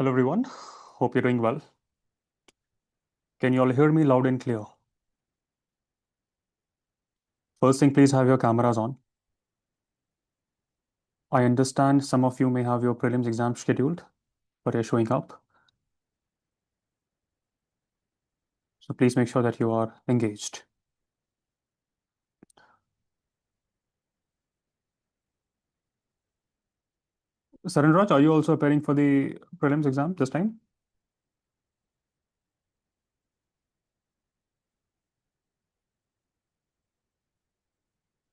Hello everyone, hope you're doing well. Can you all hear me loud and clear? First thing, please have your cameras on. I understand some of you may have your prelims exam scheduled, but you're showing up. So please make sure that you are engaged. Saranraj, are you also appearing for the prelims exam this time?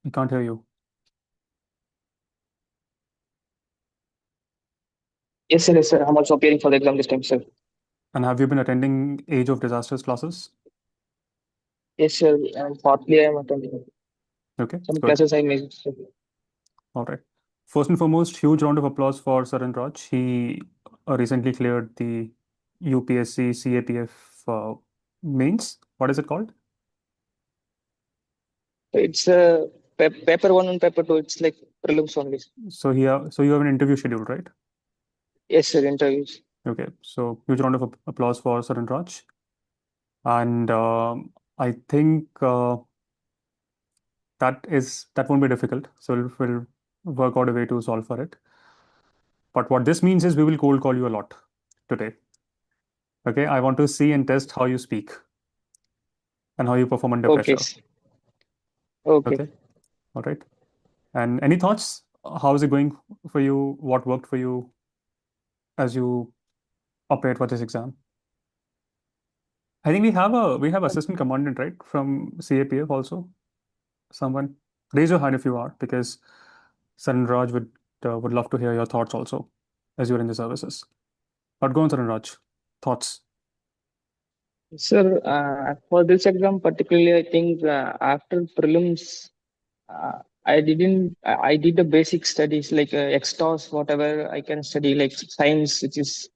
I can't hear you. Yes, sir. I'm also appearing for the exam this time, sir. And have you been attending Age of Disasters classes? Yes, sir. Partly I'm attending. Okay, Some good. classes I missed, sir. All right. First and foremost, huge round of applause for Saranraj. He recently cleared the UPSC CAPF mains. What is it called? It's paper one and paper two. It's like prelims only. So you have an interview scheduled, right? Yes, sir. Interviews. Okay, so huge round of applause for Saran Raj. And I think that won't be difficult. So we'll work out a way to solve for it. But what this means is we will cold call you a lot today. Okay, I want to see and test how you speak and how you perform under Okay. pressure. Okay. Okay, all right. And any thoughts? How is it going for you? What worked for you as you prepared for this exam? I think we have assistant commandant, right, from CAPF also. Someone raise your hand if you are, because Sanraj would love to hear your thoughts also as you're in the services. But go on, Sanraj. Thoughts. Sir, for this exam particularly, I think after prelims, I did the basic studies like extras, whatever I can study, like science, which is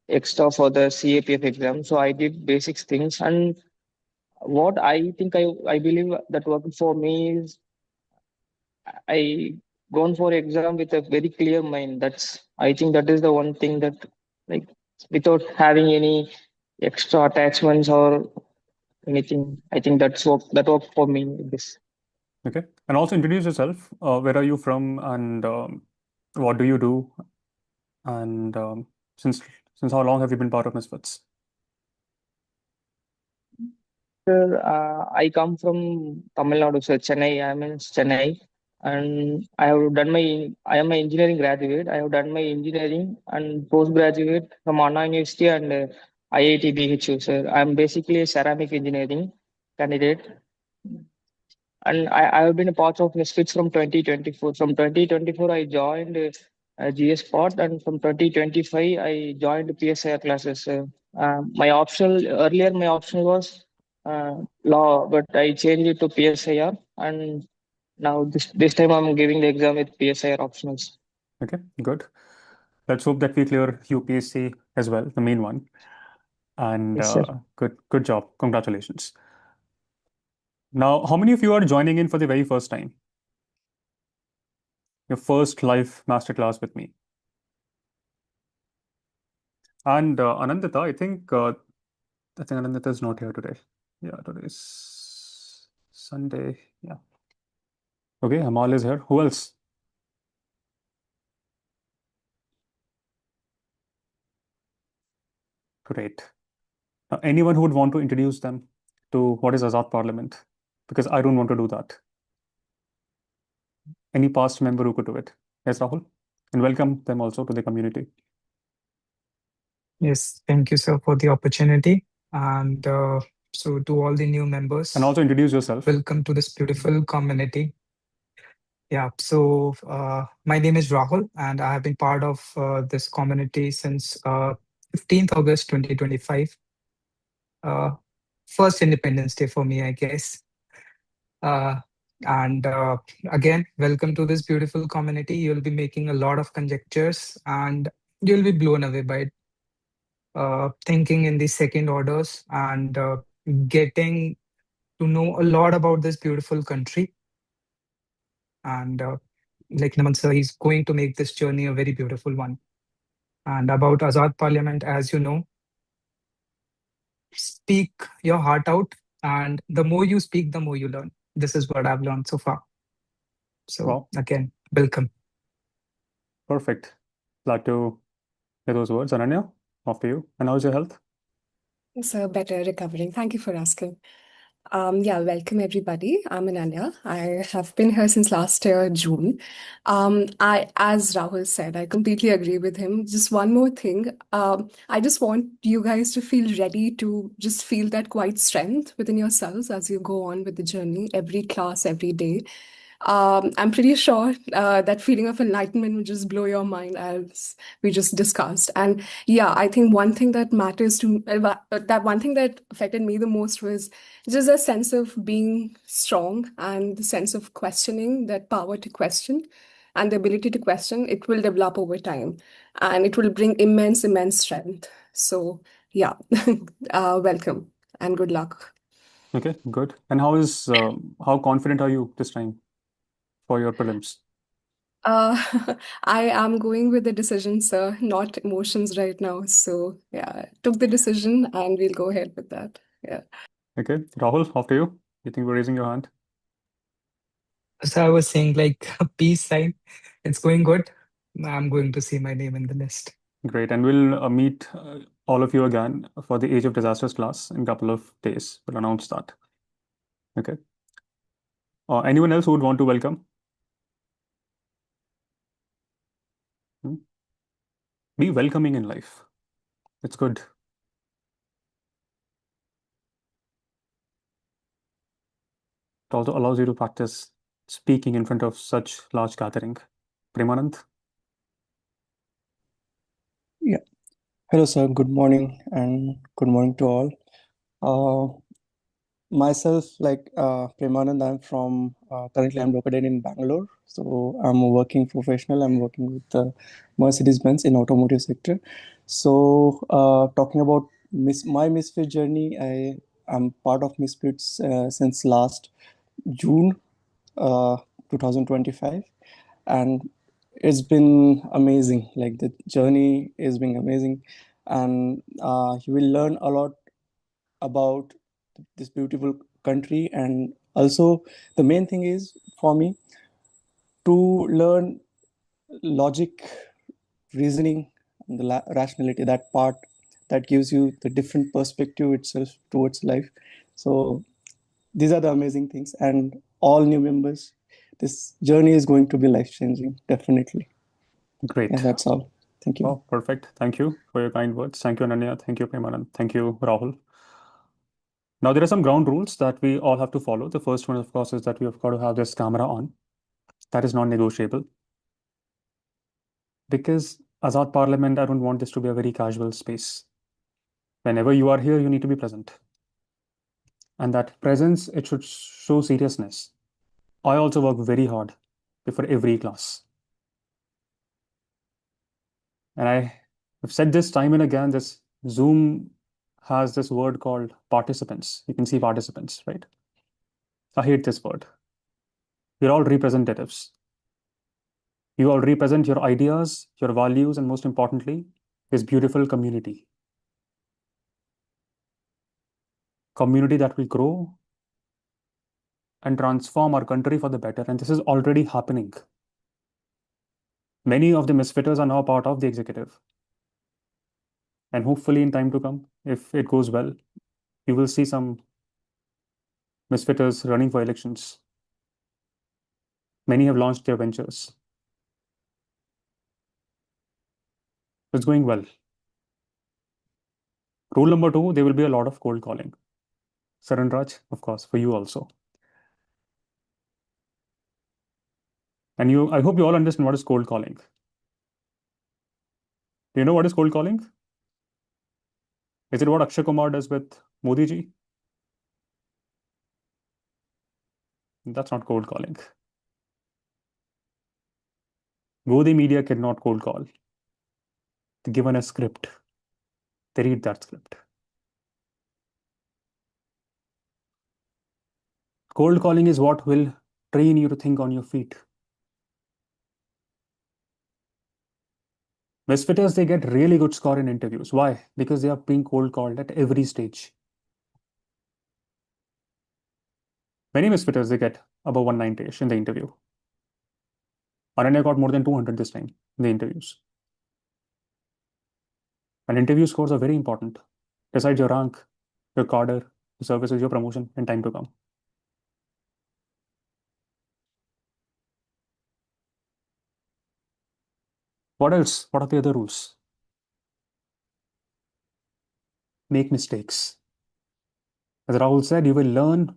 extra for the CAPF exam. So I did basic things, and what I think I believe that worked for me is I gone for exam with a very clear mind. I think that is the one thing that, like, without having any extra attachments or anything. I think that worked for me. This. Okay. And also introduce yourself. Where are you from, and what do you do? And since since how long have you been part of Misfits? Sir, I come from Tamil Nadu, sir. Chennai. I'm in Chennai, and I am an engineering graduate. I have done my engineering and postgraduate from Anna University and IIT BHU, sir. I'm basically a ceramic engineering candidate, and I have been a part of Misfits from 2024. From 2024, I joined GS Pod, and from 2025, I joined PSIR classes. My optional was law, but I changed it to PSIR, and now this time I'm giving the exam with PSIR optionals. Okay, good. Let's hope that we clear UPSC as well, the main one. And Yes, sir. good job. Congratulations. Now, how many of you are joining in for the very first time? Your first live masterclass with me. And Anandita, I think Anandita is not here today. Yeah, today is Sunday. Yeah. Okay, Amal is here. Who else? Great. Anyone who would want to introduce them to what is Azad Parliament? Because I don't want to do that. Any past member who could do it. Yes, Rahul. And welcome them also to the community. Yes, thank you, sir, for the opportunity. And so, to all the new And members, also introduce yourself. welcome to this beautiful community. Yeah, so my name is Rahul, and I have been part of this community since 15th August 2025. Uh, First Independence Day for me, I guess. Uh, and again, welcome to this beautiful community. You'll be making a lot of conjectures, and you'll be blown away by thinking in the second orders and getting to know a lot about this beautiful country. And like Naman sir, he's going to make this journey a very beautiful one. And about Azad Parliament, as you know, speak your heart out, and the more you speak, the more you learn. This is what I've learned so far. So Wow, again, welcome. perfect. Glad to hear those words. Ananya, off to you. And how's your health? So better recovering. Thank you for asking. Yeah, welcome everybody. I'm Ananya. I have been here since last year, June. As Rahul said, I completely agree with him. Just one more thing. I just want you guys to feel ready to just feel that quiet strength within yourselves as you go on with the journey, every class, every day. I'm pretty sure that feeling of enlightenment will just blow your mind as we just discussed. And yeah, I think one thing that matters to that one thing that affected me the most was just a sense of being strong and the sense of questioning, that power to question and the ability to question. It will develop over time and it will bring immense strength. So yeah, welcome and good luck. Okay, good. And how confident are you this time for your prelims? Uh, I am going with the decision, sir, not emotions right now. So yeah, took the decision and we'll go ahead with that. Yeah. Okay, Rahul, off to you. You think we're raising your hand? So I was saying, like, peace sign. It's going good. I'm going to see my name in the list. Great. And we'll meet all of you again for the Age of Disasters class in a couple of days. We'll announce that. Okay. Anyone else who would want to welcome? Hmm? Be welcoming in life. It's good. It also allows you to practice speaking in front of such large gathering. Premanand? Yeah. Hello, sir. Good morning and good morning to all. Myself, like Premanand, I'm from currently I'm located in Bangalore. So I'm a working professional. I'm working with Mercedes-Benz in automotive sector. So talking about my Misfit journey, I'm part of Misfits since last June 2025, and it's been amazing. Like the journey is being amazing, and you will learn a lot about this beautiful country. And also the main thing is for me to learn logic, reasoning, and the rationality, that part that gives you the different perspective itself towards life. So these are the amazing things, and all new members, this journey is going to be life changing, definitely. Yeah, Great. that's all. Thank you. Well, perfect. Thank you for your kind words. Thank you, Ananya. Thank you, Premanand. Thank you, Rahul. Now, there are some ground rules that we all have to follow. The first one, of course, is that we have got to have this camera on. That is non-negotiable. Because Azad Parliament, I don't want this to be a very casual space. Whenever you are here, you need to be present. And that presence, it should show seriousness. I also work very hard before every class. And I have said this time and again, this Zoom has this word called participants. You can see participants, right? I hate this word. You're all representatives. You all represent your ideas, your values, and most importantly, this beautiful community. Community that will grow and transform our country for the better. And this is already happening. Many of the misfitters are now part of the executive. And hopefully, in time to come, if it goes well, you will see some misfitters running for elections. Many have launched their ventures. It's going well. Rule number two, there will be a lot of cold calling. Saranraj, of course, for you also. And I hope you all understand what is cold calling. Do you know what is cold calling? Is it what Akshay Kumar does with Modi ji? That's not cold calling. Godi media cannot cold call. They're given a script. They read that script. Cold calling is what will train you to think on your feet. Misfitters, they get really good score in interviews. Why? Because they are being cold called at every stage. Many misfitters, they get above 190-ish in the interview. Aranya got more than 200 this time in the interviews. And interview scores are very important. Decide your rank, your cadre, your services, your promotion in time to come. What else? What are the other rules? Make mistakes. As Rahul said, you will learn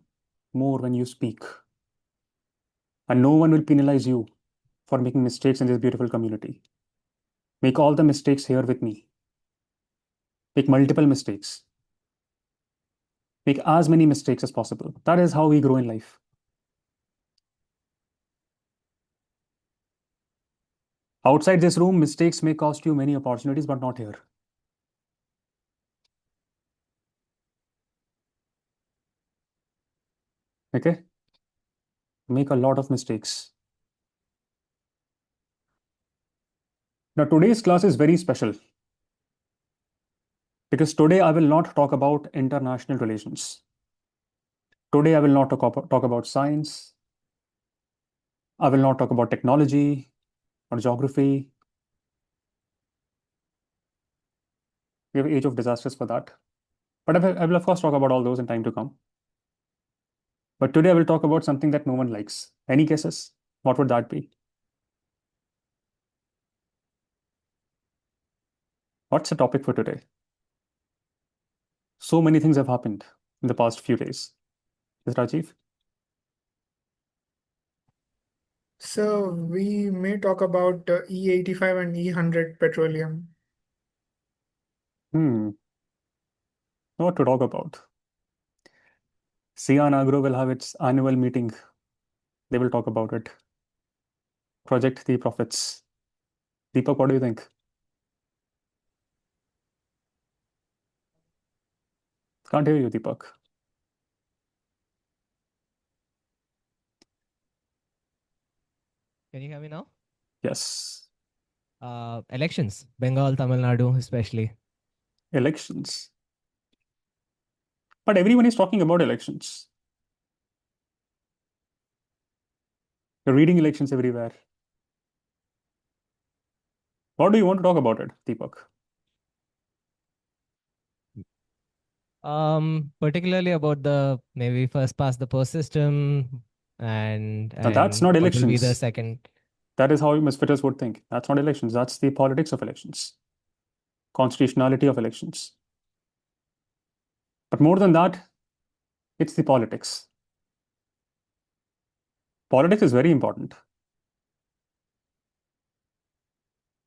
more when you speak. And no one will penalize you for making mistakes in this beautiful community. Make all the mistakes here with me. Make multiple mistakes. Make as many mistakes as possible. That is how we grow in life. Outside this room, mistakes may cost you many opportunities, but not here. Okay? Make a lot of mistakes. Now, today's class is very special because today I will not talk about international relations. Today I will not talk about science. I will not talk about technology or geography. We have age of disasters for that. But I will, of course, talk about all those in time to come. But today I will talk about something that no one likes. Any guesses? What would that be? What's the topic for today? So many things have happened in the past few days. Is Rajiv? So we may talk about E85 and E100 petroleum. What to talk about? Sian Agro will have its annual meeting. They will talk about it. Project the Profits. Deepak, what do you think? Can't hear you, Deepak. Can you hear me now? Yes. Elections, Bengal, Tamil Nadu, especially. Elections. But everyone is talking about elections. You're reading elections everywhere. What do you want to talk about it, Deepak? Particularly about the maybe first past the post system Now, that's and not what will be the elections. second. That is how misfitters would think. That's not elections. That's the politics of elections, constitutionality of elections. But more than that, it's the politics. Politics is very important.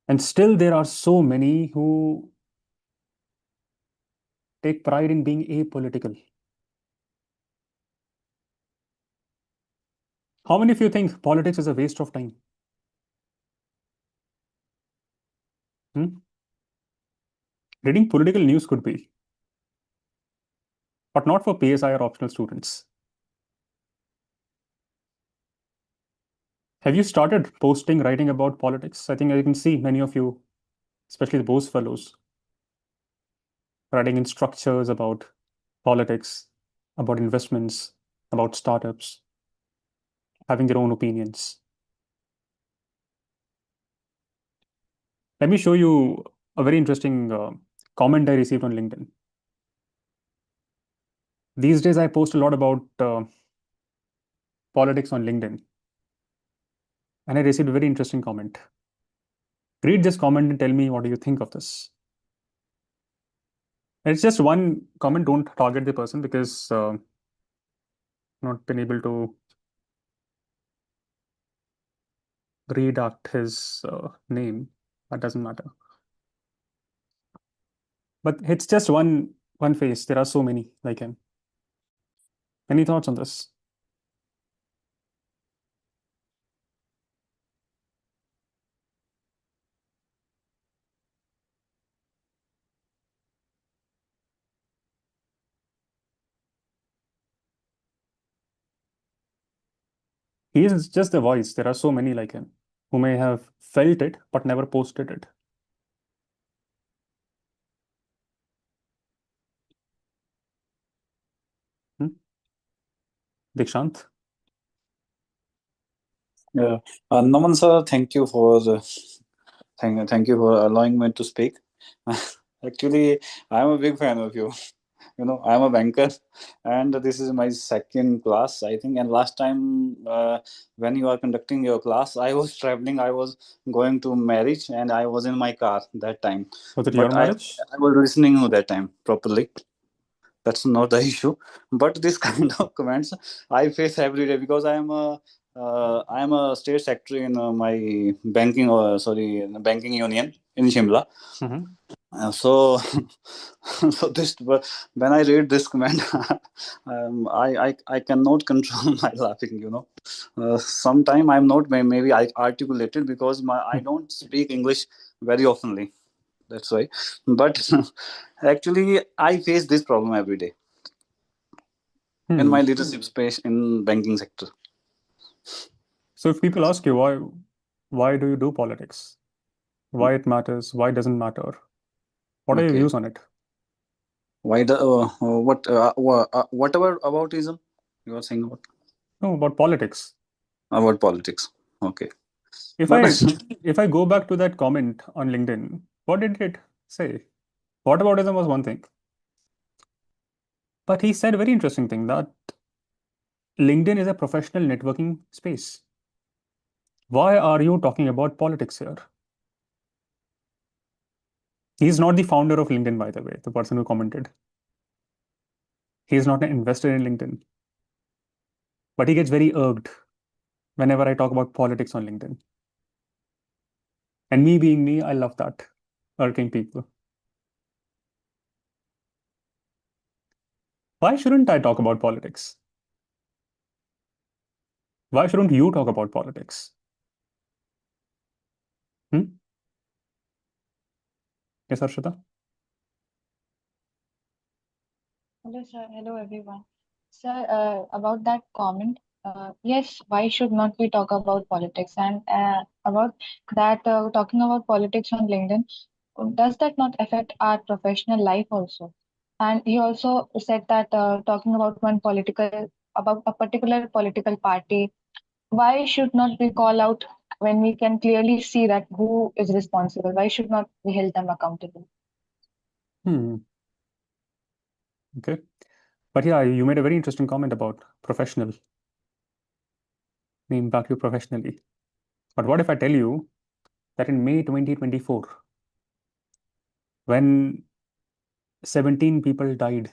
And still, there are so many who take pride in being apolitical. How many of you think politics is a waste of time? Reading political news could be, but not for PSI or optional students. Have you started posting, writing about politics? I think I can see many of you, especially the Bose fellows, writing in structures about politics, about investments, about startups, having their own opinions. Let me show you a very interesting comment I received on LinkedIn. These days, I post a lot about politics on LinkedIn, and I received a very interesting comment. Read this comment and tell me what do you think of this. It's just one comment. Don't target the person because not been able to redact his name. That doesn't matter. But it's just one face. There are so many like him. Any thoughts on this? He is just a voice. There are so many like him who may have felt it but never posted it. Dikshant? Yeah. Naman sir, thank you for allowing me to speak. Actually, I'm a big fan of you. I'm a banker, and this is my second class, I think. And last time, when you are conducting your class, I was traveling. I was going to marriage, and I was in my car that time. Was it your But I marriage? I was listening to that time properly. That's not the issue. But this kind of comments I face every day because I am a state secretary in my banking, or sorry, in the banking union in Shimla. Mm-hmm. So so this, when I read this comment, I cannot control my laughing. Sometime I'm not maybe I articulated because I don't speak English very oftenly. That's why. But actually, I face this problem every day in Hmm. my leadership space in banking sector. So if people ask you why do you do politics? Why it matters? Why it doesn't matter? What are your Okay. views on it? Why the whatever about ism you are saying No, about politics. about politics? Okay. If But I if I go back to that comment on LinkedIn, what did it say? Whataboutism was one thing, but he said a very interesting thing that LinkedIn is a professional networking space. Why are you talking about politics here? He's not the founder of LinkedIn, by the way, the person who commented. He is not an investor in LinkedIn, but he gets very irked whenever I talk about politics on LinkedIn. And me being me, I love that, irking people. Why shouldn't I talk about politics? Why shouldn't you talk about politics? Hmm? Yes, Arshita? Hello, sir. Hello, everyone. Sir, about that comment, yes, why should not we talk about politics? And about that, talking about politics on LinkedIn, does that not affect our professional life also? And he also said that talking about a particular political party, why should not we call out when we can clearly see that who is responsible? Why should not we hold them accountable? Hmm. Okay. But yeah, you made a very interesting comment about professional, the impact you professionally. But what if I tell you that in May 2024, when 17 people died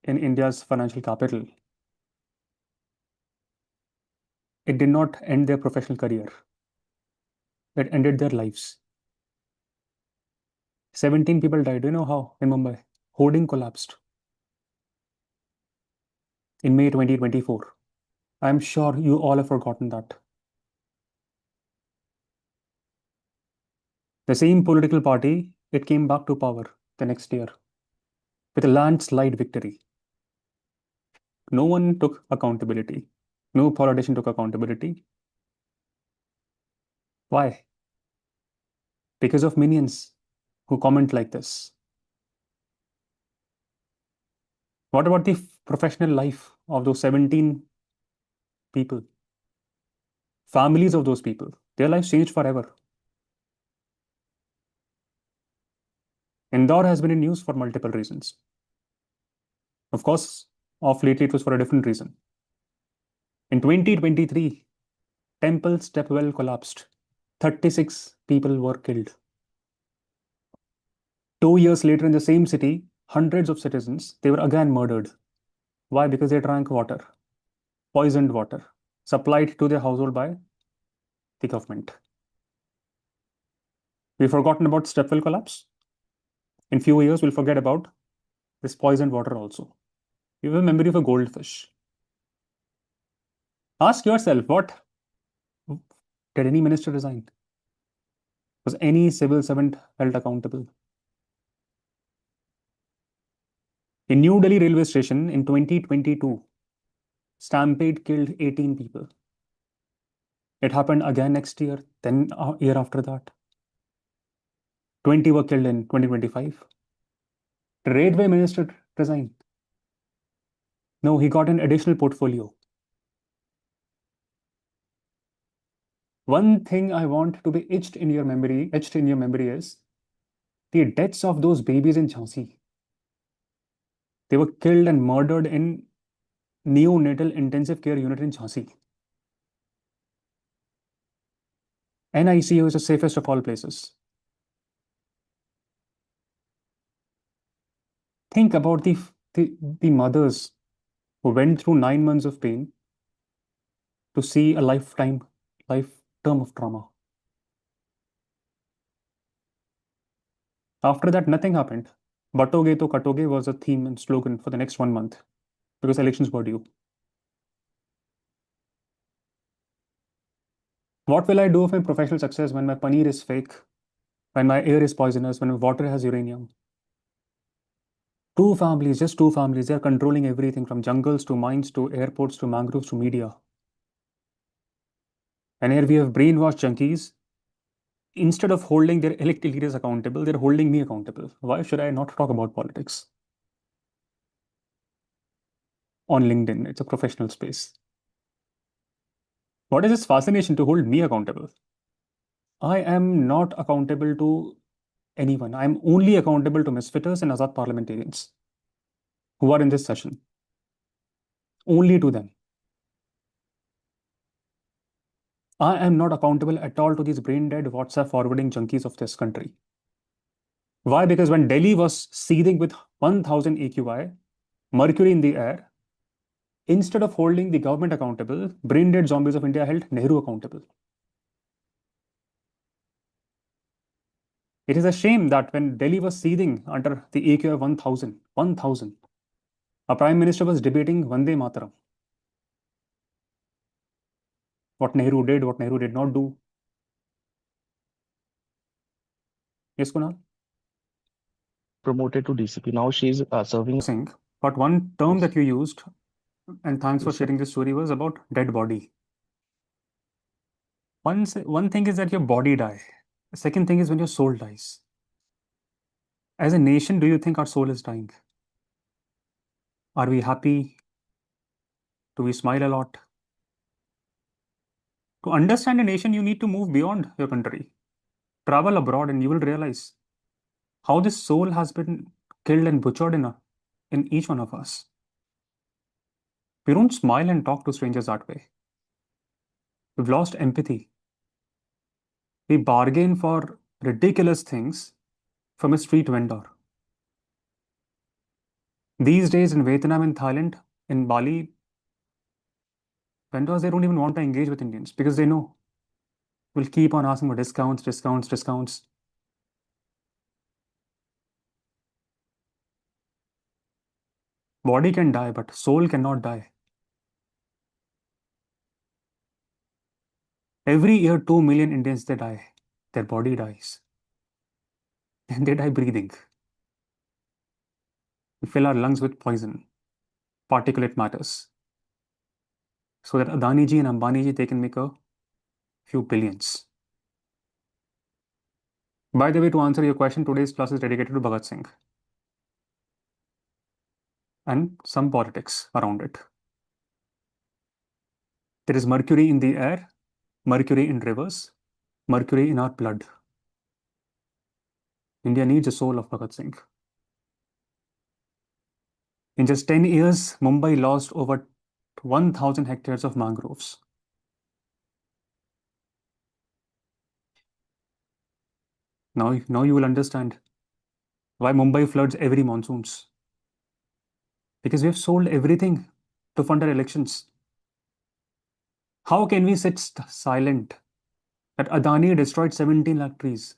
in India's financial capital, it did not end their professional career, it ended their lives. 17 people died. Do you know how? In Mumbai, hoarding collapsed in May 2024. I'm sure you all have forgotten that. The same political party, it came back to power the next year with a landslide victory. No one took accountability. No politician took accountability. Why? Because of minions who comment like this. What about the professional life of those 17 people? Families of those people. Their lives changed forever. Indore has been in news for multiple reasons. Of course, of lately it was for a different reason. In 2023, temple stepwell collapsed. 36 people were killed. 2 years later, in the same city, hundreds of citizens, they were again murdered. Why? Because they drank water, poisoned water, supplied to their household by the government. We've forgotten about stepwell collapse. In few years, we'll forget about this poisoned water also. You have a memory of a goldfish. Ask yourself, what did any minister resign? Was any civil servant held accountable? In New Delhi railway station in 2022, stampede killed 18 people. It happened again next year, then a year after that. 20 were killed in 2025. The railway minister resigned. No, he got an additional portfolio. One thing I want to be etched in your memory is the deaths of those babies in Jhansi. They were killed and murdered in neonatal intensive care unit in Jhansi. NICU is the safest of all places. Think about the mothers who went through 9 months of pain to see a lifetime term of trauma. After that, nothing happened. Batoge to Katoge was a theme and slogan for the next 1 month because elections were due. What will I do of my professional success when my paneer is fake, when my air is poisonous, when my water has uranium? Just two families, they're controlling everything from jungles to mines to airports to mangroves to media. And here we have brainwashed junkies. Instead of holding their elected leaders accountable, they're holding me accountable. Why should I not talk about politics? On LinkedIn, it's a professional space. What is this fascination to hold me accountable? I am not accountable to anyone. I am only accountable to misfitters and Azad parliamentarians who are in this session. Only to them. I am not accountable at all to these brain dead WhatsApp forwarding junkies of this country. Why? Because when Delhi was seething with 1000 AQI, mercury in the air, instead of holding the government accountable, brain dead zombies of India held Nehru accountable. It is a shame that when Delhi was seething under the AQI of 1000, a prime minister was debating Vande Mataram. What Nehru did, what Nehru did not do. Yes, Kunal? Promoted to DCP. Now she's serving. Singh. But one term that you used, and thanks for Yes, sir. sharing this story, was about dead body. One thing is that your body die. The second thing is when your soul dies. As a nation, do you think our soul is dying? Are we happy? Do we smile a lot? To understand a nation, you need to move beyond your country. Travel abroad and you will realize how this soul has been killed and butchered in each one of us. We don't smile and talk to strangers that way. We've lost empathy. We bargain for ridiculous things from a street vendor. These days in Vietnam and Thailand, in Bali, vendors, they don't even want to engage with Indians because they know we'll keep on asking for discounts. Body can die, but soul cannot die. Every year, 2 million Indians, they die. Their body dies. And they die breathing. We fill our lungs with poison, particulate matters, so that Adani ji and Ambani ji, they can make a few billions. By the way, to answer your question, today's class is dedicated to Bhagat Singh and some politics around it. There is mercury in the air, mercury in rivers, mercury in our blood. India needs the soul of Bhagat Singh. In just 10 years, Mumbai lost over 1,000 hectares of mangroves. Now you will understand why Mumbai floods every monsoons. Because we have sold everything to fund our elections. How can we sit silent that Adani destroyed 17 lakh trees?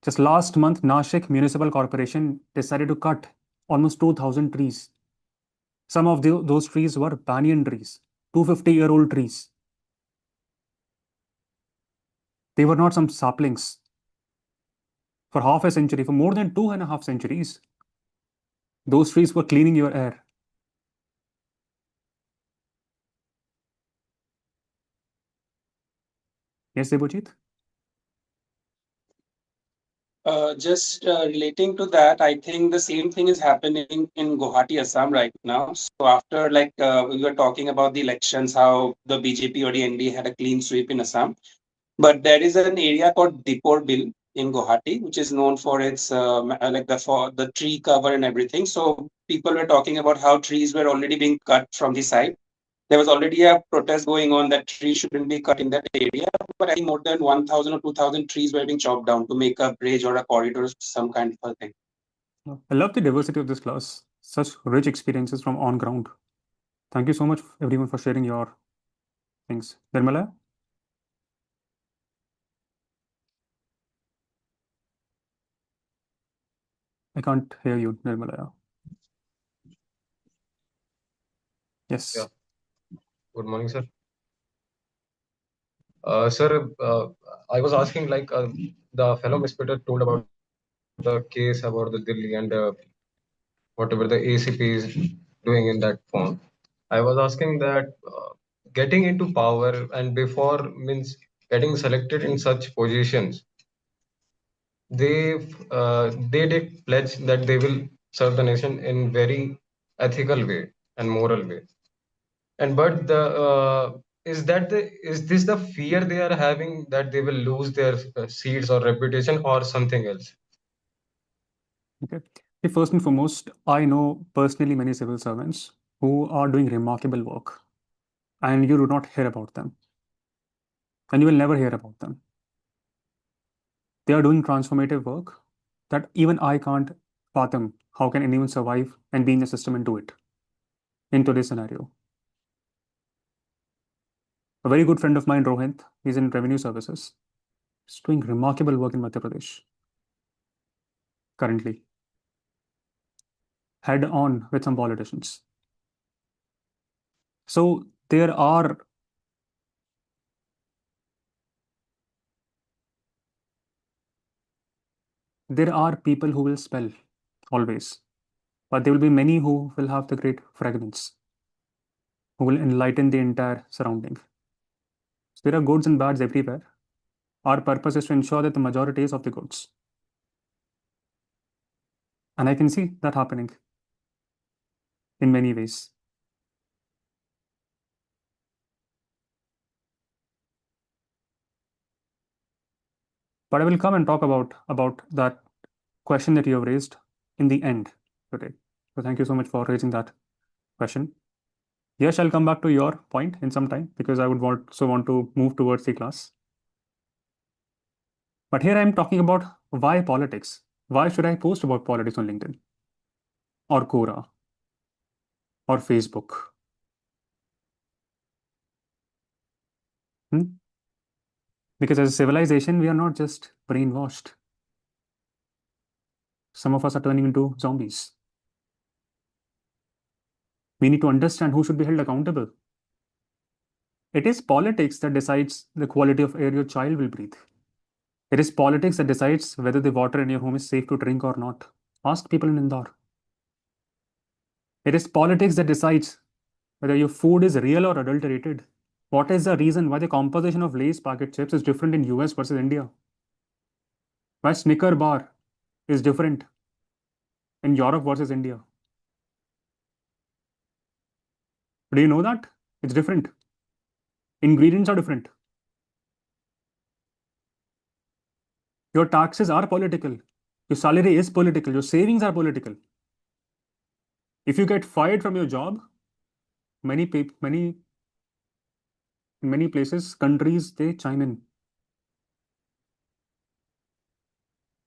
Just last month, Nashik Municipal Corporation decided to cut almost 2,000 trees. Some of those trees were banyan trees, 250-year-old trees. They were not some saplings. For half a century, for more than 2.5 centuries, those trees were cleaning your air. Yes, Debojit? Just relating to that, I think the same thing is happening in Guwahati, Assam right now. So after we were talking about the elections, how the BJP or the NDA had a clean sweep in Assam. But there is an area called Dipor Bill in Guwahati, which is known for its like the tree cover and everything. So people were talking about how trees were already being cut from the side. There was already a protest going on that trees shouldn't be cut in that area, but I think more than 1,000 or 2,000 trees were being chopped down to make a bridge or a corridor, some kind of a thing. I love the diversity of this class. Such rich experiences from on ground. Thank you so much, everyone, for sharing your things. Nirmala? I can't hear you, Nirmala. Yes. Yeah. Good morning, sir. Sir, I was asking like the fellow Miss Peter told about the case about the Delhi and whatever the ACP is doing in that form. I was asking that getting into power and before means getting selected in such positions, they did pledge that they will serve the nation in very ethical way and moral way. And but the is this the fear they are having that they will lose their seats or reputation or something else? Okay. First and foremost, I know personally many civil servants who are doing remarkable work, and you do not hear about them, and you will never hear about them. They are doing transformative work that even I can't fathom. How can anyone survive and be in the system and do it in today's scenario? A very good friend of mine, Rohit, he's in revenue services. He's doing remarkable work in Madhya Pradesh currently, head on with some politicians. So there are people who will spell always, but there will be many who will have the great fragrance, who will enlighten the entire surrounding. So there are goods and bads everywhere. Our purpose is to ensure that the majority is of the goods. And I can see that happening in many ways. But I will come and talk about that question that you have raised in the end today. So thank you so much for raising that question. Yes, I'll come back to your point in some time because I would also want to move towards the class. But here I'm talking about why politics. Why should I post about politics on LinkedIn or Quora or Facebook? Hmm? Because as a civilization, we are not just brainwashed. Some of us are turning into zombies. We need to understand who should be held accountable. It is politics that decides the quality of air your child will breathe. It is politics that decides whether the water in your home is safe to drink or not. Ask people in Indore. It is politics that decides whether your food is real or adulterated. What is the reason why the composition of Lay's packet chips is different in US versus India? Why Snicker bar is different in Europe versus India? Do you know that? It's different. Ingredients are different. Your taxes are political. Your salary is political. Your savings are political. If you get fired from your job, many places, countries, they chime in.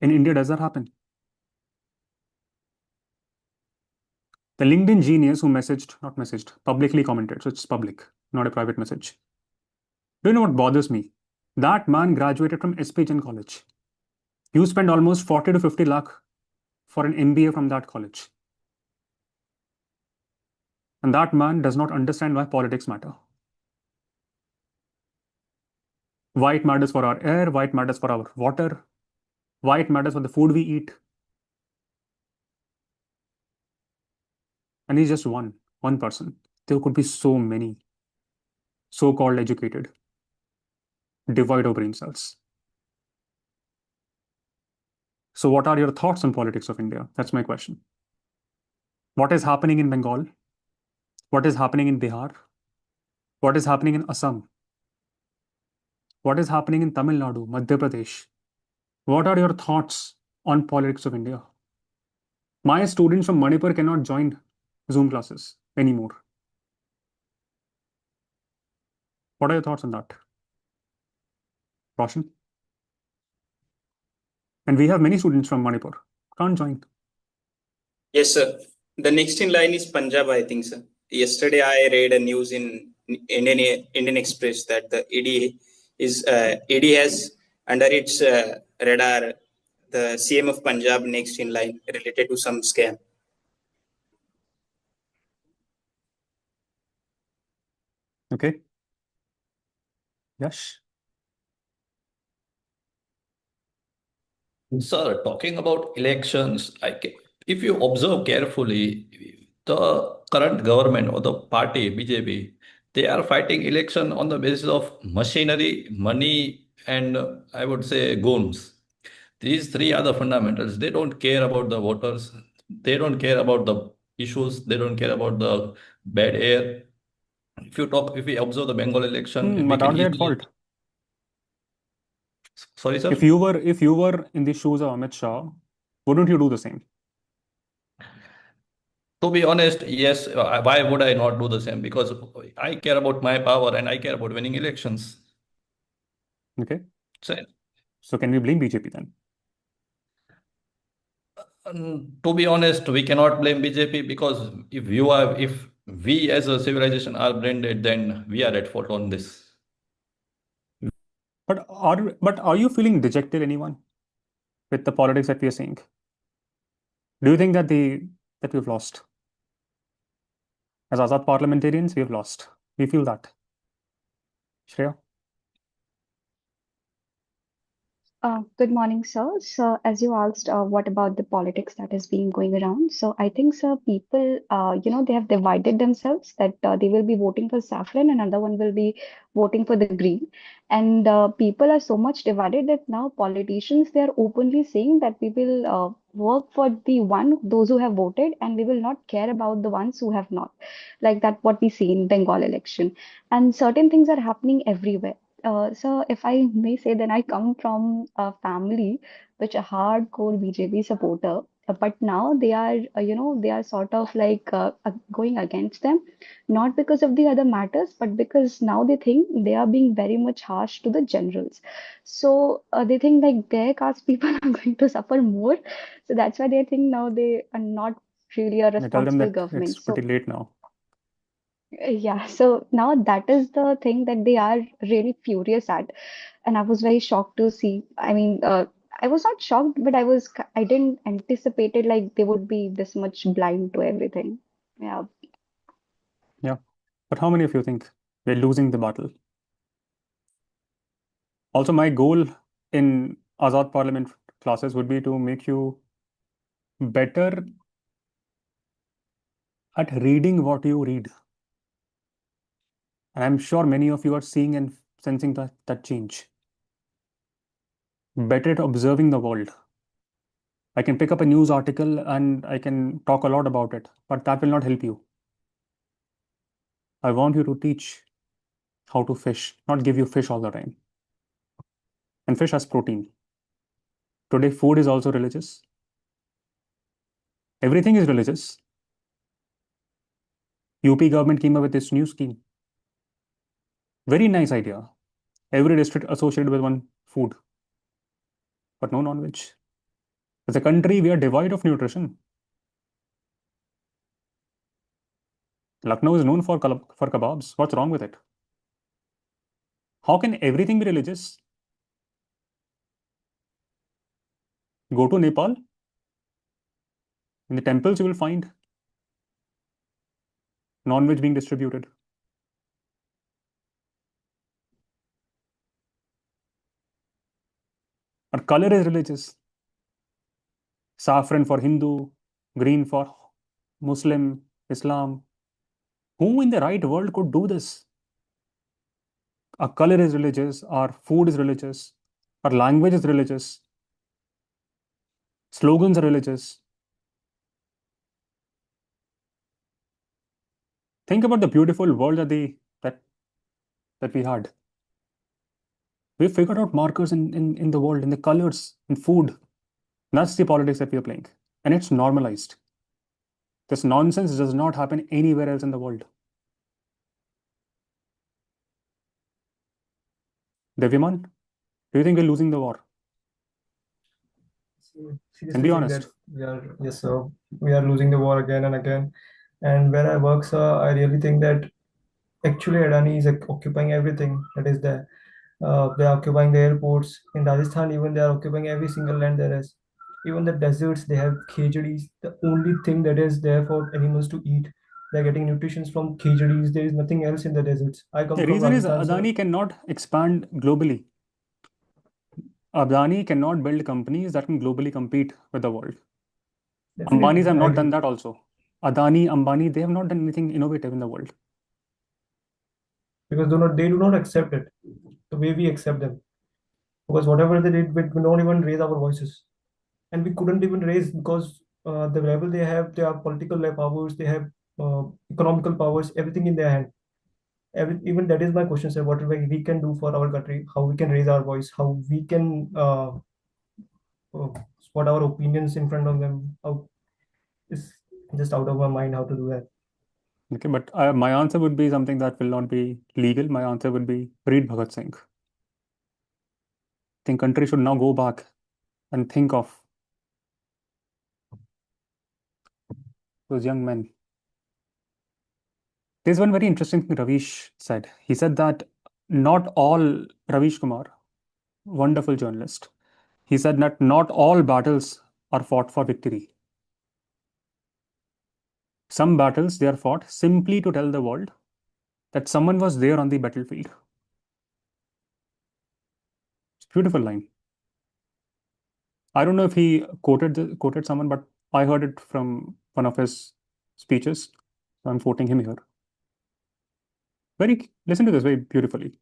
In India, does that happen? The LinkedIn genius who not messaged, publicly commented. So it's public, not a private message. Do you know what bothers me? That man graduated from SPGen college. You spend almost 40 to 50 lakh for an MBA from that college. And that man does not understand why politics matter. Why it matters for our air, why it matters for our water, why it matters for the food we eat. And he's just one person. There could be so many so-called educated, devoid of brain cells. So what are your thoughts on politics of India? That's my question. What is happening in Bengal? What is happening in Bihar? What is happening in Assam? what is happening in Tamil Nadu, Madhya Pradesh? What are your thoughts on politics of India? My students from Manipur cannot join Zoom classes anymore. What are your thoughts on that, Roshan? And we have many students from Manipur. Can't join. Yes, sir. The next in line is Punjab, I think, sir. Yesterday, I read a news in Indian Express that the ED has under its radar the CM of Punjab next in line related to some scam. Okay. Yes. Sir, talking about elections, if you observe carefully, the current government or the party, BJP, they are fighting election on the basis of machinery, money, and I would say goons. These three are the fundamentals. They don't care about the voters. They don't care about the issues. They don't care about the bad air. If we observe the Bengal election, we But can are they at easily. fault? Sorry, sir. If you were in the shoes of Amit Shah, wouldn't you do the same? To be honest, yes. Why would I not do the same? Because I care about my power and I care about winning elections. Okay. So, So can we blame BJP then? to be honest, we cannot blame BJP because if we as a civilization are branded, then we are at fault on this. But are you feeling dejected, anyone, with the politics that we are seeing? Do you think that we've lost? As Azad parliamentarians, we have lost. We feel that. Shreya? Good morning, sir. So, as you asked, what about the politics that is being going around? So, I think, sir, people, they have divided themselves that they will be voting for saffron, and another one will be voting for the green. And people are so much divided that now politicians they are openly saying that we will work for those who have voted, and we will not care about the ones who have not. Like that, what we see in Bengal election, and certain things are happening everywhere. So if I may say, then I come from a family which a hardcore BJP supporter, but now they are, they are sort of like going against them, not because of the other matters, but because now they think they are being very much harsh to the generals. So they think like their caste people are going to suffer more. So that's why they think now they are not really a I tell them responsible that it's government. pretty So late now. yeah, so now that is the thing that they are really furious at. And I was very shocked to see. I mean, I was not shocked, but I didn't anticipate it like they would be this much blind to everything. Yeah. Yeah. But how many of you think we're losing the battle? Also, my goal in Azad Parliament classes would be to make you better at reading what you read. And I'm sure many of you are seeing and sensing that change. Better at observing the world. I can pick up a news article and I can talk a lot about it, but that will not help you. I want you to teach how to fish, not give you fish all the time. And fish has protein. Today, food is also religious. Everything is religious. UP government came up with this new scheme. Very nice idea. Every district associated with one food, but no non-veg. As a country, we are devoid of nutrition. Lucknow is known for kebabs. What's wrong with it? How can everything be religious? Go to Nepal. In the temples, you will find non-veg being distributed. Our color is religious. Saffron for Hindu, green for Muslim, Islam. Who in the right world could do this? Our color is religious, our food is religious, our language is religious, slogans are religious. Think about the beautiful world that that we had. We've figured out markers in the world, in the colors, in food. That's the politics that we are playing. And it's normalized. This nonsense does not happen anywhere else in the world. Devyaman, do you think we're losing the war? And Seriously be think that honest. yes, sir, we are losing the war again and again. And where I work, sir, I really think that actually Adani is occupying everything that is there. They are occupying the airports in Rajasthan. Even they are occupying every single land there is. Even the deserts, they have khichadis. The only thing that is there for animals to eat. They're getting nutrition from khichadis. There is nothing else in the deserts. I come The from reason is Rajasthan, sir. Adani cannot expand globally. Adani cannot build companies that can globally compete with the world. Ambanis have I not agree. done that also. Adani, Ambani, they have not done anything innovative in the world. Because they do not accept it the way we accept them. Because whatever they did, we don't even raise our voices. And we couldn't even raise because the level they have political powers, they have economical powers, everything in their hand. Even that is my question, sir. What we can do for our country, how we can raise our voice, how we can spot our opinions in front of them. How is just out of my mind how to do that. Okay, but my answer would be something that will not be legal. My answer would be read Bhagat Singh. I think country should now go back and think of those young men. There's one very interesting thing Ravish said. He said that not all, Ravish Kumar, wonderful journalist, he said that not all battles are fought for victory. Some battles, they are fought simply to tell the world that someone was there on the battlefield. It's a beautiful line. I don't know if he quoted someone, but I heard it from one of his speeches. So I'm quoting him here. Listen to this very beautifully.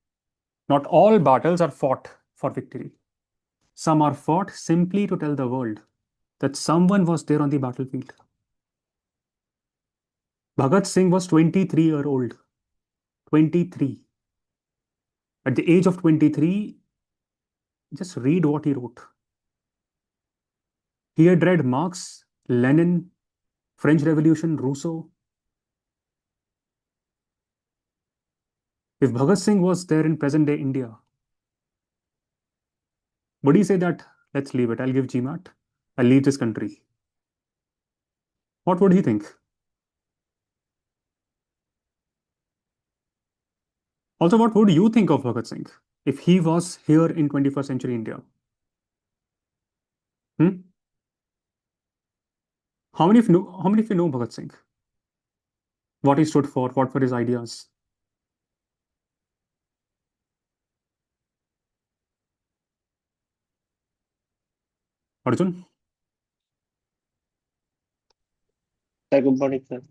Not all battles are fought for victory. Some are fought simply to tell the world that someone was there on the battlefield. Bhagat Singh was 23-year-old. 23. At the age of 23, just read what he wrote. He had read Marx, Lenin, French Revolution, Rousseau. If Bhagat Singh was there in present day India, would he say that, let's leave it, I'll give GMAT, I'll leave this country? What would he think? Also, what would you think of Bhagat Singh if he was here in 21st century India? Hmm? How many of you know Bhagat Singh? What he stood for, what were his ideas? Arjun? Sir, good morning, sir.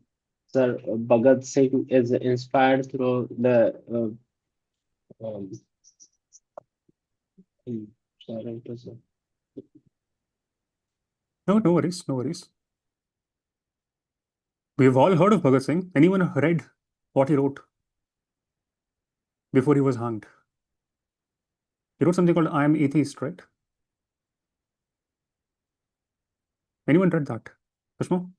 Sir, Bhagat Singh is inspired through the um, sorry, it was, No, no worries, no worries. We've all heard of Bhagat Singh. Anyone read what he wrote before he was hanged? He wrote something called I Am Atheist, right? Anyone read that? Sushma?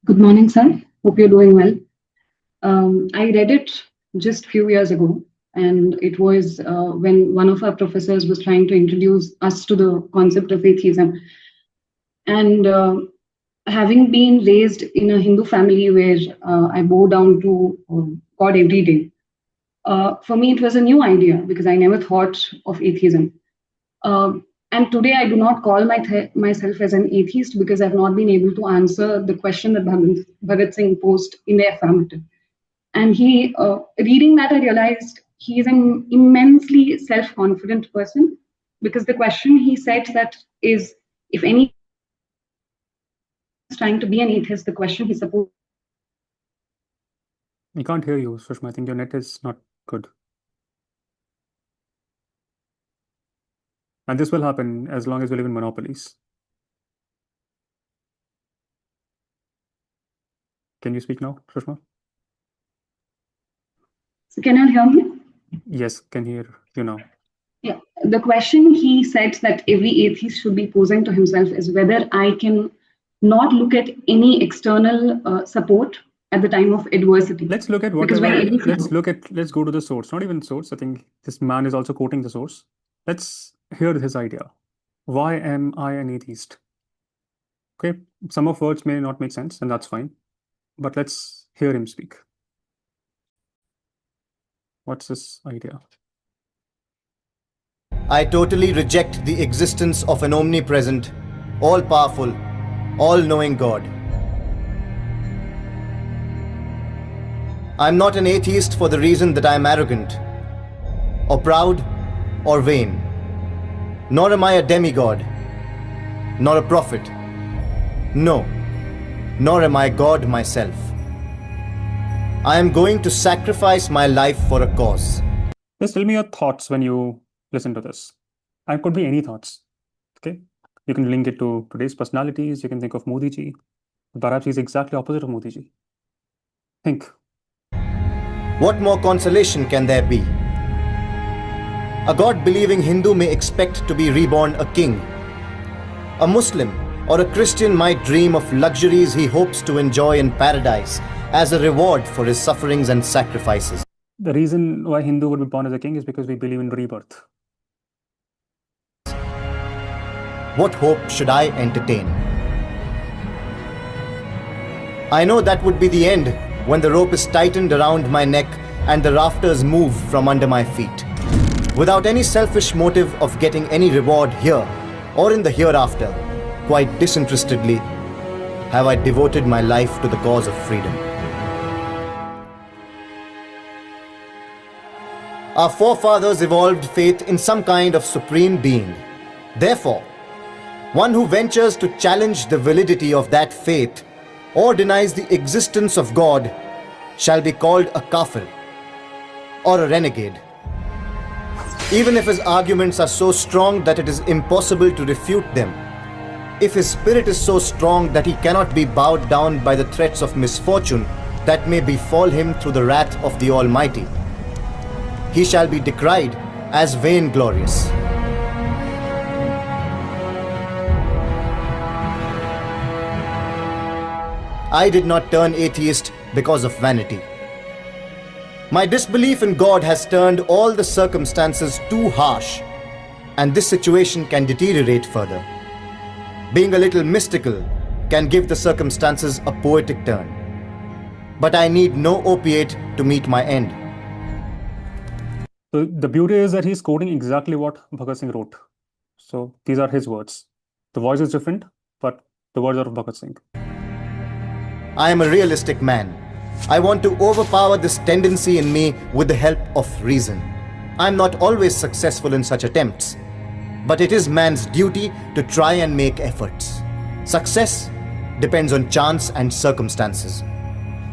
Good morning, sir. Hope you're doing well. I read it just few years ago, and it was when one of our professors was trying to introduce us to the concept of atheism. And having been raised in a Hindu family where I bow down to God every day, for me it was a new idea because I never thought of atheism. And today I do not call myself as an atheist because I've not been able to answer the question that Bhagat Singh posed in the affirmative. And reading that, I realized he is an immensely self-confident person because the question he said that is, if any is trying to be an atheist, the question he's supposed. I can't hear you, Sushma. I think your net is not good. And this will happen as long as we live in monopolies. Can you speak now, Sushma? So can you hear me? Yes, can hear you now. Yeah. The question he said that every atheist should be posing to himself is whether I can not look at any external support at the time of adversity. Let's look at Because whatever. when Let's go to the source. Not even source. I think this man is also quoting the source. Let's hear his idea. Why am I an atheist? Okay, some of words may not make sense, and that's fine. But let's hear him speak. What's his idea? I totally reject the existence of an omnipresent, all-powerful, all-knowing God. I'm not an atheist for the reason that I'm arrogant, or proud, or vain. Nor am I a demigod, nor a prophet. No, nor am I God myself. I am going to sacrifice my life for a cause. Just tell me your thoughts when you listen to this. And could be any thoughts. Okay, you can link it to today's personalities. You can think of Modi ji. Perhaps he's exactly opposite of Modi ji. Think. What more consolation can there be? A God-believing Hindu may expect to be reborn a king. A Muslim or a Christian might dream of luxuries he hopes to enjoy in paradise as a reward for his sufferings and sacrifices. The reason why Hindu would be born as a king is because we believe in rebirth. What hope should I entertain? I know that would be the end when the rope is tightened around my neck and the rafters move from under my feet. Without any selfish motive of getting any reward here or in the hereafter, quite disinterestedly, have I devoted my life to the cause of freedom. Our forefathers evolved faith in some kind of supreme being. Therefore, one who ventures to challenge the validity of that faith or denies the existence of God shall be called a kafir or a renegade. Even if his arguments are so strong that it is impossible to refute them, if his spirit is so strong that he cannot be bowed down by the threats of misfortune that may befall him through the wrath of the Almighty, he shall be decried as vainglorious. I did not turn atheist because of vanity. My disbelief in God has turned all the circumstances too harsh, and this situation can deteriorate further. Being a little mystical can give the circumstances a poetic turn. But I need no opiate to meet my end. So the beauty is that he's quoting exactly what Bhagat Singh wrote. So these are his words. The voice is different, but the words are of Bhagat Singh. I am a realistic man. I want to overpower this tendency in me with the help of reason. I am not always successful in such attempts, but it is man's duty to try and make efforts. Success depends on chance and circumstances.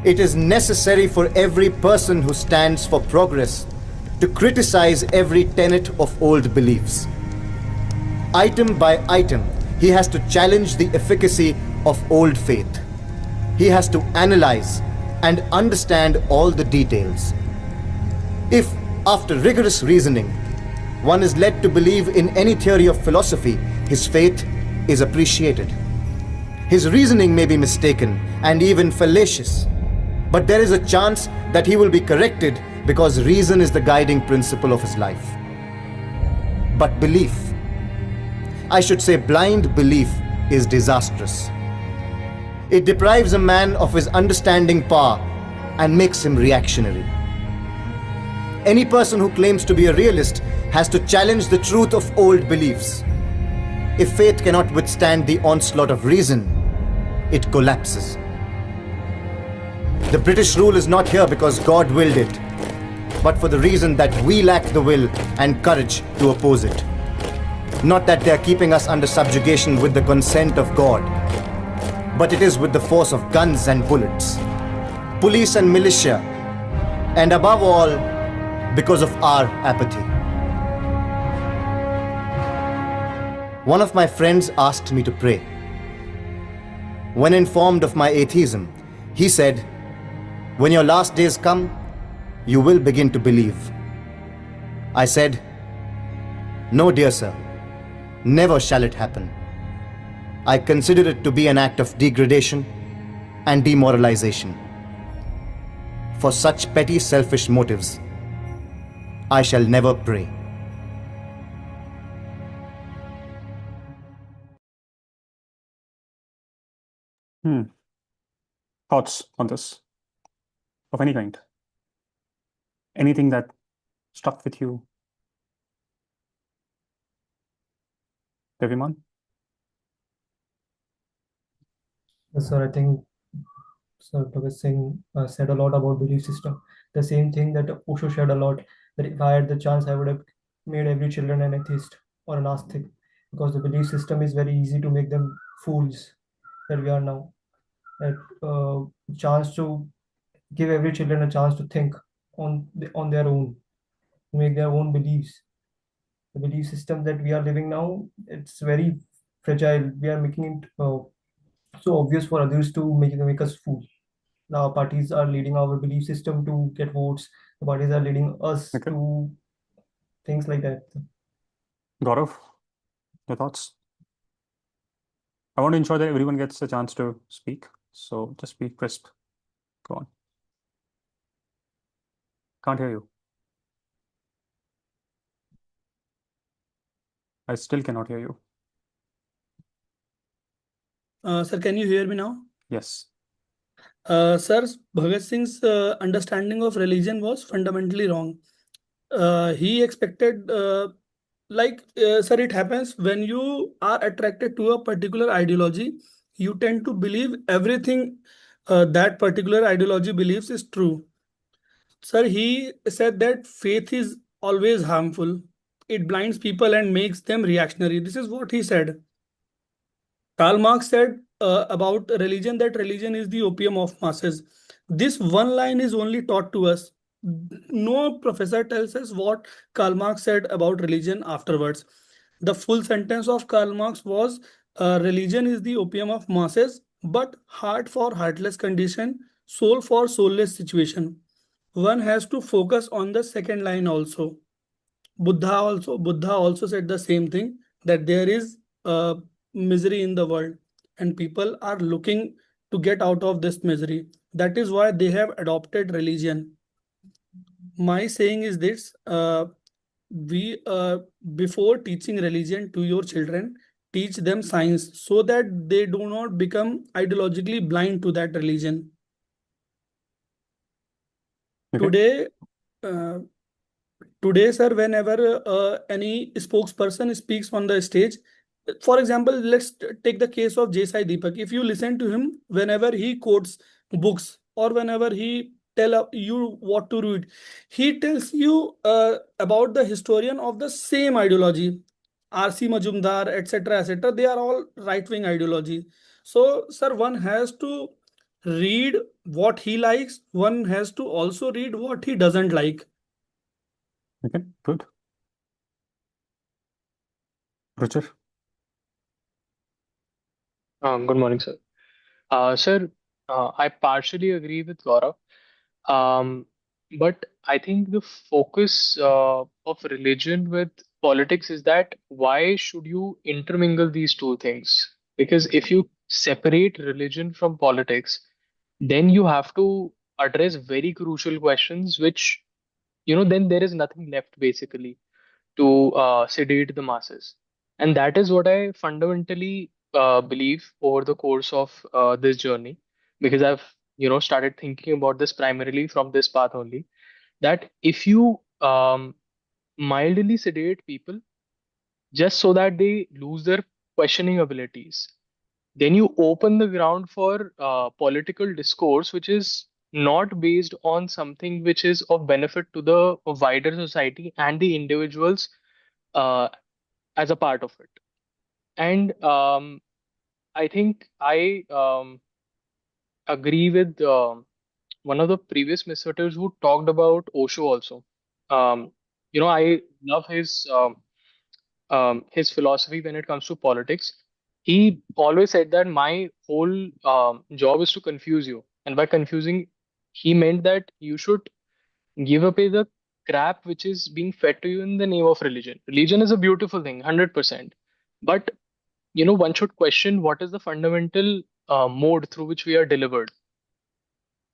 It is necessary for every person who stands for progress to criticize every tenet of old beliefs. Item by item, he has to challenge the efficacy of old faith. He has to analyze and understand all the details. If, after rigorous reasoning, one is led to believe in any theory of philosophy, his faith is appreciated. His reasoning may be mistaken and even fallacious, but there is a chance that he will be corrected because reason is the guiding principle of his life. But belief, I should say blind belief, is disastrous. It deprives a man of his understanding power and makes him reactionary. Any person who claims to be a realist has to challenge the truth of old beliefs. If faith cannot withstand the onslaught of reason, it collapses. The British rule is not here because God willed it, but for the reason that we lack the will and courage to oppose it. Not that they are keeping us under subjugation with the consent of God, but it is with the force of guns and bullets, police and militia, and above all, because of our apathy. One of my friends asked me to pray. When informed of my atheism, he said, "When your last days come, you will begin to believe. I said, "No, dear sir, never shall it happen. I consider it to be an act of degradation and demoralization. For such petty selfish motives, I shall never pray." Thoughts on this of any kind? Anything that stuck with you? Everyone? Yes, sir, I think Sir Bhagat Singh said a lot about belief system. The same thing that Osho shared a lot, that if I had the chance, I would have made every children an atheist or an astic, because the belief system is very easy to make them fools that we are now. That chance to give every children a chance to think on their own, to make their own beliefs. The belief system that we are living now, it's very fragile. We are making it so obvious for others to make us fool. Now parties are leading our belief system to get votes. The parties are leading us to things like that. Gaurav, your thoughts? I want to ensure that everyone gets a chance to speak. So just be crisp. Go on. Can't hear you. I still cannot hear you. Sir, can you hear me now? Yes. Sir, Bhagat Singh's understanding of religion was fundamentally wrong. He expected, sir, it happens when you are attracted to a particular ideology, you tend to believe everything that particular ideology believes is true. Sir, he said that faith is always harmful. It blinds people and makes them reactionary. This is what he said. Karl Marx said about religion that religion is the opium of masses. This one line is only taught to us. No professor tells us what Karl Marx said about religion afterwards. The full sentence of Karl Marx was religion is the opium of masses, but heart for heartless condition, soul for soulless situation. One has to focus on the second line also. Buddha also said the same thing, that there is misery in the world and people are looking to get out of this misery. That is why they have adopted religion. My saying is this: we before teaching religion to your children, teach them science so that they do not become ideologically blind to that religion. Today, uh, today, sir, whenever any spokesperson speaks on the stage, for example, let's take the case of J. Deepak. If you listen to him, whenever he quotes books or whenever he tell you what to read, he tells you about the historian of the same ideology, R.C. Majumdar, etc., etc. They are all right-wing ideology. So, sir, one has to read what he likes. One has to also read what he doesn't like. Okay, good. Richard? Good morning, sir. Sir, I partially agree with Gaurav, but I think the focus of religion with politics is that why should you intermingle these two things? Because if you separate religion from politics, then you have to address very crucial questions, which, then there is nothing left basically to sedate the masses. And that is what I fundamentally believe over the course of this journey, because I've, started thinking about this primarily from this path only, that if you mildly sedate people just so that they lose their questioning abilities, then you open the ground for political discourse, which is not based on something which is of benefit to the wider society and the individuals uh, as a part of it. And I think I agree with one of the previous misquoters who talked about Osho also. I love his philosophy when it comes to politics. He always said that my whole job is to confuse you, and by confusing, he meant that you should Give away the crap which is being fed to you in the name of religion. Religion is a beautiful thing, 100%. But one should question what is the fundamental mode through which we are delivered,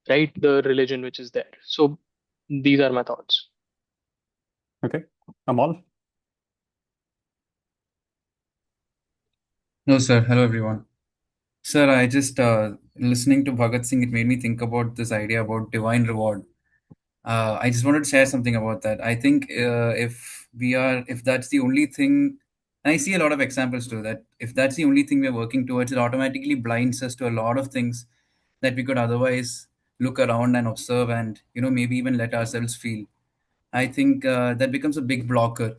right? The religion which is there. So these are my thoughts. Okay. Amal? No, sir. Hello, everyone. Sir, I just listening to Bhagat Singh, it made me think about this idea about divine reward. I just wanted to share something about that. I think if that's the only thing, and I see a lot of examples to that, if that's the only thing we're working towards, it automatically blinds us to a lot of things that we could otherwise look around and observe and, maybe even let ourselves feel. I think that becomes a big blocker.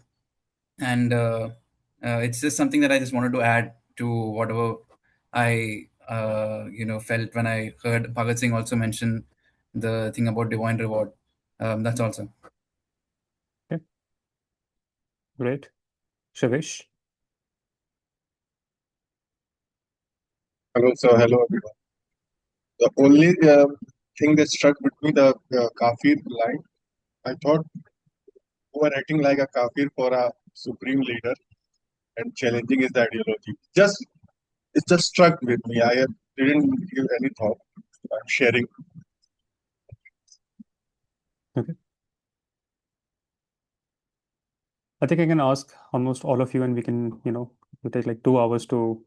And it's just something that I just wanted to add to whatever I felt when I heard Bhagat Singh also mention the thing about divine reward. That's also. Okay. Great. Shavish? Hello, sir. Hello, everyone. The only thing that struck with me, the kafir line, I thought we were acting like a kafir for a supreme leader and challenging his ideology. It just struck with me. I didn't give any thought. I'm sharing. Okay. I think I can ask almost all of you, and we can, it'll take like 2 hours to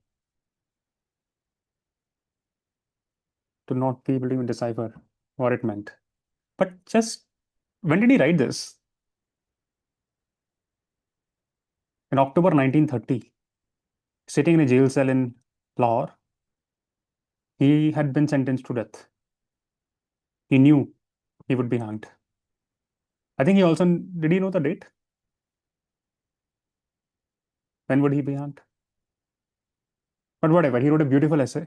not be able to even decipher what it meant. But just when did he write this? In October 1930, sitting in a jail cell in Lahore, he had been sentenced to death. He knew he would be hanged. I think he also did he know the date? When would he be hanged? But whatever, he wrote a beautiful essay,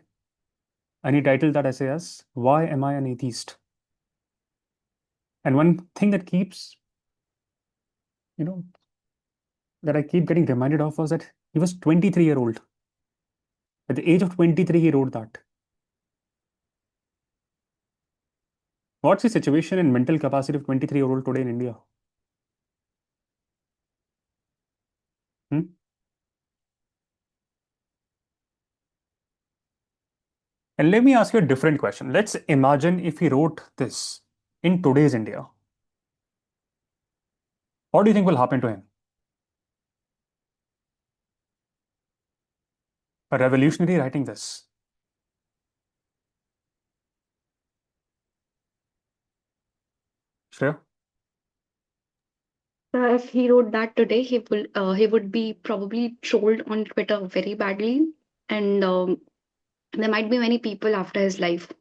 and he titled that essay as "Why Am I an Atheist?" And one thing that keeps, that I keep getting reminded of was that he was 23-year-old. At the age of 23, he wrote that. What's the situation and mental capacity of 23-year-old today in India? Hmm? And let me ask you a different question. Let's imagine if he wrote this in today's India. What do you think will happen to him? A revolutionary writing this. Shreya? If he wrote that today, he would be probably trolled on Twitter very badly, and there might be many people after his life.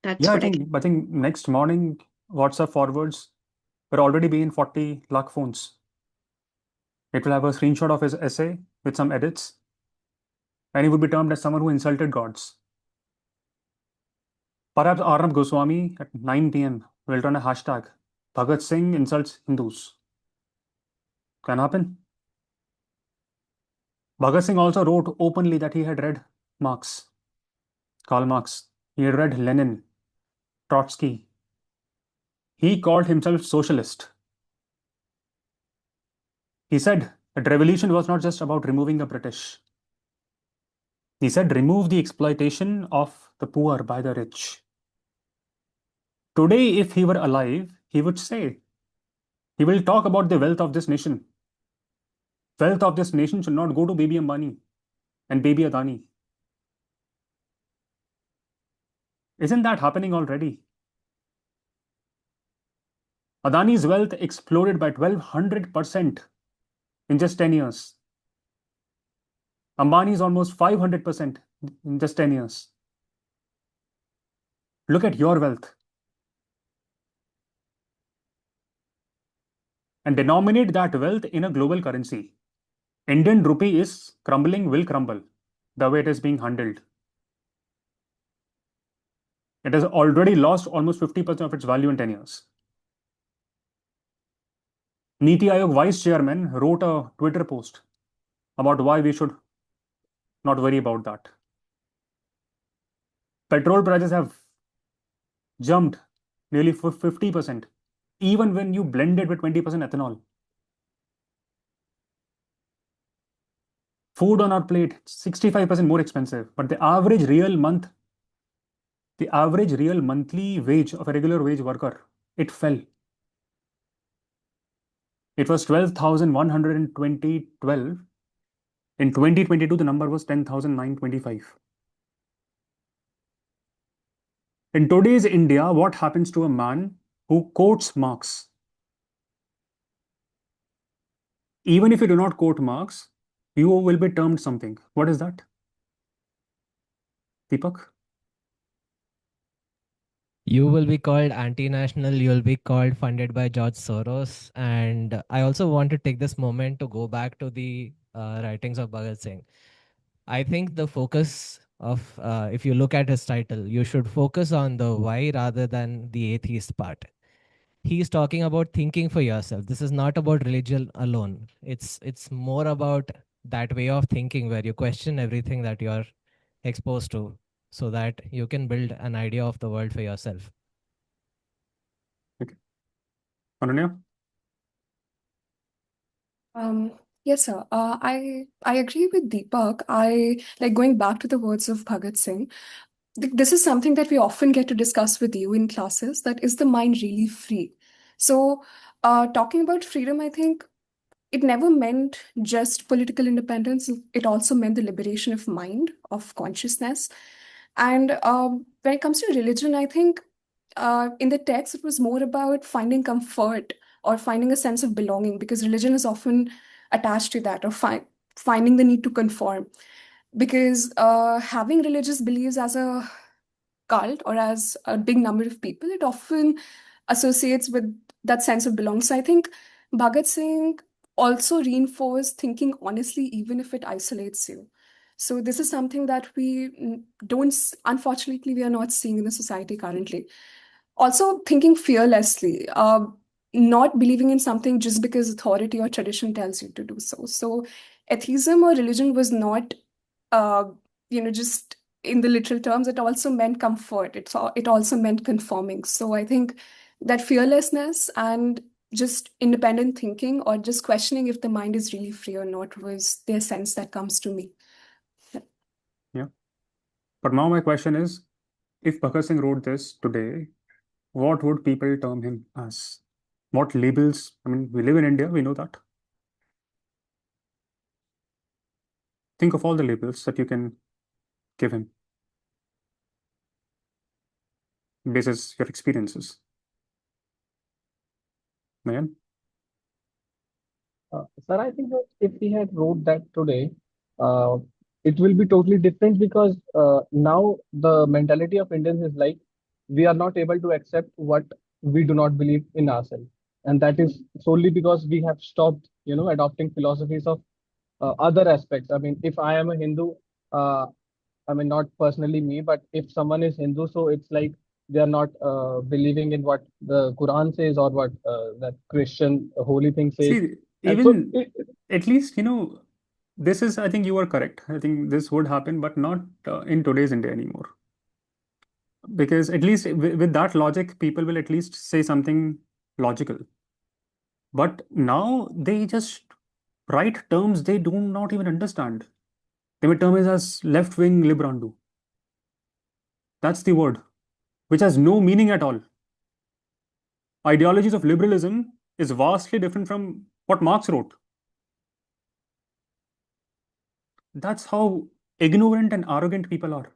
That's Yeah, what I I think next morning WhatsApp forwards will already be in 40 lakh phones. It will have a screenshot of his essay with some edits, and he would be termed as someone who insulted gods. Perhaps Arnab Goswami at 9 p.m. will turn a hashtag Bhagat Singh insults Hindus. Can happen. Bhagat Singh also wrote openly that he had read Marx, Karl Marx. He had read Lenin, Trotsky. He called himself socialist. He said that revolution was not just about removing the British. He said remove the exploitation of the poor by the rich. Today, if he were alive, he would say, he will talk about the wealth of this nation. Wealth of this nation should not go to Baby Ambani and Baby Adani. Isn't that happening already? Adani's wealth exploded by 1200% in just 10 years. Ambani's almost 500% in just 10 years. Look at your wealth and denominate that wealth in a global currency. Indian rupee is crumbling, will crumble the way it is being handled. It has already lost almost 50% of its value in 10 years. Niti Aayog vice chairman wrote a Twitter post about why we should not worry about that. Petrol prices have jumped nearly 50%, even when you blend it with 20% ethanol. Food on our plate, 65% more expensive, but the average real monthly wage of a regular wage worker, it fell. It was 12,100 in 2012. In 2022, the number was 10,925. In today's India, what happens to a man who quotes Marx? Even if you do not quote Marx, you will be termed something. What is that? Deepak? You will be called anti-national, you'll be called funded by George Soros. And I also want to take this moment to go back to the writings of Bhagat Singh. I think the focus of, if you look at his title, you should focus on the why rather than the atheist part. He's talking about thinking for yourself. This is not about religion alone. It's more about that way of thinking where you question everything that you're exposed to so that you can build an idea of the world for yourself. Okay. Ananya? Yes, sir. I agree with Deepak. I like going back to the words of Bhagat Singh. This is something that we often get to discuss with you in classes. That is the mind really free? So, talking about freedom, I think it never meant just political independence. It also meant the liberation of mind, of consciousness. And when it comes to religion, I think in the text, it was more about finding comfort or finding a sense of belonging, because religion is often attached to that, or finding the need to conform. Because having religious beliefs as a cult or as a big number of people, it often associates with that sense of belonging. So I think Bhagat Singh also reinforced thinking honestly, even if it isolates you. So this is something that we don't, unfortunately, we are not seeing in the society currently. Also, thinking fearlessly, not believing in something just because authority or tradition tells you to do so. So atheism or religion was not, uh, just in the literal terms. It also meant comfort. It also meant conforming. So I think that fearlessness and just independent thinking, or just questioning if the mind is really free or not, was the sense that comes to me. Yeah. But now my question is, if Bhagat Singh wrote this today, what would people term him as? What labels? I mean, we live in India, we know that. Think of all the labels that you can give him basis your experiences. Nayan? Sir, I think that if he had wrote that today, uh, it will be totally different because now the mentality of Indians is like we are not able to accept what we do not believe in ourselves, and that is solely because we have stopped, adopting philosophies of other aspects. I mean, if I am a Hindu, uh, I mean, not personally me, but if someone is Hindu, so it's like they are not believing in what the Quran says or what that Christian holy thing says. See, And so, even at least, this is, I think you are correct. I think this would happen, but not in today's India anymore. Because at least with that logic, people will at least say something logical. But now they just write terms they do not even understand. They may term it as left-wing librandu. That's the word, which has no meaning at all. Ideologies of liberalism is vastly different from what Marx wrote. That's how ignorant and arrogant people are.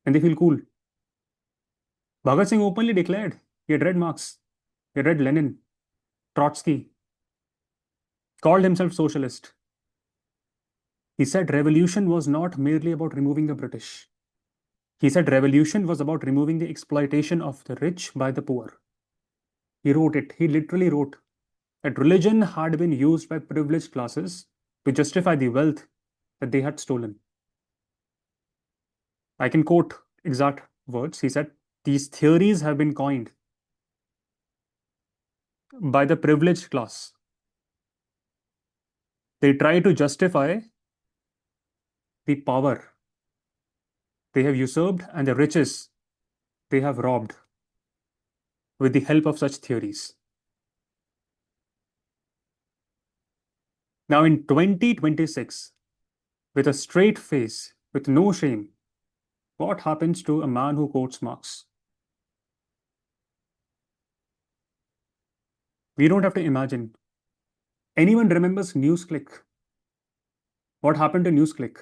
And they feel cool. Bhagat Singh openly declared he had read Marx, he had read Lenin, Trotsky, called himself socialist. He said revolution was not merely about removing the British. He said revolution was about removing the exploitation of the rich by the poor. He wrote it, he literally wrote that religion had been used by privileged classes to justify the wealth that they had stolen. I can quote exact words. He said, these theories have been coined by the privileged class. They try to justify the power they have usurped and the riches they have robbed with the help of such theories. Now, in 2026, with a straight face, with no shame, what happens to a man who quotes Marx? We don't have to imagine. Anyone remembers NewsClick? What happened to NewsClick?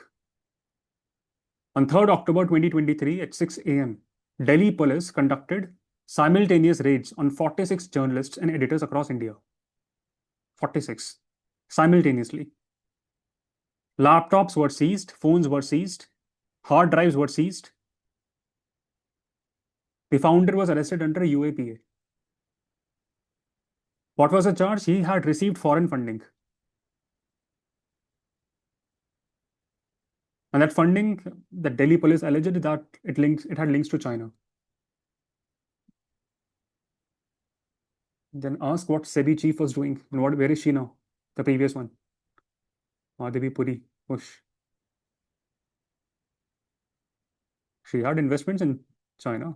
On 3rd October 2023 at 6 a.m., Delhi police conducted simultaneous raids on 46 journalists and editors across India. 46 simultaneously. Laptops were seized, phones were seized, hard drives were seized. The founder was arrested under UAPA. What was the charge? He had received foreign funding. And that funding, the Delhi police alleged that it had links to China. Then ask what SEBI chief was doing and where is she now? The previous one. Madhavi Puri. Whoosh. She had investments in China.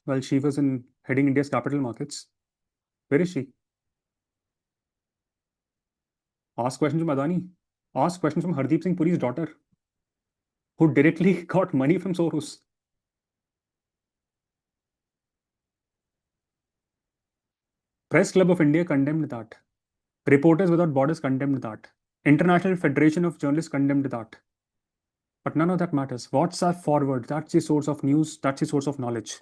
Well, she was heading India's capital markets. Where is she? Ask questions from Adani. Ask questions from Hardeep Singh Puri's daughter, who directly got money from Soros. Press Club of India condemned that. Reporters Without Borders condemned that. International Federation of Journalists condemned that. But none of that matters. WhatsApp forward, that's the source of news, that's the source of knowledge.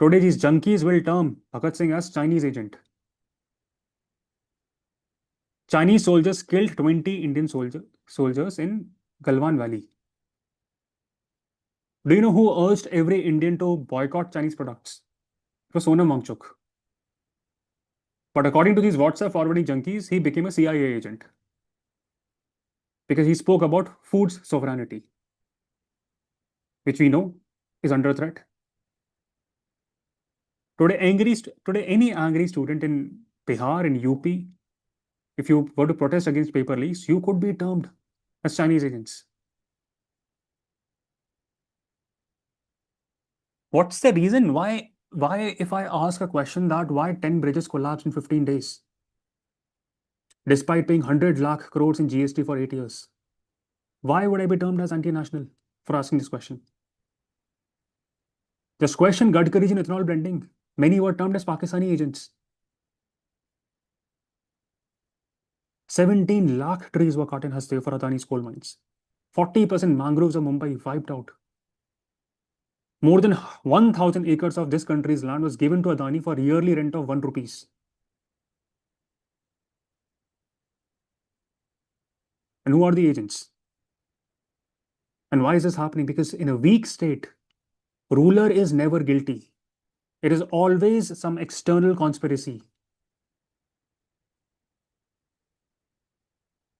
Today, these junkies will term Bhagat Singh as Chinese agent. Chinese soldiers killed 20 Indian soldiers in Galwan Valley. Do you know who urged every Indian to boycott Chinese products? It was Sonam Wangchuk. But according to these WhatsApp forwarding junkies, he became a CIA agent because he spoke about food sovereignty, which we know is under threat. Today, any angry student in Bihar, in UP, if you were to protest against paper leaks, you could be termed as Chinese agents. What's the reason? Why, if I ask a question that why 10 bridges collapsed in 15 days, despite paying 100 lakh crores in GST for 8 years, why would I be termed as anti-national for asking this question? Just question Gadkari's in ethanol blending. Many were termed as Pakistani agents. 17 lakh trees were cut in Hasdeo for Adani's coal mines. 40% mangroves of Mumbai wiped out. More than 1,000 acres of this country's land was given to Adani for yearly rent of 1 rupees. And who are the agents? And why is this happening? Because in a weak state, ruler is never guilty. It is always some external conspiracy.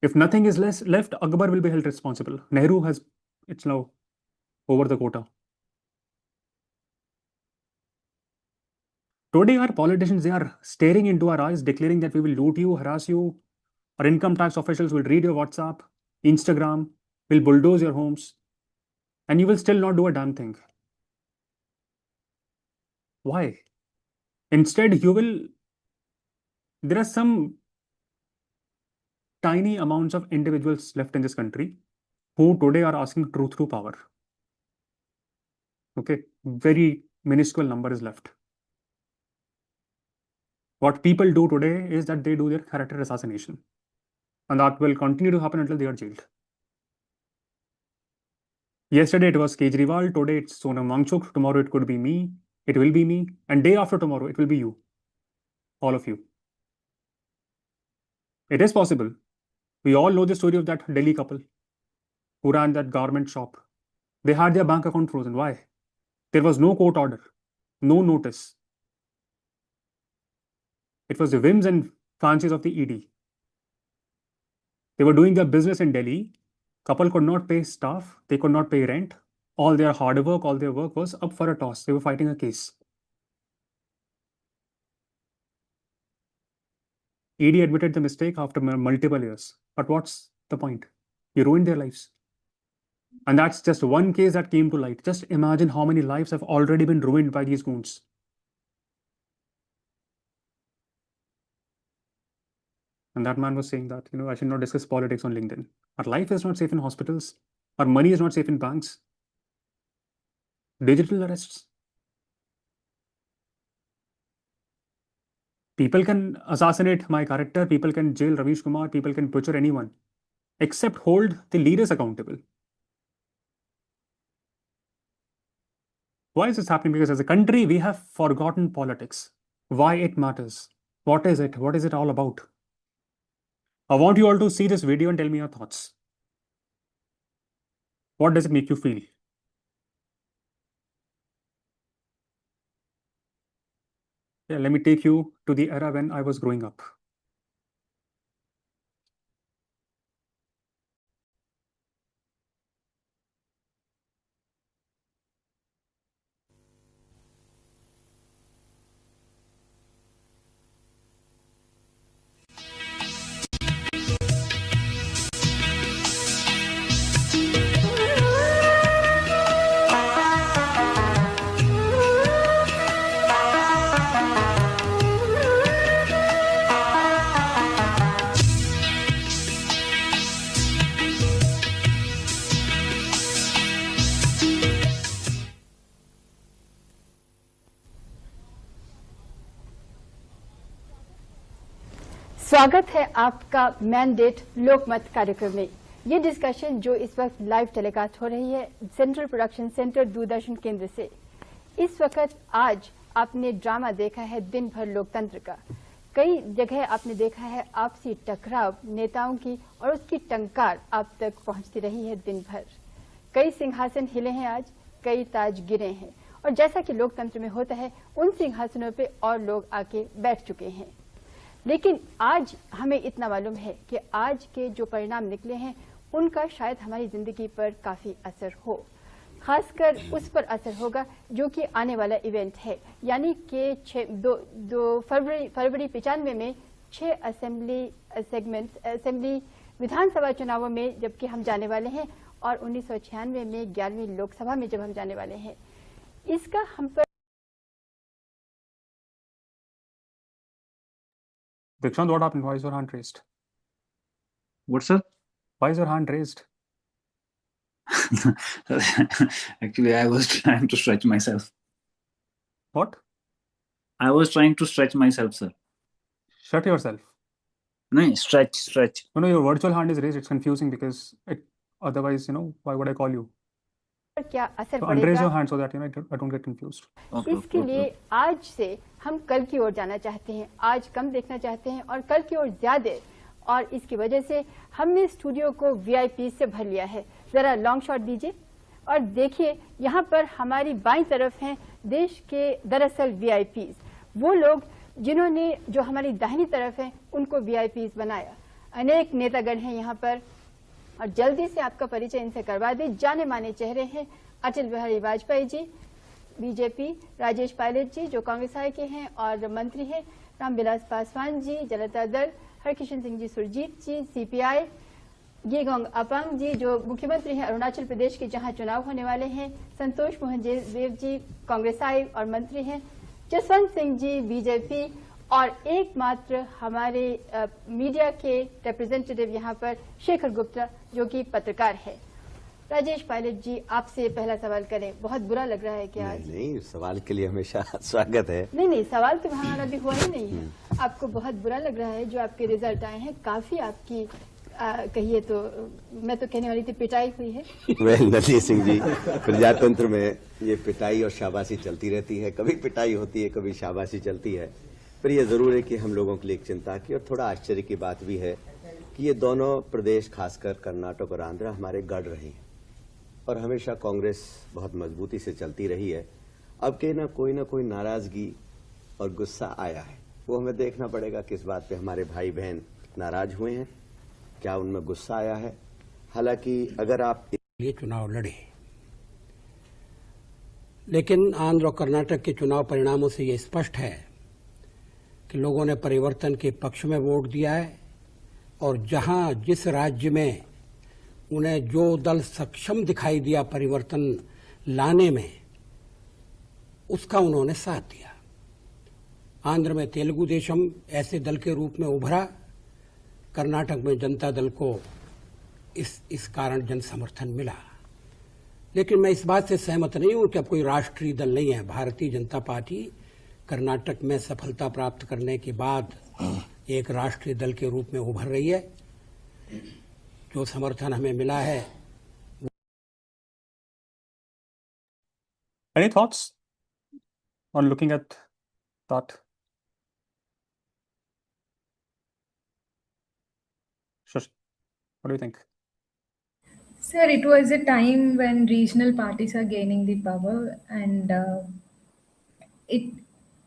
If nothing is left, Akbar will be held responsible. Nehru it's now over the quota. Today, our politicians, they are staring into our eyes, declaring that we will loot you, harass you. Our income tax officials will read your WhatsApp, Instagram, will bulldoze your homes, and you will still not do a damn thing. Why? Instead, there are some tiny amounts of individuals left in this country who today are asking truth through power. Okay, very minuscule number is left. What people do today is that they do their character assassination, and that will continue to happen until they are jailed. Yesterday it was Kejriwal, today it's Sonam Wangchuk, tomorrow it could be me, it will be me, and day after tomorrow it will be you, all of you. It is possible. We all know the story of that Delhi couple who ran that garment shop. They had their bank account frozen. Why? There was no court order, no notice. It was the whims and fancies of the ED. They were doing their business in Delhi. Couple could not pay staff. They could not pay rent. All their hard work, all their work was up for a toss. They were fighting a case. ED admitted the mistake after multiple years. But what's the point? You ruined their lives. And that's just one case that came to light. Just imagine how many lives have already been ruined by these goons. And that man was saying that, I should not discuss politics on LinkedIn. Our life is not safe in hospitals. Our money is not safe in banks. Digital arrests. People can assassinate my character. People can jail Ravish Kumar. People can butcher anyone, except hold the leaders accountable. Why is this happening? Because as a country, we have forgotten politics. Why it matters. What is it? What is it all about? I want you all to see this video and tell me your thoughts. What does it make you feel? Yeah, let me take you to the era when I was growing up. स्वागत है आपका mandate लोकमत कार्यक्रम में। ये discussion जो इस वक्त live telecast हो रही है सेंट्रल प्रोडक्शन सेंटर दूरदर्शन केंद्र से। इस वक्त आज आपने ड्रामा देखा है दिन भर लोकतंत्र का। कई जगह आपने देखा है आपसी टकराव नेताओं की और उसकी टंकार आप तक पहुंचती रही है दिन भर। कई सिंहासन हिले हैं आज, कई ताज गिरे हैं और जैसा कि लोकतंत्र में होता है उन सिंहासनों पे और लोग आके बैठ चुके हैं। लेकिन आज हमें इतना मालूम है कि आज के जो परिणाम निकले हैं उनका शायद हमारी जिंदगी पर काफी असर हो, खासकर उस पर असर होगा जो कि आने वाला इवेंट है, यानी कि 2 फरवरी 95 में 6 असेंबली विधानसभा चुनावों में जबकि हम जाने वाले हैं और 1996 में 11वीं लोकसभा में जब हम जाने वाले हैं। इसका हम पर Dikshant, what happened? Why is your hand raised? What, sir? Why is your hand raised? Actually, I was trying to stretch myself. What? I was trying to stretch myself, sir. Shut yourself. No, stretch. No, your virtual hand is raised. It's confusing because otherwise, why would I call you? क्या असर So पड़ेगा? unraise your hand so that I don't get confused. इसके लिए आज से हम कल की ओर जाना चाहते हैं, आज कम देखना चाहते हैं और कल की ओर ज्यादा, और इसकी वजह से हमने स्टूडियो को वीआईपी से भर लिया है। जरा लॉन्ग शॉट दीजिए और देखिए यहाँ पर हमारी बाईं तरफ हैं देश के दरअसल वीआईपीज, वो लोग जिन्होंने जो हमारी दाहिनी तरफ हैं उनको वीआईपीज बनाया। अनेक नेतागण हैं यहाँ पर और जल्दी से आपका परिचय इनसे करवा दें। जाने माने चेहरे हैं अटल बिहारी वाजपेयी जी बीजेपी, राजेश पायलट जी जो कांग्रेस आय के हैं और मंत्री हैं, रामविलास पासवान जी जनता दल, हरकिशन सिंह जी सुरजीत जी सीपीआई, गेगोंग अपांग जी जो मुख्यमंत्री हैं अरुणाचल प्रदेश के जहां चुनाव होने वाले हैं, संतोष मोहन देव जी कांग्रेस आय और मंत्री हैं, जसवंत सिंह जी बीजेपी और एकमात्र हमारे मीडिया के रिप्रेजेंटेटिव यहाँ पर शेखर गुप्ता जो कि पत्रकार है। राजेश पायलट जी आपसे पहला सवाल करें। बहुत बुरा लग रहा है कि आज नहीं, सवाल के लिए हमेशा स्वागत है। नहीं, सवाल तो हमारा भी हुआ ही नहीं है। आपको बहुत बुरा लग रहा है जो आपके रिजल्ट आए हैं, काफी आपकी कहिए तो मैं तो कहने वाली थी पिटाई हुई है। वेल नरसिंह सिंह जी, प्रजातंत्र में ये पिटाई और शाबाशी चलती रहती है, कभी पिटाई होती है कभी शाबाशी चलती है, पर यह जरूर है कि हम लोगों के लिए एक चिंता की और थोड़ा आश्चर्य की बात भी है कि ये दोनों प्रदेश खासकर कर्नाटक और आंध्र हमारे गढ़ रहे हैं और हमेशा कांग्रेस बहुत मजबूती से चलती रही है। अब के ना कोई नाराजगी और गुस्सा आया है, वो हमें देखना पड़ेगा किस बात पे हमारे भाई बहन नाराज हुए हैं, क्या उनमें गुस्सा आया है। हालांकि अगर आप ये चुनाव लड़े, लेकिन आंध्र और कर्नाटक के चुनाव परिणामों से ये स्पष्ट है कि लोगों ने परिवर्तन के पक्ष में वोट दिया है और जहां जिस राज्य में उन्हें जो दल सक्षम दिखाई दिया परिवर्तन लाने में, उसका उन्होंने साथ दिया। आंध्र में तेलुगु देशम ऐसे दल के रूप में उभरा, कर्नाटक में जनता दल को इस कारण जन समर्थन मिला। लेकिन मैं इस बात से सहमत नहीं हूं कि अब कोई राष्ट्रीय दल नहीं है। भारतीय जनता पार्टी कर्नाटक में सफलता प्राप्त करने के बाद एक राष्ट्रीय दल के रूप में उभर रही है। जो समर्थन हमें मिला है। Any thoughts on looking at that? Shush. What do you think? Sir, it was a time when regional parties are gaining the power, and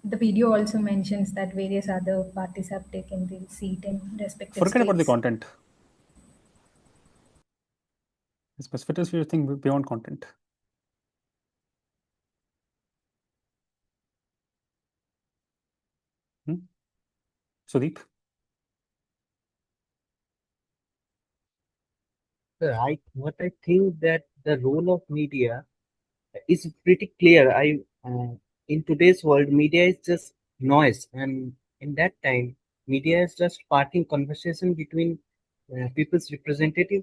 the video also mentions that various other parties have taken the seat in respective Forget about the states. content. The specificity is your thing beyond content. Sudeep? Sir, what I think that the role of media is pretty clear. In today's world, media is just noise, and in that time, media is just sparking conversation between people's representative,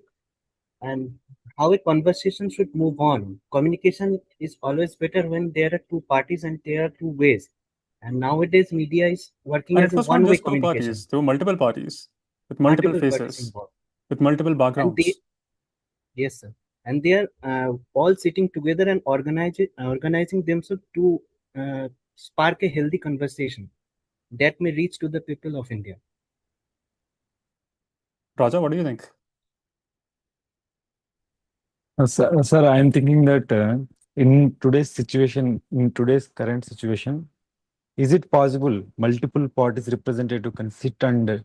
and how a conversation should move on. Communication is always better when there are two parties and there are two ways. And nowadays, media is working And as it a was not one-way just two communication. parties, there were multiple parties with multiple Parties faces, involved. with multiple And backgrounds. yes, sir. And they are all sitting together and organizing themselves to spark a healthy conversation that may reach to the people of India. Raja, what do you think? Sir, I am thinking that in today's situation, in today's current situation, is it possible multiple parties representative can sit and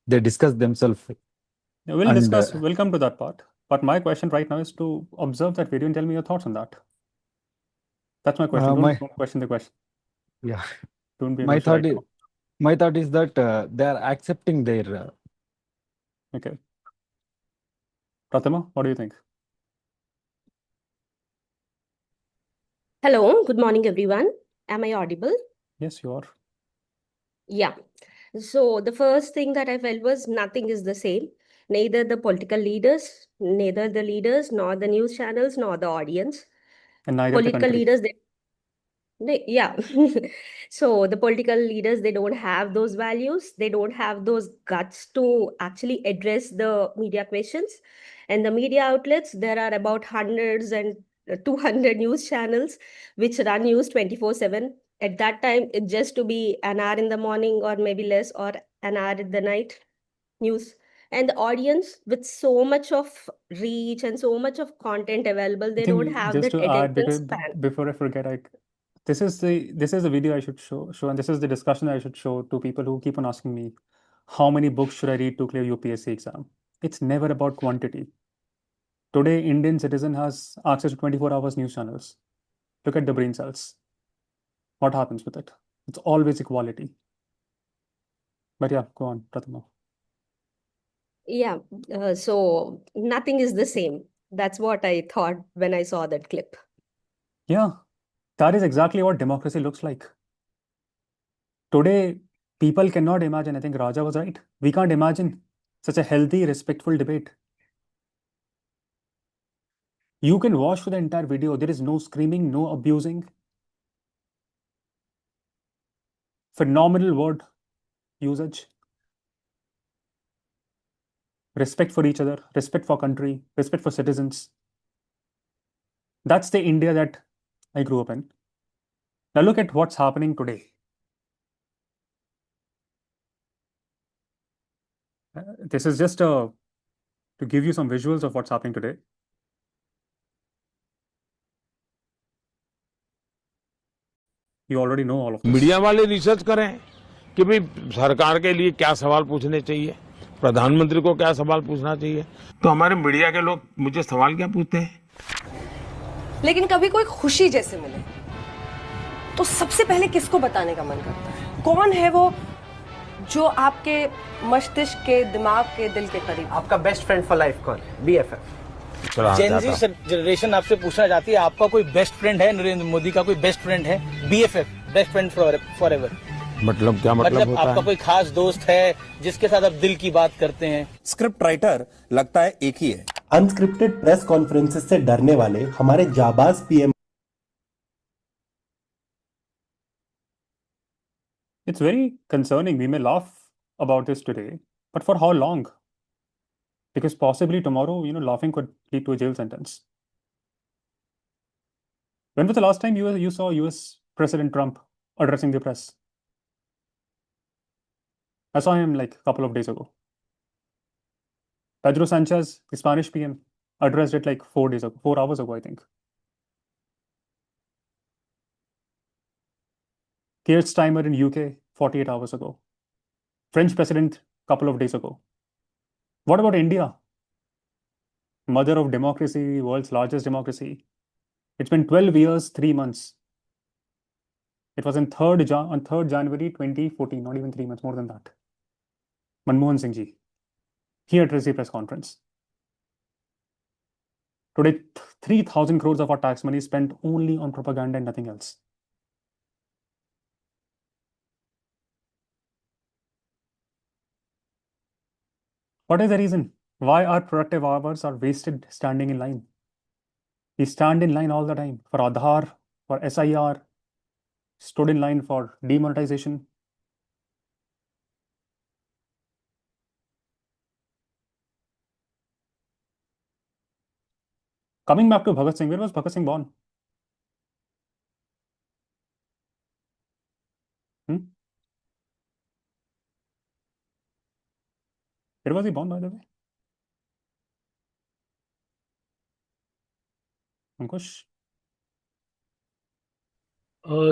they discuss themselves? Yeah, we'll and, discuss, we'll come to that part. But my question right now is to observe that video and tell me your thoughts on that. That's my question. Don't question the question. Yeah. Don't be my emotional thought right is, now. my thought is that they are accepting their. Okay. Pratima, what do you think? Hello, good morning, everyone. Am I audible? Yes, you are. Yeah. So the first thing that I felt was nothing is the same. Neither the political leaders, neither the leaders, nor the news channels, nor the audience. And neither the Political country. leaders, yeah. So the political leaders, they don't have those values. They don't have those guts to actually address the media questions. And the media outlets, there are about hundreds and 200 news channels which run news 24/7. At that time, it just to be an hour in the morning or maybe less, or an hour in the night news. And the audience with so much of reach and so much of content available, I they don't think have just that to add, attention because span. before I forget, this is the video I should show, and this is the discussion I should show to people who keep on asking me, how many books should I read to clear UPSC exam? It's never about quantity. Today, Indian citizen has access to 24 hours news channels. Look at the brain cells. What happens with it? It's always equality. But yeah, go on, Pratima. Yeah, so nothing is the same. That's what I thought when I saw that clip. Yeah, that is exactly what democracy looks like. Today, people cannot imagine. I think Raja was right. We can't imagine such a healthy, respectful debate. You can watch through the entire video. There is no screaming, no abusing. Phenomenal word usage. Respect for each other, respect for country, respect for citizens. That's the India that I grew up in. Now look at what's happening today. This is just to give you some visuals of what's happening today. You already know all of this. Media वाले research करें कि भाई सरकार के लिए क्या सवाल पूछने चाहिए, प्रधानमंत्री को क्या सवाल पूछना चाहिए। तो हमारे मीडिया के लोग मुझे सवाल क्या पूछते हैं? लेकिन कभी कोई खुशी जैसे मिले तो सबसे पहले किसको बताने का मन करता है? कौन है वो जो आपके मस्तिष्क के, दिमाग के, दिल के करीब। आपका बेस्ट फ्रेंड फॉर लाइफ कौन है? BFF। जेनजी जनरेशन आपसे पूछना चाहती है, आपका कोई बेस्ट फ्रेंड है? नरेंद्र मोदी का कोई बेस्ट फ्रेंड है? BFF, best friend for ever. मतलब क्या मतलब होता आपका है? कोई खास दोस्त है जिसके साथ आप दिल की बात करते हैं? स्क्रिप्ट राइटर लगता है एक ही है। अनस्क्रिप्टेड प्रेस कॉन्फ्रेंसेस से डरने वाले हमारे जाबाज PM। It's very concerning. We may laugh about this today, but for how long? Because possibly tomorrow, laughing could lead to a jail sentence. When was the last time you saw US President Trump addressing the press? I saw him like a couple of days ago. Pedro Sanchez, the Spanish PM, addressed it like 4 days ago, 4 hours ago, I think. Keir Starmer in UK, 48 hours ago. French president, couple of days ago. What about India? Mother of democracy, world's largest democracy. It's been 12 years, 3 months. It was on 3rd January 2014, not even 3 months, more than that. Manmohan Singh ji. He addressed the press conference. Today, 3,000 crores of our tax money is spent only on propaganda and nothing else. What is the reason? Why our productive hours are wasted standing in line? We stand in line all the time for Aadhaar, for SIR, stood in line for demonetization. Coming back to Bhagat Singh, where was Bhagat Singh born? Where was he born, by the way? Ankush?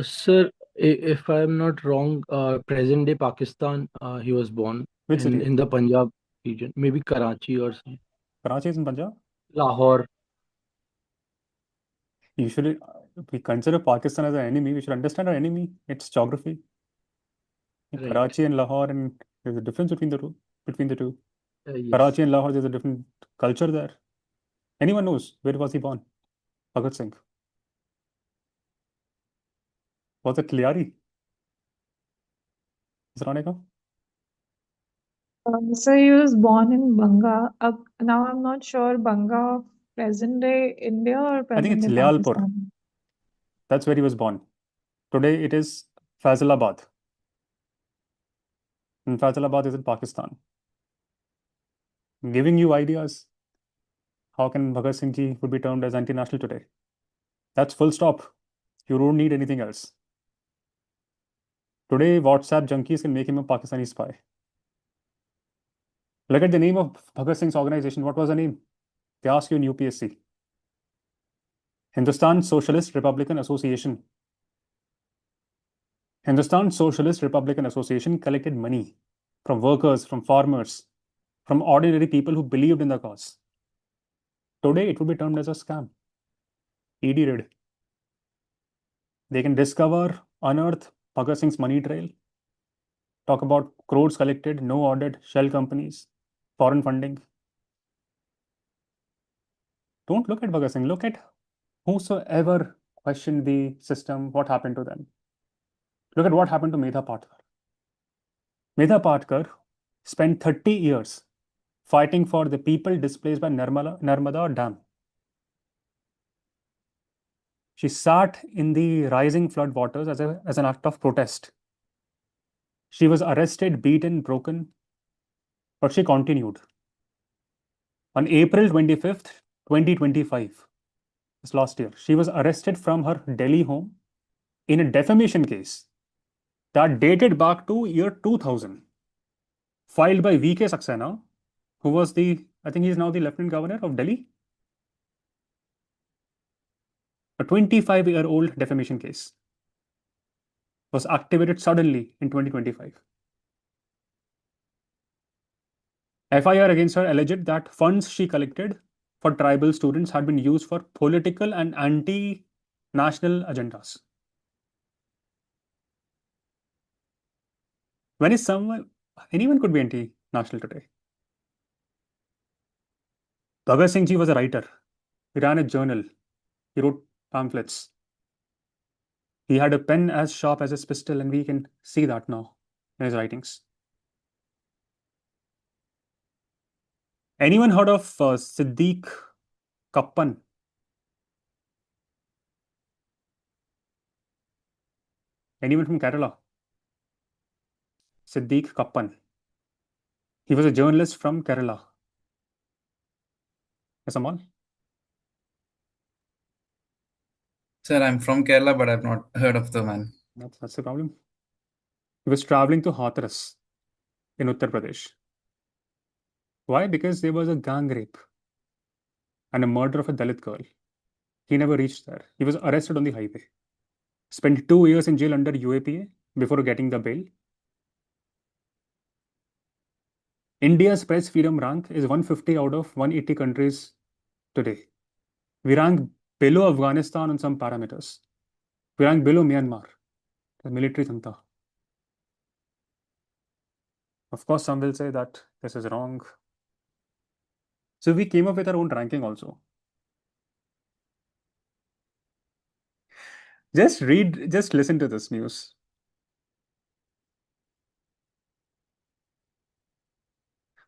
Sir, if I'm not wrong, present day Pakistan, he was born Which city? in the Punjab region, maybe Karachi or something. Karachi is in Punjab? Lahore. Usually, we consider Pakistan as an enemy. We should understand our enemy, its geography. Right. Karachi and Lahore, and there's a difference between the two. Yes. Karachi and Lahore, there's a different culture there. Anyone knows where was he born? Bhagat Singh. Was it Kliari? Is Raneka? So he was born in Banga. Now I'm not sure Banga of present day India or I think present it's day Lialpur. Pakistan. That's where he was born. Today it is Faisalabad. And Faisalabad is in Pakistan. Giving you ideas. How can Bhagat Singh ji would be termed as anti-national today? That's full stop. You don't need anything else. Today, WhatsApp junkies can make him a Pakistani spy. Look at the name of Bhagat Singh's organization. What was the name? They ask you in UPSC. Hindustan Socialist Republican Association. Hindustan Socialist Republican Association collected money from workers, from farmers, from ordinary people who believed in the cause. Today, it would be termed as a scam. ED raid. They can discover, unearth Bhagat Singh's money trail, talk about crores collected, no audit, shell companies, foreign funding. Don't look at Bhagat Singh, look at whosoever questioned the system, what happened to them. Look at what happened to Medha Patkar. Medha Patkar spent 30 years fighting for the people displaced by Narmada Dam. She sat in the rising flood waters as an act of protest. She was arrested, beaten, broken, but she continued. On April 25th, 2025, this last year, she was arrested from her Delhi home in a defamation case that dated back to year 2000, filed by VK Saxena, who was I think he's now the Lieutenant Governor of Delhi. A 25-year-old defamation case was activated suddenly in 2025. FIR against her alleged that funds she collected for tribal students had been used for political and anti-national agendas. When is someone anyone could be anti-national today. Bhagat Singh ji was a writer. He ran a journal. He wrote pamphlets. He had a pen as sharp as his pistol, and we can see that now in his writings. Anyone heard of Siddiq Kappan? Anyone from Kerala? Siddiq Kappan. He was a journalist from Kerala. Yes, Amal? Sir, I'm from Kerala, but I've not heard of the man. That's the problem. He was traveling to Hathras in Uttar Pradesh. Why? Because there was a gang rape and a murder of a Dalit girl. He never reached there. He was arrested on the highway. Spent 2 years in jail under UAPA before getting the bail. India's press freedom rank is 150 out of 180 countries today. We rank below Afghanistan on some parameters. We rank below Myanmar, the military junta. Of course, some will say that this is wrong. So we came up with our own ranking also. Just listen to this news.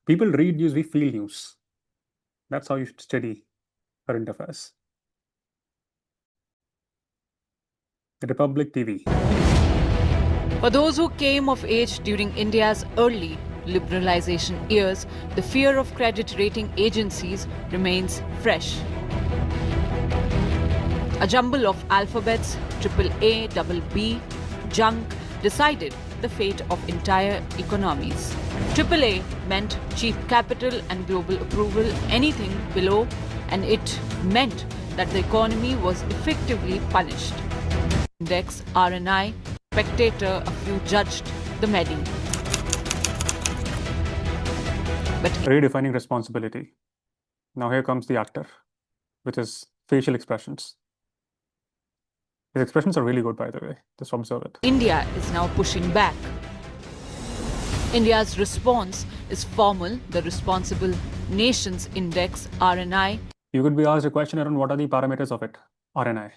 People read news, we feel news. That's how you should study current affairs. The Republic TV. For those who came of age during India's early liberalization years, the fear of credit rating agencies remains fresh. A jumble of alphabets, AAA, BB, junk, decided the fate of entire economies. AAA meant cheap capital and global approval, anything below, and it meant that the economy was effectively punished. Index, RNI, Spectator, a few judged the medal. But redefining responsibility. Now here comes the actor, which is facial expressions. His expressions are really good, by the way. Just observe it. India is now pushing back. India's response is formal, the Responsible Nations Index, RNI. You could be asked a question around what are the parameters of it, RNI.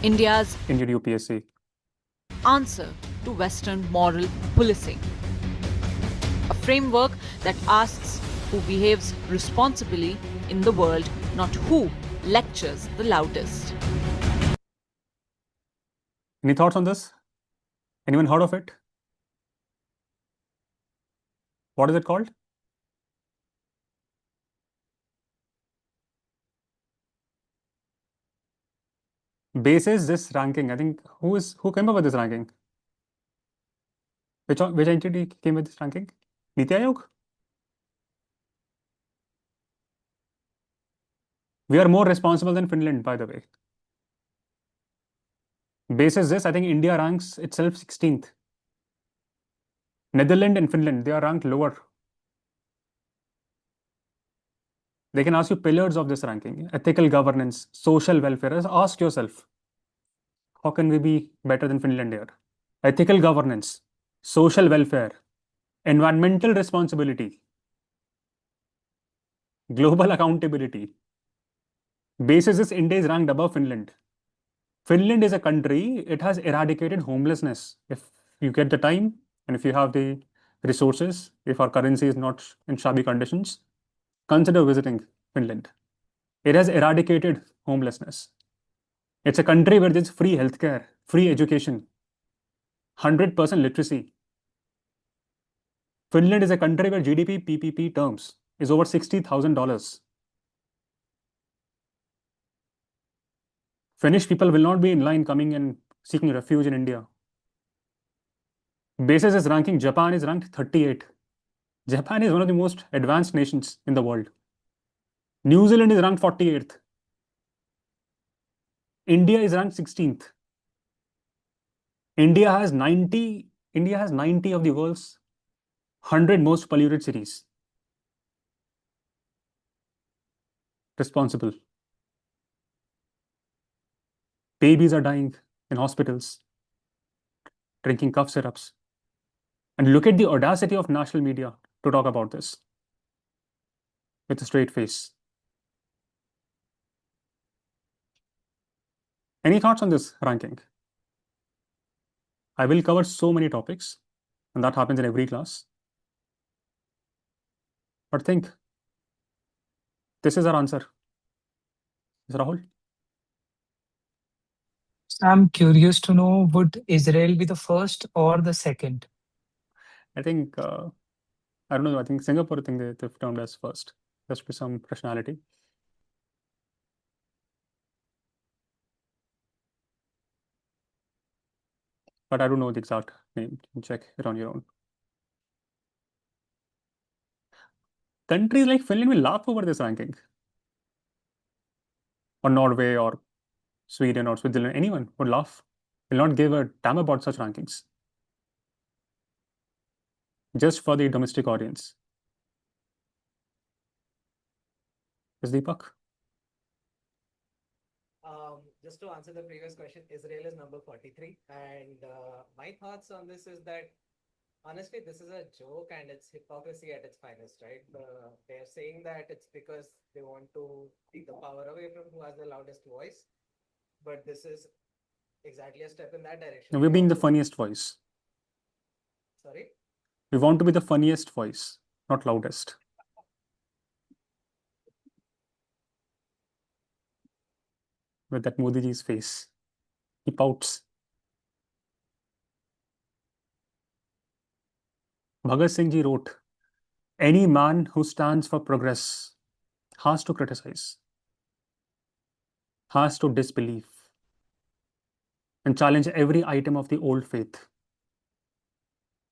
India's Indian UPSC. Answer to Western moral policing. A framework that asks who behaves responsibly in the world, not who lectures the loudest. Any thoughts on this? Anyone heard of it? What is it called? Basis this ranking, I think who came up with this ranking? Which entity came with this ranking? Niti Aayog? We are more responsible than Finland, by the way. Basis this, I think India ranks itself 16th. Netherlands and Finland, they are ranked lower. They can ask you pillars of this ranking: ethical governance, social welfare. Ask yourself, how can we be better than Finland here? Ethical governance, social welfare, environmental responsibility, global accountability. Basis this, India is ranked above Finland. Finland is a country, it has eradicated homelessness. If you get the time and if you have the resources, if our currency is not in shabby conditions, consider visiting Finland. It has eradicated homelessness. It's a country where there's free healthcare, free education, 100% literacy. Finland is a country where GDP PPP terms is over $60,000. Finnish people will not be in line coming and seeking refuge in India. Basis is ranking, Japan is ranked 38. Japan is one of the most advanced nations in the world. New Zealand is ranked 48th. India is ranked 16th. India has 90 of the world's 100 most polluted cities. Responsible. Babies are dying in hospitals, drinking cough syrups. And look at the audacity of national media to talk about this with a straight face. Any thoughts on this ranking? I will cover so many topics, and that happens in every class. But think, this is our answer. Is Rahul? I'm curious to know, would Israel be the first or the second? I think, I don't know, I think Singapore, I think they've termed as first. There should be some rationality. But I don't know the exact name. You can check it on your own. Countries like Finland will laugh over this ranking. Or Norway or Sweden or Switzerland, anyone would laugh. Will not give a damn about such rankings. Just for the domestic audience. Is Deepak? Just to answer the previous question, Israel is number 43. And my thoughts on this is that, honestly, this is a joke and it's hypocrisy at its finest, right? They're saying that it's because they want to take the power away from who has the loudest voice. But this is exactly a step in that direction. No, we're being the funniest voice. Sorry? We want to be the funniest voice, not loudest. With that Modi ji's face. He pouts. Bhagat Singh ji wrote, any man who stands for progress has to criticize, has to disbelieve, and challenge every item of the old faith.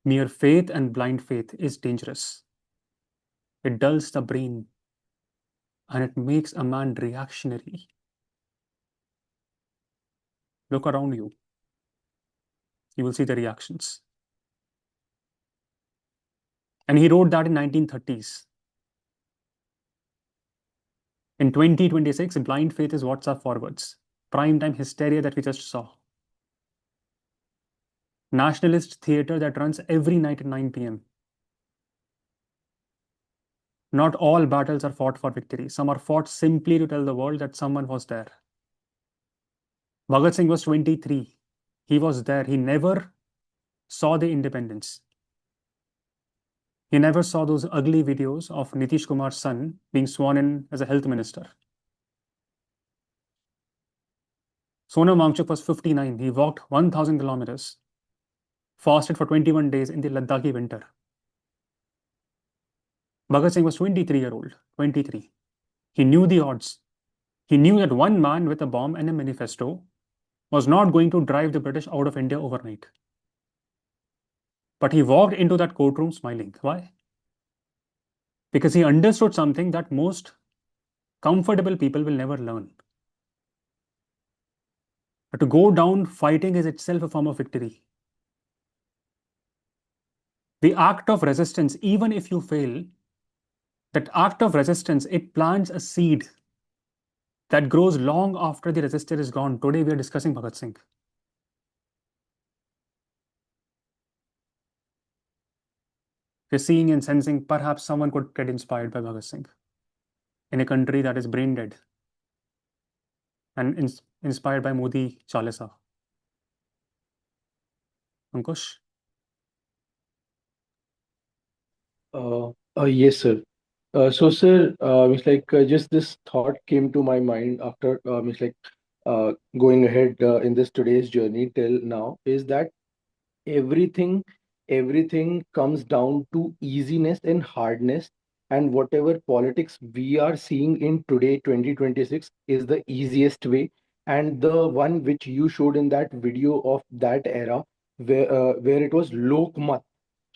Mere faith and blind faith is dangerous. It dulls the brain and it makes a man reactionary. Look around you. You will see the reactions. And he wrote that in 1930s. In 2026, blind faith is WhatsApp forwards. Prime time hysteria that we just saw. Nationalist theater that runs every night at 9 p.m. Not all battles are fought for victory. Some are fought simply to tell the world that someone was there. Bhagat Singh was 23. He was there. He never saw the independence. He never saw those ugly videos of Nitish Kumar's son being sworn in as a health minister. Sonam Wangchuk was 59. He walked 1,000 kilometers, fasted for 21 days in the Ladakhi winter. Bhagat Singh was 23-year-old, 23. He knew the odds. He knew that one man with a bomb and a manifesto was not going to drive the British out of India overnight. But he walked into that courtroom smiling. Why? Because he understood something that most comfortable people will never learn. But to go down fighting is itself a form of victory. The act of resistance, even if you fail, that act of resistance, it plants a seed that grows long after the resistor is gone. Today we are discussing Bhagat Singh. We're seeing and sensing perhaps someone could get inspired by Bhagat Singh in a country that is brain dead and inspired by Modi Chalisa. Ankush? Yes, sir. Sir, it's like just this thought came to my mind after it's like going ahead in this today's journey till now is that everything everything comes down to easiness and hardness, and whatever politics we are seeing in today 2026 is the easiest way, and the one which you showed in that video of that era where it was Lokmat.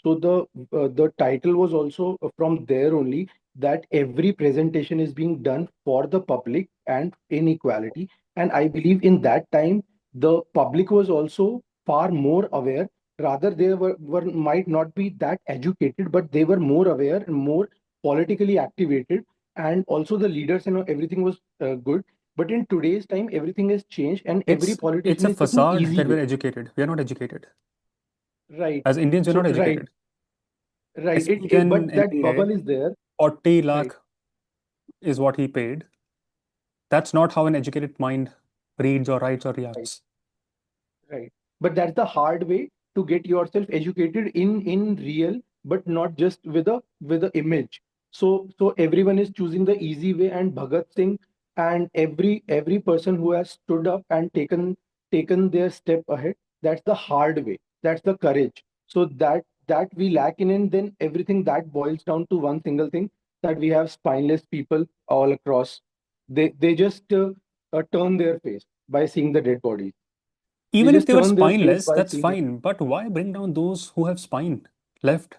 So the title was also from there only, that every presentation is being done for the public and inequality. And I believe in that time the public was also far more aware. Rather, they were might not be that educated, but they were more aware and more politically activated, and also the leaders and everything was good. But in today's time, everything has changed, and every It's politician a is taking facade easy that we're way. educated. We are not educated. Right. As Indians, we're So not right. educated. Right. Indian But that MBA, bubble is there. 40 Right. lakh is what he paid. That's not how an educated mind reads or writes or reacts. Right. But that's the hard way to get yourself educated in real, but not just with a image. So everyone is choosing the easy way, and Bhagat Singh and every person who has stood up and taken their step ahead, that's the hard way. That's the courage. So that we lack in, and then everything that boils down to one single thing, that we have spineless people all across. They just turn their face by seeing the dead bodies. They Even if just they were turn their face spineless, by that's seeing it. fine. But why bring down those who have spine left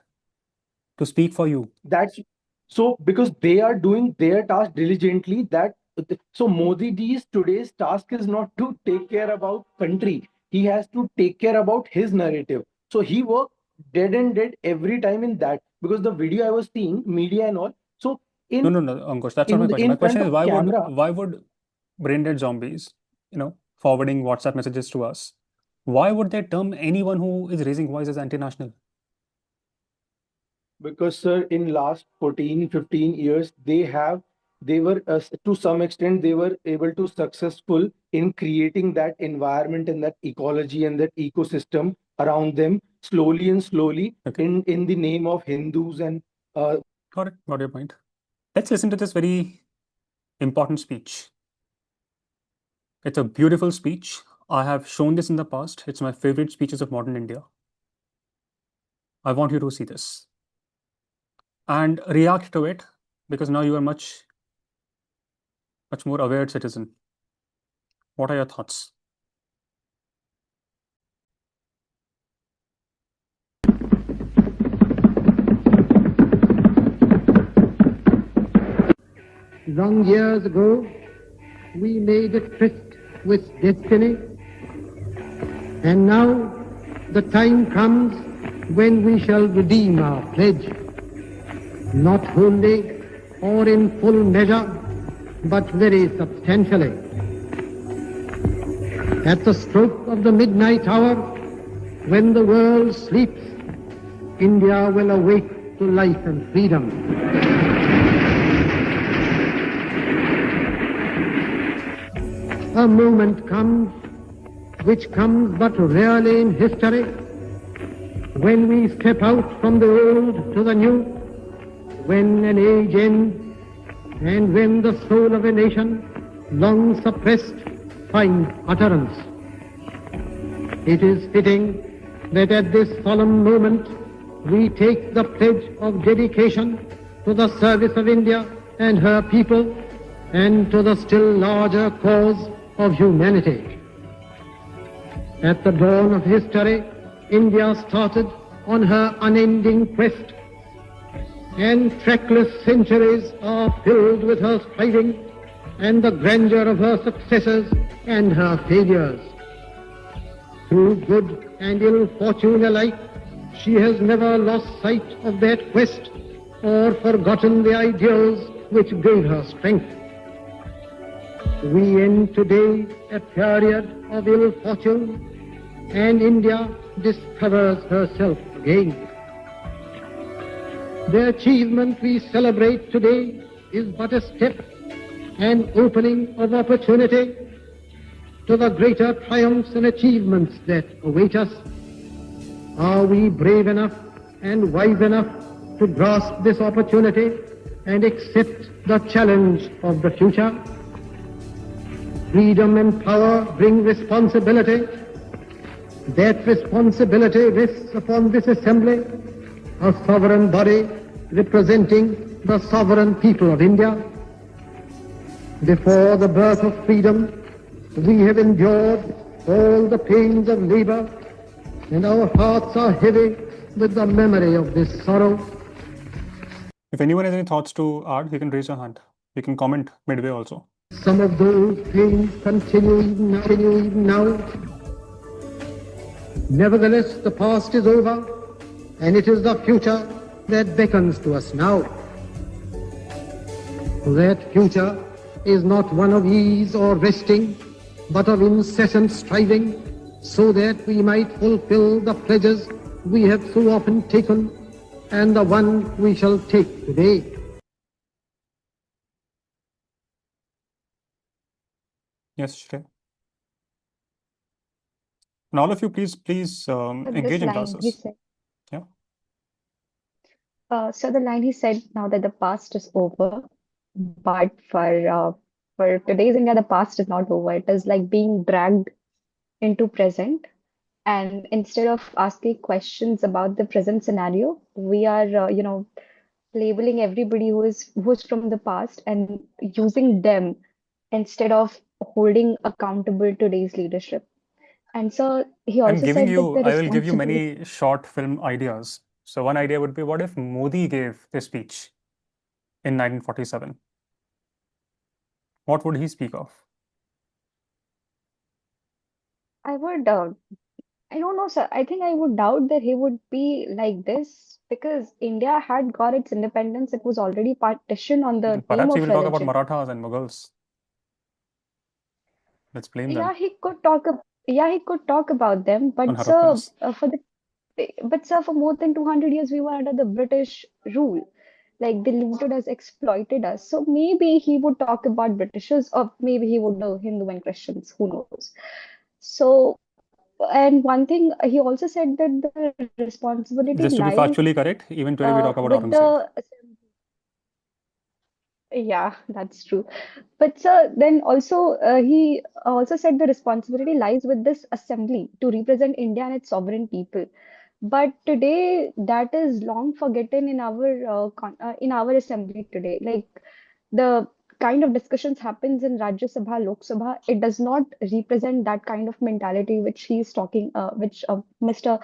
to speak for you? That's so because they are doing their task diligently. So Modi ji's today's task is not to take care about country. He has to take care about his narrative. So he worked dead and dead every time in that, because the video I was seeing, media and all. So No, Ankush, that's not my question. My in front question is of camera, why would brain dead zombies, forwarding WhatsApp messages to us, why would they term anyone who is raising voice as anti-national? because sir, in last 14-15 years they were to some extent they were able to successful in creating that environment and that ecology and that ecosystem around them, slowly and slowly, in the name of Hindus and Got it. Got your point. Let's listen to this very important speech. It's a beautiful speech. I have shown this in the past. It's my favorite speeches of modern India. I want you to see this and react to it, because now you are much more aware citizen. What are your thoughts? Long years ago, we made a tryst with destiny, and now the time comes when we shall redeem our pledge, not wholly or in full measure, but very substantially. At the stroke of the midnight hour, when the world sleeps, India will awake to life and freedom. A moment comes, which comes but rarely in history, when we step out from the old to the new, when an age ends, and when the soul of a nation, long suppressed, finds utterance. It is fitting that at this solemn moment we take the pledge of dedication to the service of India and her people, and to the still larger cause of humanity. At the dawn of history, India started on her unending quest, and trackless centuries are filled with her striving and the grandeur of her successes and her failures. Through good and ill fortune alike, she has never lost sight of that quest or forgotten the ideals which gave her strength. We end today a period of ill fortune, and India discovers herself again. The achievement we celebrate today is but a step, an opening of opportunity to the greater triumphs and achievements that await us. Are we brave enough and wise enough to grasp this opportunity and accept the challenge of the future? Freedom and power bring responsibility. That responsibility rests upon this assembly, a sovereign body representing the sovereign people of India. Before the birth of freedom, we have endured all the pains of labor, and our hearts are heavy with the memory of this sorrow. If anyone has any thoughts to add, you can raise your hand. You can comment midway also. Some of those pains continue even now. Nevertheless, the past is over, and it is the future that beckons to us now. That future is not one of ease or resting, but of incessant striving, so that we might fulfill the pledges we have so often taken and the one we shall take today. Yes, Shreya. And all of you, please This engage in line he classes. said. Yeah. So the line he said now that the past is over, but for today's India, the past is not over. It is like being dragged into present, and instead of asking questions about the present scenario, we are labeling everybody who's from the past and using them instead of holding accountable today's leadership. And so he also said that the I will give you responsibility. many short film ideas. So one idea would be, what if Modi gave this speech in 1947? What would he speak of? I would, I don't know, sir. I think I would doubt that he would be like this because India had got its independence. It was already partitioned on the name Perhaps he of will talk about religion. Marathas and Mughals. Let's blame them. Yeah, he could talk about them, On but sir, Harappans. for more than 200 years we were under the British rule. Like they looted us, exploited us. So maybe he would talk about Britishers, or maybe he would know Hindu and Christians. Who knows? So, and one thing he also said that the responsibility Just to be lies factually correct, even today we talk about with Aurangzeb. the. Yeah, that's true. But sir, then also he also said the responsibility lies with this assembly to represent India and its sovereign people. But today, that is long forgotten in our assembly today. Like the kind of discussions happens in Rajya Sabha, Lok Sabha, it does not represent that kind of mentality which he is talking, which Mr.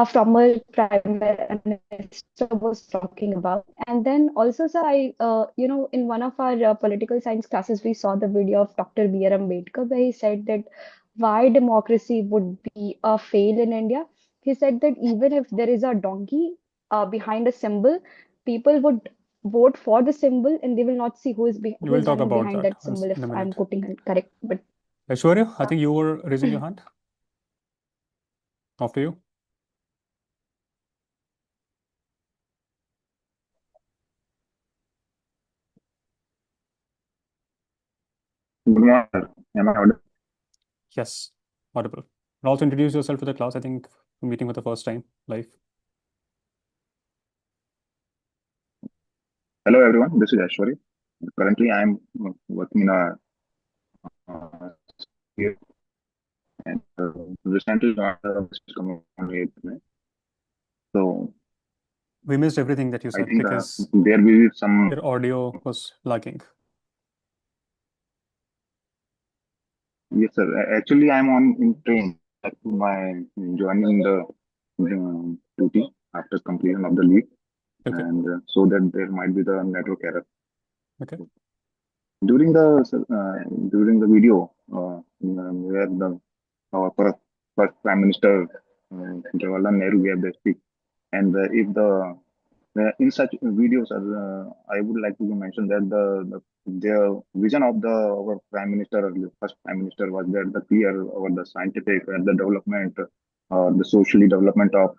Former Prime Minister was talking about. And then also, sir, in one of our political science classes, we saw the video of Dr. B.R. Ambedkar where he said that why democracy would be a fail in India. He said that even if there is a donkey behind a symbol, people would vote for the symbol and they will not see We who will is talk running about behind that that symbol, in if a I'm minute. quoting it correct. But Aishwarya, I think you were raising your hand. After you. Am I audible? Yes, audible. And also introduce yourself to the class. I think we're meeting for the first time live. Hello, everyone. This is Ashwari. Currently, I'm working in a here and recently joined the community. So We missed everything that you I said think because there will be some. your audio was lagging. Yes, sir. Actually, I'm on in train. Back to my joining the duty after completion of the leave, Okay. and so that there might be the network error. Okay. During the video where our first Prime Minister Jawaharlal Nehru gave the speech, and if the in such videos, I would like to mention that the vision of the our Prime Minister, the first Prime Minister, was that the clear over the scientific and the development, the socially development of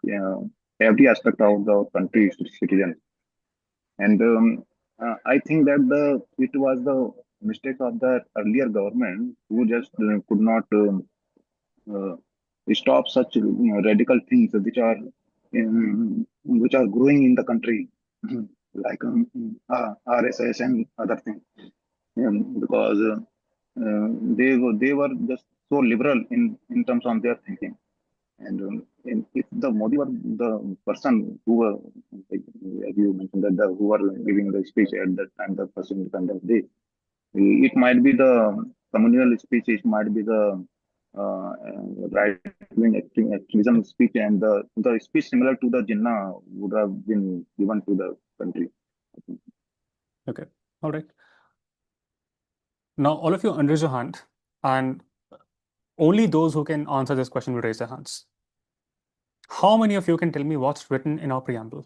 every aspect of the country's citizens. And I think that it was the mistake of the earlier government who just could not uh, stop such radical things which are growing in the country, like RSS and other things, because they were just so liberal in terms of their thinking. And if the Modi were the person who were, like, as you mentioned, that who were giving the speech at that time, the first Independence Day, it might be the communal speech, it might be the right-wing extremism speech, and the speech similar to the Jinnah would have been given to the country. Okay. All right. Now, all of you unraise your hand, and only those who can answer this question will raise their hands. How many of you can tell me what's written in our preamble?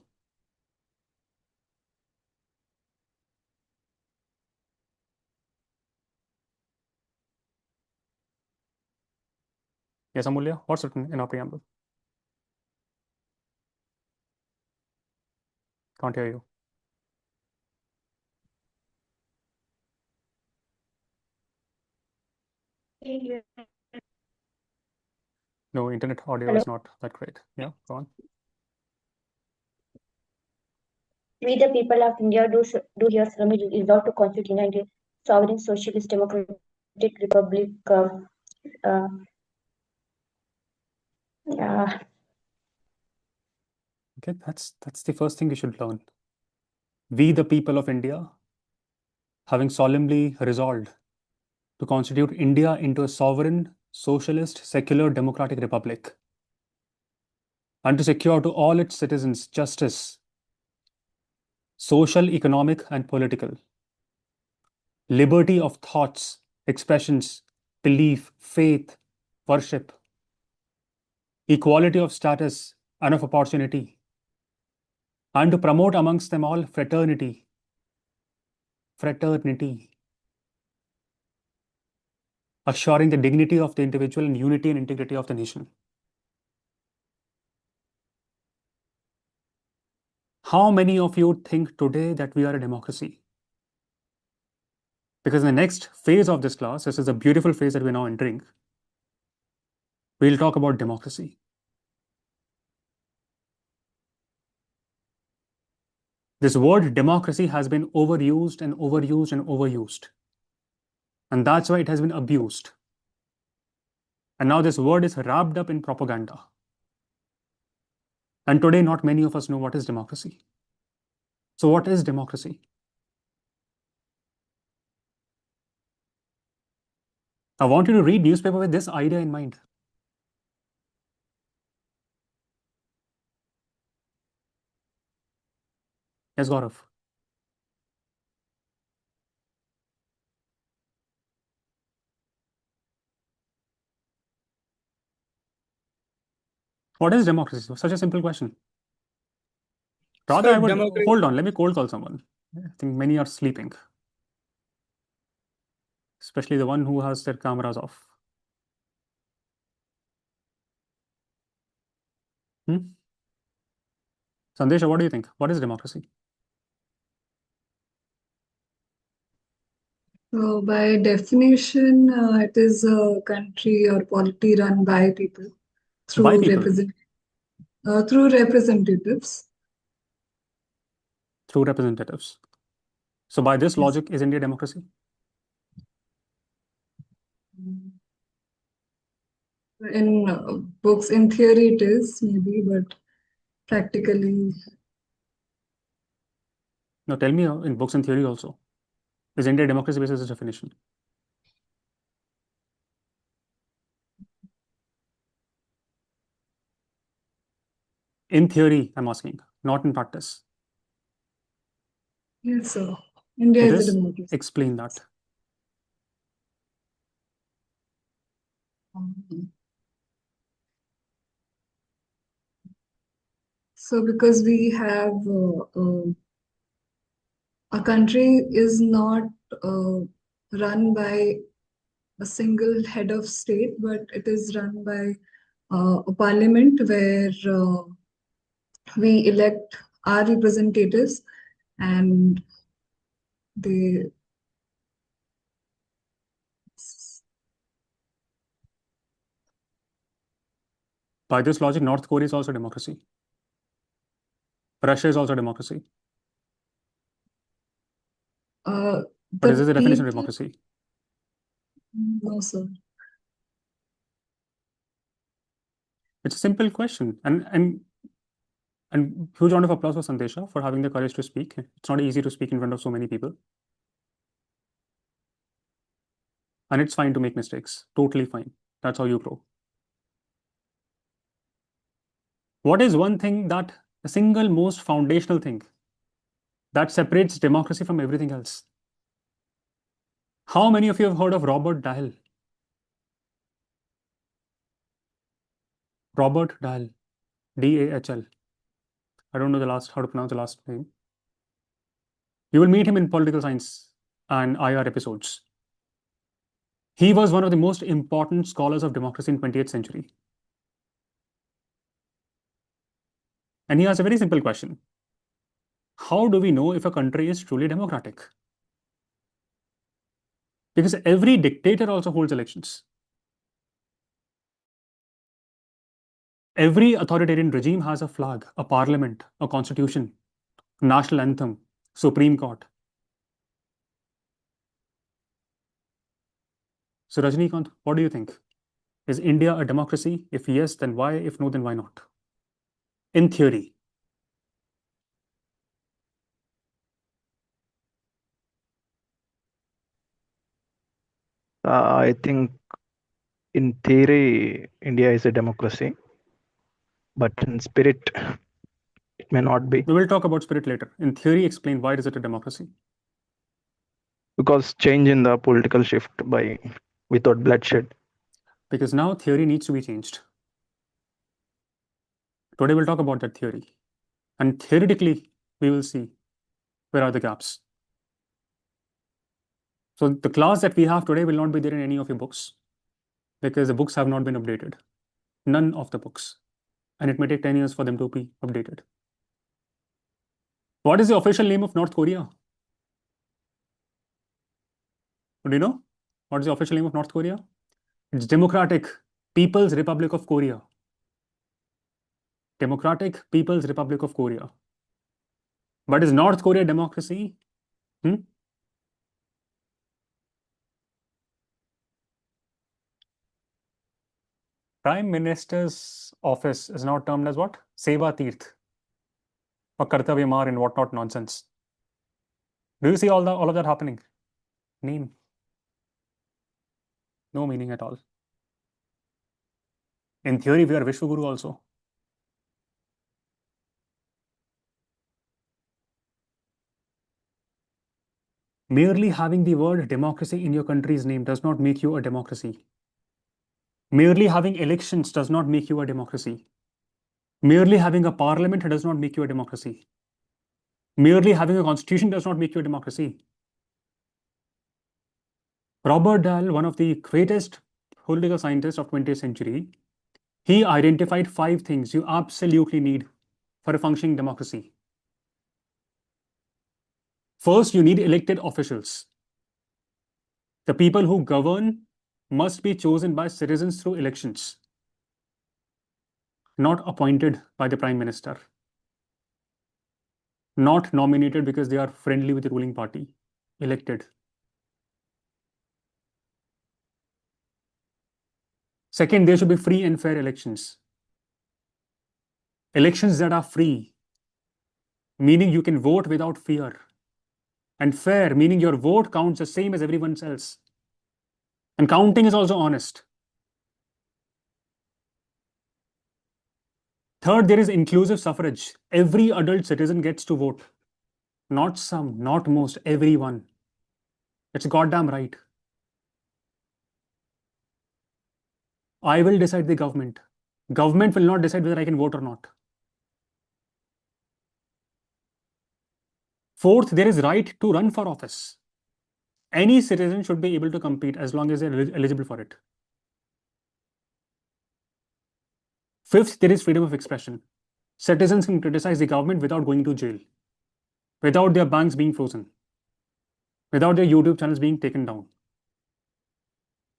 Yes, Amulya, what's written in our preamble? Can't hear you. No, internet audio Hello. is not that great. Yeah, go on. We the people of India do hereby resolve to constitute India into sovereign socialist democratic republic. Uh, uh, Okay, that's the first thing you should learn. We, the people of India, having solemnly resolved to constitute India into a sovereign, socialist, secular, democratic republic, and to secure to all its citizens justice, social, economic, and political, liberty of thoughts, expressions, belief, faith, worship, equality of status and of opportunity, and to promote amongst them all fraternity, assuring the dignity of the individual and unity and integrity of the nation. How many of you think today that we are a democracy? Because in the next phase of this class, this is a beautiful phase that we're now entering, we'll talk about democracy. This word democracy has been overused and overused and overused. And that's why it has been abused. And now this word is wrapped up in propaganda. And today, not many of us know what is democracy. So, what is democracy? I want you to read newspaper with this idea in mind. Yes, Gaurav. What is democracy? Such a simple question. Rather, Sir, I would democracy. hold on. Let me cold call someone. I think many are sleeping, especially the one who has their cameras off. Sandesha, what do you think? What is democracy? So by definition, it is a country or polity run by people By through people. through representatives. Through representatives. So by this Yes. logic, is India democracy? In books, in theory, it is maybe, but practically, Now tell me in books and theory also. Is India democracy basis its definition? In theory, I'm asking, not in practice. yes, so India It is a is? democracy. Explain that. So because we have a country is not run by a single head of state, but it is run by a parliament where we elect our representatives and they By this logic, North Korea is also democracy. Russia is also democracy. But is this the definition of democracy? No, sir. It's a simple question. And huge round of applause for Sandesha for having the courage to speak. It's not easy to speak in front of so many people. And it's fine to make mistakes. Totally fine. That's how you grow. What is one thing that the single most foundational thing that separates democracy from everything else? How many of you have heard of Robert Dahl? Robert Dahl, Dahl. I don't know how to pronounce the last name. You will meet him in political science and IR episodes. He was one of the most important scholars of democracy in 20th century. And he has a very simple question. How do we know if a country is truly democratic? Because every dictator also holds elections. Every authoritarian regime has a flag, a parliament, a constitution, national anthem, Supreme Court. So, Rajnikant, what do you think? Is India a democracy? If yes, then why? If no, then why not? In theory. I think in theory, India is a democracy, but in spirit, it may not be. We will talk about spirit later. In theory, explain why is it a democracy? Because change in the political shift by without bloodshed. Because now theory needs to be changed. Today we'll talk about that theory. And theoretically, we will see where are the gaps. So the class that we have today will not be there in any of your books because the books have not been updated. None of the books. And it may take 10 years for them to be updated. What is the official name of North Korea? Do you know? What is the official name of North Korea? It's Democratic People's Republic of Korea. Democratic People's Republic of Korea. But is North Korea democracy? Prime Minister's office is now termed as what? Seva Tirth or Kartavya Mar and whatnot nonsense. Do you see all of that happening? Name. No meaning at all. In theory, we are Vishwaguru also. Merely having the word democracy in your country's name does not make you a democracy. Merely having elections does not make you a democracy. Merely having a parliament does not make you a democracy. Merely having a constitution does not make you a democracy. Robert Dahl, one of the greatest political scientists of 20th century, he identified 5 things you absolutely need for a functioning democracy. First, you need elected officials. The people who govern must be chosen by citizens through elections, not appointed by the Prime Minister, not nominated because they are friendly with the ruling party, elected. Second, there should be free and fair elections. Elections that are free, meaning you can vote without fear, and fair, meaning your vote counts the same as everyone else. And counting is also honest. Third, there is inclusive suffrage. Every adult citizen gets to vote. Not some, not most, everyone. It's goddamn right. I will decide the government. Government will not decide whether I can vote or not. Fourth, there is right to run for office. Any citizen should be able to compete as long as they're eligible for it. Fifth, there is freedom of expression. Citizens can criticize the government without going to jail, without their banks being frozen, without their YouTube channels being taken down.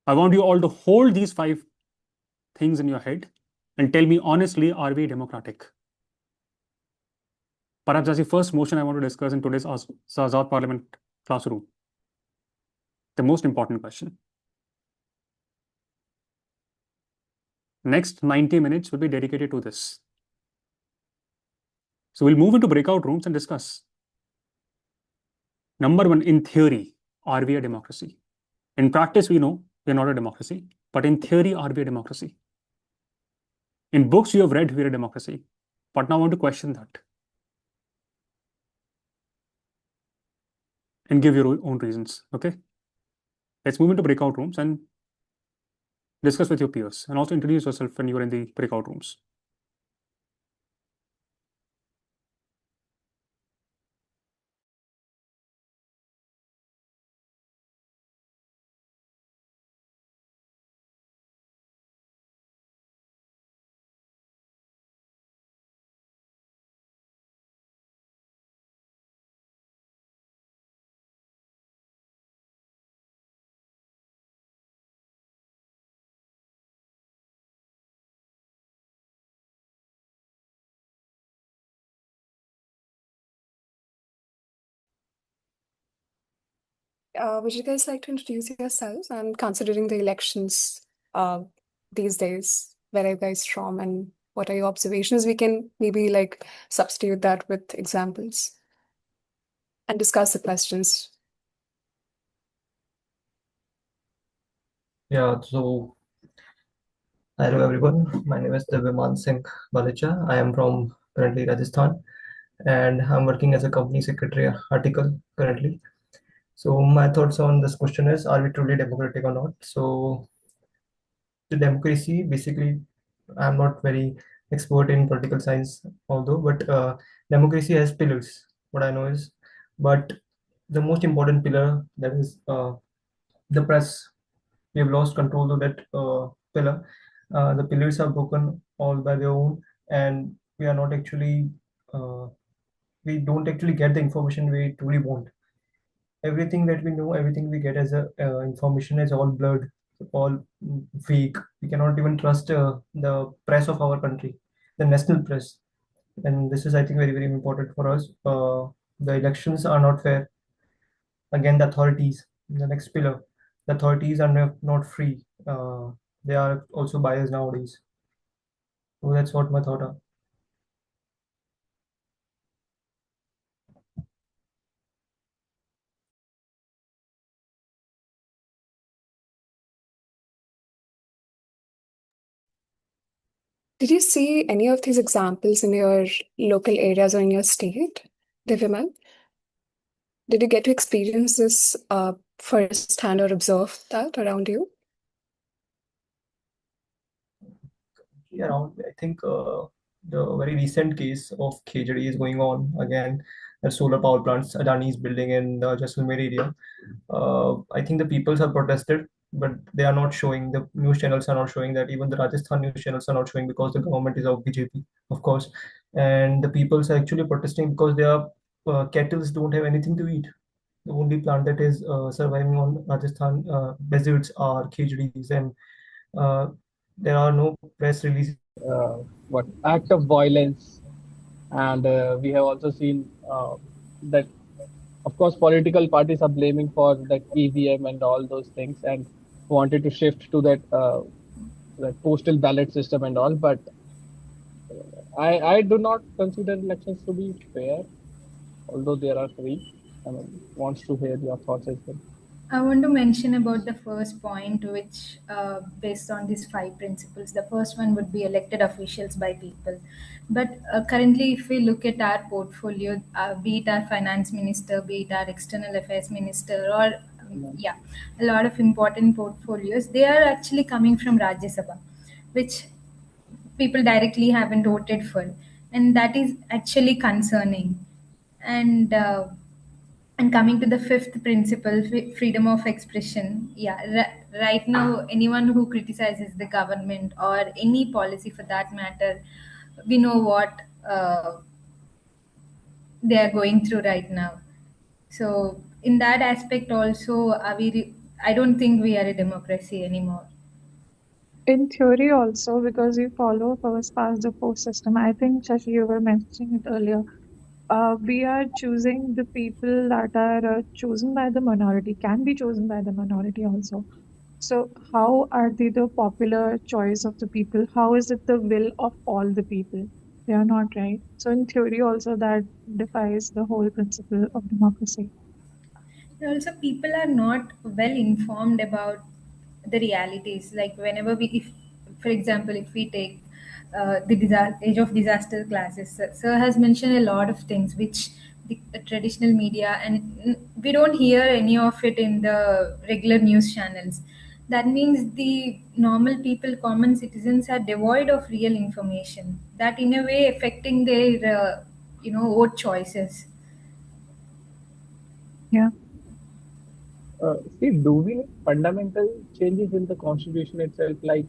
I want you all to hold these 5 things in your head and tell me honestly, are we democratic? Perhaps that's the first motion I want to discuss in today's Azad Parliament classroom. The most important question. Next 90 minutes will be dedicated to this. So we'll move into breakout rooms and discuss. Number 1, in theory, are we a democracy? In practice, we know we're not a democracy, but in theory, are we a democracy? In books you have read, we're a democracy, but now I want to question that and give your own reasons, okay? Let's move into breakout rooms and discuss with your peers and also introduce yourself when you're in the breakout rooms. Would you guys like to introduce yourselves and considering the elections these days? Where are you guys from and what are your observations? We can maybe like substitute that with examples and discuss the questions. Yeah, so hello everyone. My name is Bhagat Singh. I am from currently Rajasthan and I'm working as a company secretary article currently. So my thoughts on this question is, are we truly democratic or not? So the democracy, basically, I'm not very expert in political science, although, but democracy has pillars. What I know is, but the most important pillar, that is the press. We have lost control of that pillar. The pillars are broken all by their own, and we are not actually, we don't actually get the information we truly want. Everything that we know, everything we get as a information is all blurred, all fake. We cannot even trust the press of our country, the national press. And this is, I think, very, very important for us. The elections are not fair. Again, the authorities, the next pillar, the authorities are not free. They are also biased nowadays. So that's what my thought are. Did you see any of these examples in your local areas or in your state, Divyaman? Did you get to experience this firsthand or observe that around you? Around, I think the very recent case of KJD is going on again. The solar power plants Adani is building in the Jaisalmer area. I think the peoples have protested, but they are not showing. The news channels are not showing that. Even the Rajasthan news channels are not showing because the government is of BJP, of course. And the peoples are actually protesting because their kettles don't have anything to eat. The only plant that is surviving on Rajasthan deserts are KJDs, and uh, there are no press releases. What act of violence, and we have also seen that, of course, political parties are blaming for that EVM and all those things, and wanted to shift to that postal ballot system and all. But I do not consider elections to be fair, although there are free. I mean, wants to hear your thoughts as well. I want to mention about the first point, which, based on these five principles, the first one would be elected officials by people. But currently, if we look at our portfolio, be it our finance minister, be it our external affairs minister, or yeah, a lot of important portfolios, they are actually coming from Rajya Sabha, which people directly haven't voted for, and that is actually concerning. And and coming to the fifth principle, freedom of expression. Yeah, right now, anyone who criticizes the government or any policy for that matter, we know what they are going through right now. So, in that aspect, also, I don't think we are a democracy anymore. In theory also, because you follow first past the post system. I think, Shashi, you were mentioning it earlier. We are choosing the people that are chosen by the minority, can be chosen by the minority also. So how are they the popular choice of the people? How is it the will of all the people? They are not, right? So in theory also that defies the whole principle of democracy. Also, people are not well informed about the realities. Like whenever we, if, for example, if we take the age of disaster classes, sir has mentioned a lot of things which the traditional media, and we don't hear any of it in the regular news channels. That means the normal people, common citizens, are devoid of real information. That in a way affecting their, vote choices. Yeah. See, do we need fundamental changes in the constitution itself, like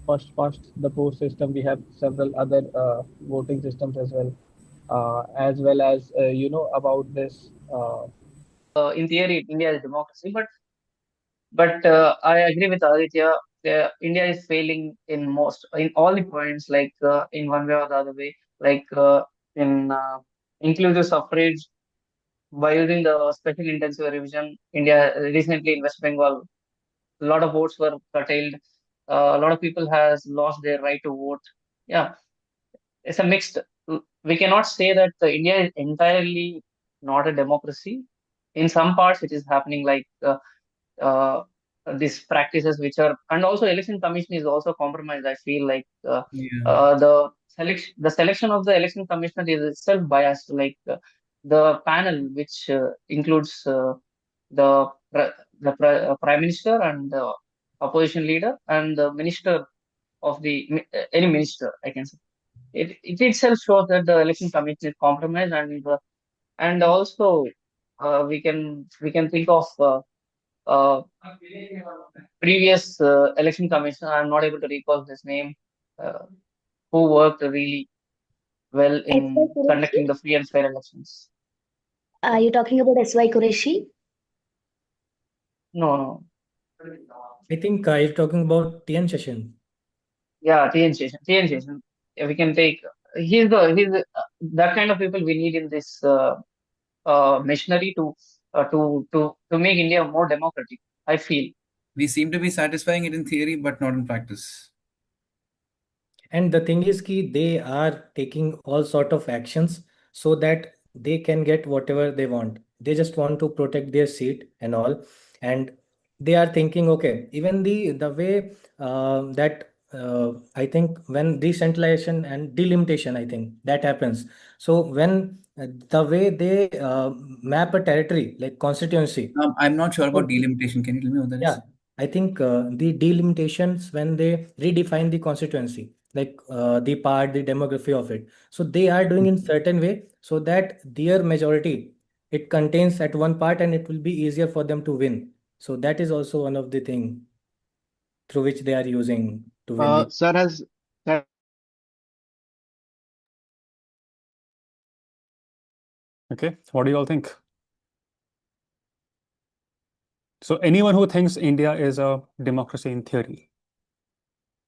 first past the post system? We have several other voting systems as well as about this. In theory, India is democracy, but I agree with Aditya. India is failing in all the points, like in one way or the other way, like in inclusive suffrage. by using the special intensive revision, India recently in West Bengal, a lot of votes were curtailed. A lot of people has lost their right to vote. Yeah, it's a mixed. We cannot say that India is entirely not a democracy. In some parts, it is happening like uh, these practices which are, and also election commission is also compromised. I feel like Yeah. the selection of the election commissioner is itself biased. Like the panel, which includes the prime minister and the opposition leader and the minister of any minister, I can say. It itself shows that the election commission is compromised, and also we can think of uh, previous election commissioner. I'm not able to recall his name, uh, who worked really well S.Y. in Qureshi? conducting the free and fair elections. Are you talking about S.Y. Qureshi? No, no. I think you're talking about TN Session. Yeah, TN Session. TN Session. Yeah, we can take. That kind of people we need in this machinery to make India more democratic. I feel. We seem to be satisfying it in theory, but not in practice. And the thing is ki they are taking all sort of actions so that they can get whatever they want. They just want to protect their seat and all. And they are thinking, okay, even the way that I think when decentralization and delimitation, I think that happens. So when the way they map a territory like constituency. I'm not sure about So delimitation. Can you tell me what that yeah, is? I think the delimitations when they redefine the constituency, like the part, the demography of it. So they are doing in certain way so that their majority it contains at one part and it will be easier for them to win. So that is also one of the thing through which they are using to win the. Sir has sir, Okay, what do you all think? So anyone who thinks India is a democracy in theory,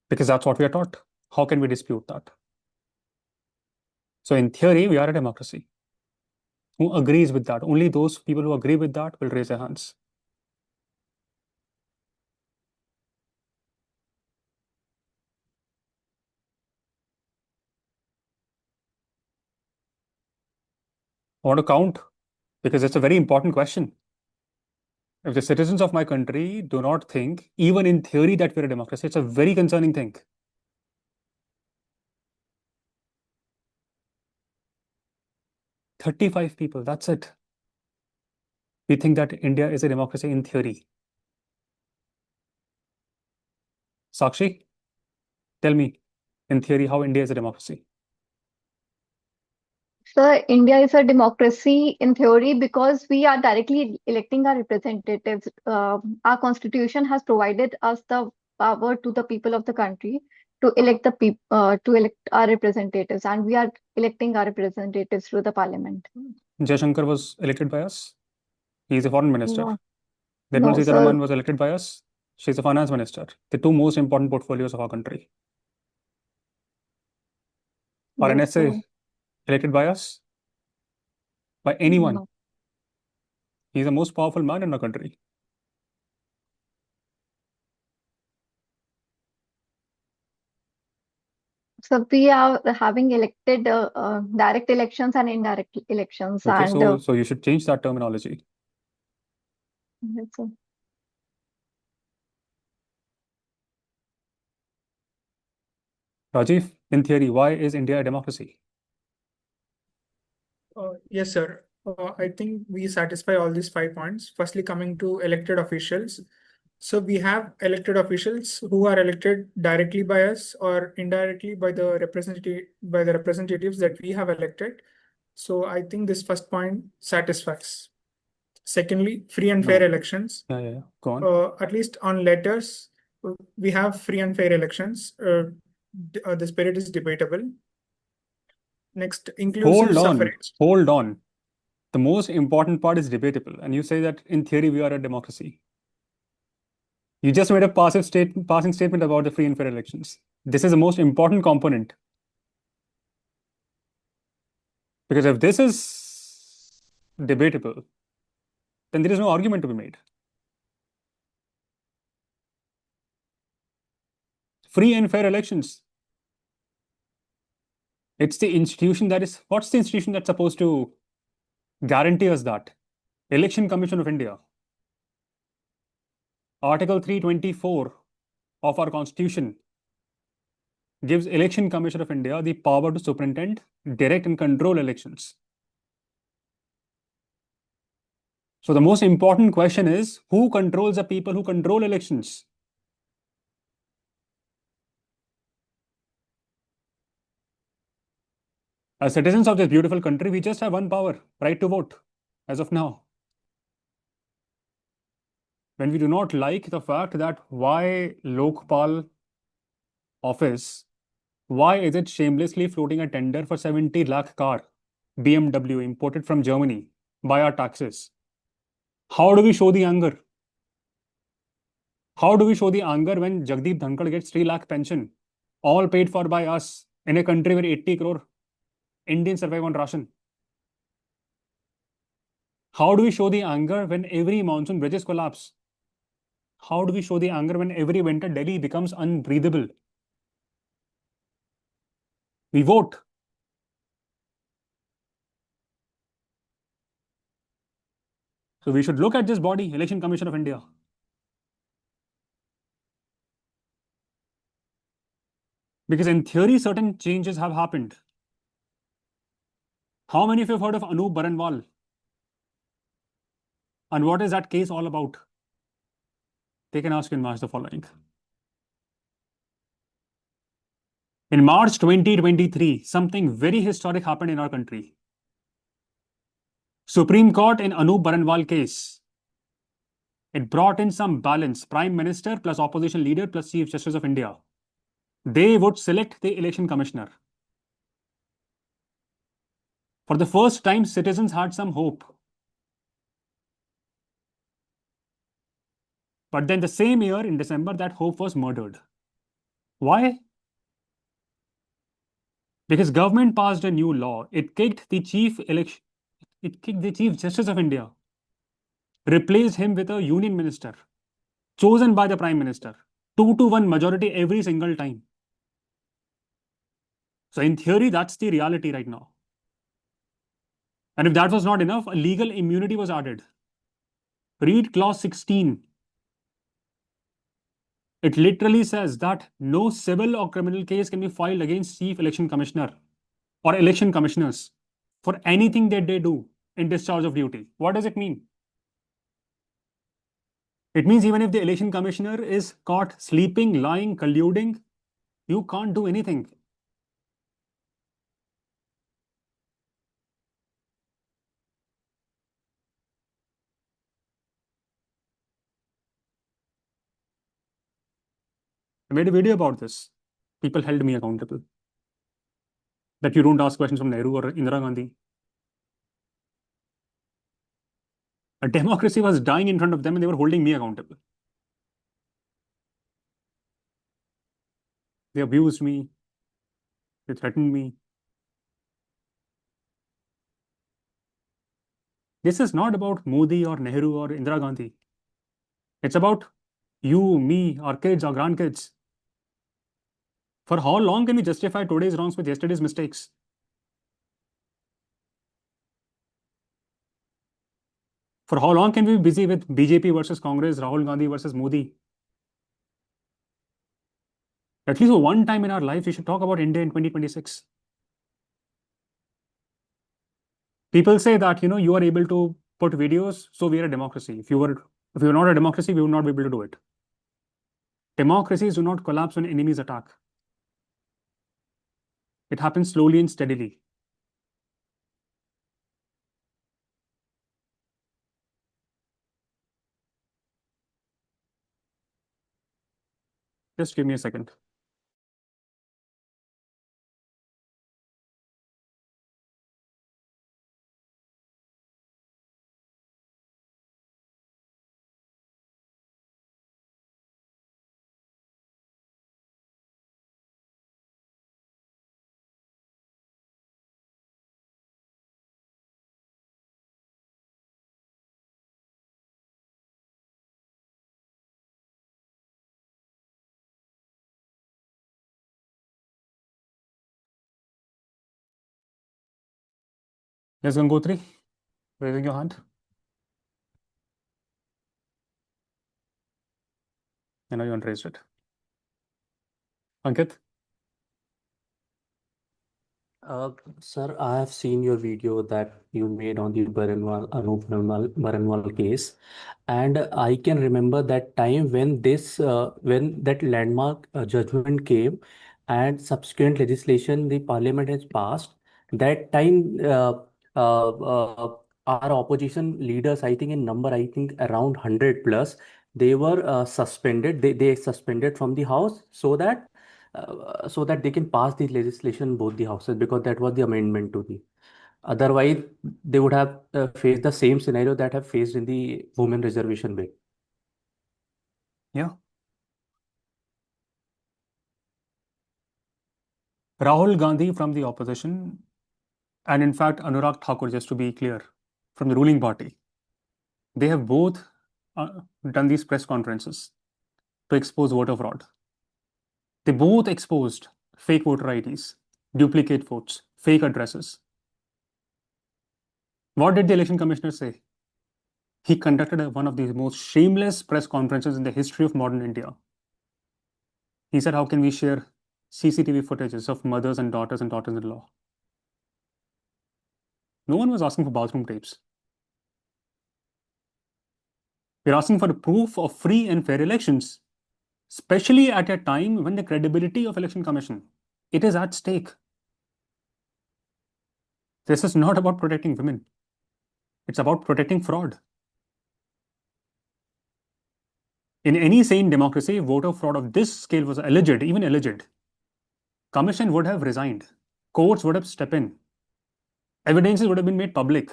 because that's what we are taught, how can we dispute that? So in theory, we are a democracy. Who agrees with that? Only those people who agree with that will raise their hands. I want to count because it's a very important question. If the citizens of my country do not think, even in theory, that we're a democracy, it's a very concerning thing. "35 people, that's it. We think that India is a democracy in theory." Sakshi, tell me, in theory, how India is a democracy. So India is a democracy in theory because we are directly electing our representatives. Our constitution has provided us the power to the people of the country to elect to elect our representatives, and we are electing our representatives through the parliament. Jaishankar was elected by us. He is a foreign minister. No, Nirmala no, sir. Sitharaman was elected by us. She's a finance minister. The two most important portfolios of our country. Or an Yes, essay sir. elected by us? By anyone? No. He's the most powerful man in our country. So we are having elected direct elections and indirect elections, Okay, and so you should change that terminology. yes, sir. Rajiv, in theory, why is India a democracy? Yes, sir. I think we satisfy all these 5 points. Firstly, coming to elected officials. So we have elected officials who are elected directly by us or indirectly by the representatives that we have elected. So I think this first point satisfies. Secondly, free and fair No. elections. Yeah. Go on. At least on letters, we have free and fair elections. The spirit is debatable. Next, inclusive suffrage. Hold on. The most important part is debatable. And you say that in theory, we are a democracy. You just made a passing statement about the free and fair elections. This is the most important component. Because if this is debatable, then there is no argument to be made. Free and fair elections. It's the institution that is, what's the institution that's supposed to guarantee us that? Election Commission of India. Article 324 of our Constitution gives Election Commission of India the power to superintend, direct, and control elections. So the most important question is, who controls the people who control elections? As citizens of this beautiful country, we just have one power, right to vote, as of now. When we do not like the fact that why Lokpal office, why is it shamelessly floating a tender for 70 lakh car, BMW imported from Germany by our taxes? How do we show the anger? How do we show the anger when Jagdeep Dhankad gets 3 lakh pension, all paid for by us in a country where 80 crore Indians survive on ration? How do we show the anger when every monsoon bridges collapse? How do we show the anger when every winter Delhi becomes unbreathable? We vote. So we should look at this body, Election Commission of India. Because in theory, certain changes have happened. How many of you have heard of Anup Baranwal? And what is that case all about? They can ask in March the following. In March 2023, something very historic happened in our country. Supreme Court in Anup Baranwal case, it brought in some balance, Prime Minister plus opposition leader plus Chief Justice of India. They would select the election commissioner. For the first time, citizens had some hope. But then the same year, in December, that hope was murdered. Why? Because government passed a new law. It kicked the Chief Justice of India, replaced him with a union minister, chosen by the Prime Minister. 2-1 majority every single time. So in theory, that's the reality right now. And if that was not enough, a legal immunity was added. Read clause 16. It literally says that no civil or criminal case can be filed against Chief Election Commissioner or election commissioners for anything that they do in discharge of duty. What does it mean? It means even if the election commissioner is caught sleeping, lying, colluding, you can't do anything. I made a video about this. People held me accountable. That you don't ask questions from Nehru or Indira Gandhi. A democracy was dying in front of them and they were holding me accountable. They abused me. They threatened me. This is not about Modi or Nehru or Indira Gandhi. It's about you, me, our kids, our grandkids. For how long can we justify today's wrongs with yesterday's mistakes? For how long can we be busy with BJP versus Congress, Rahul Gandhi versus Modi? At least one time in our life, we should talk about India in 2026. People say that you are able to put videos, so we are a democracy. If you were not a democracy, we would not be able to do it. Democracies do not collapse when enemies attack. It happens slowly and steadily. Just give me a second. Yes, Gangotri, raising your hand. I know you unraised it. Ankit? Sir, I have seen your video that you made on the Anup Baranwal case, and I can remember that time when when that landmark judgment came, and subsequent legislation the Parliament has passed. That time, our opposition leaders, I think in number, I think around 100 plus, they were suspended. They suspended from the house so that they can pass the legislation in both the houses, because that was the amendment to the. Otherwise, they would have faced the same scenario that have faced in the women reservation bill. Yeah. Rahul Gandhi from the opposition, and in fact, Anurag Thakur, just to be clear, from the ruling party, they have both done these press conferences to expose voter fraud. They both exposed fake voter IDs, duplicate votes, fake addresses. What did the election commissioner say? He conducted one of the most shameless press conferences in the history of modern India. He said, how can we share CCTV footages of mothers and daughters-in-law? No one was asking for bathroom tapes. We're asking for a proof of free and fair elections, especially at a time when the credibility of election commission, it is at stake. This is not about protecting women. It's about protecting fraud. In any sane democracy, voter fraud of this scale was alleged, even alleged. Commission would have resigned. Courts would have stepped in. Evidences would have been made public.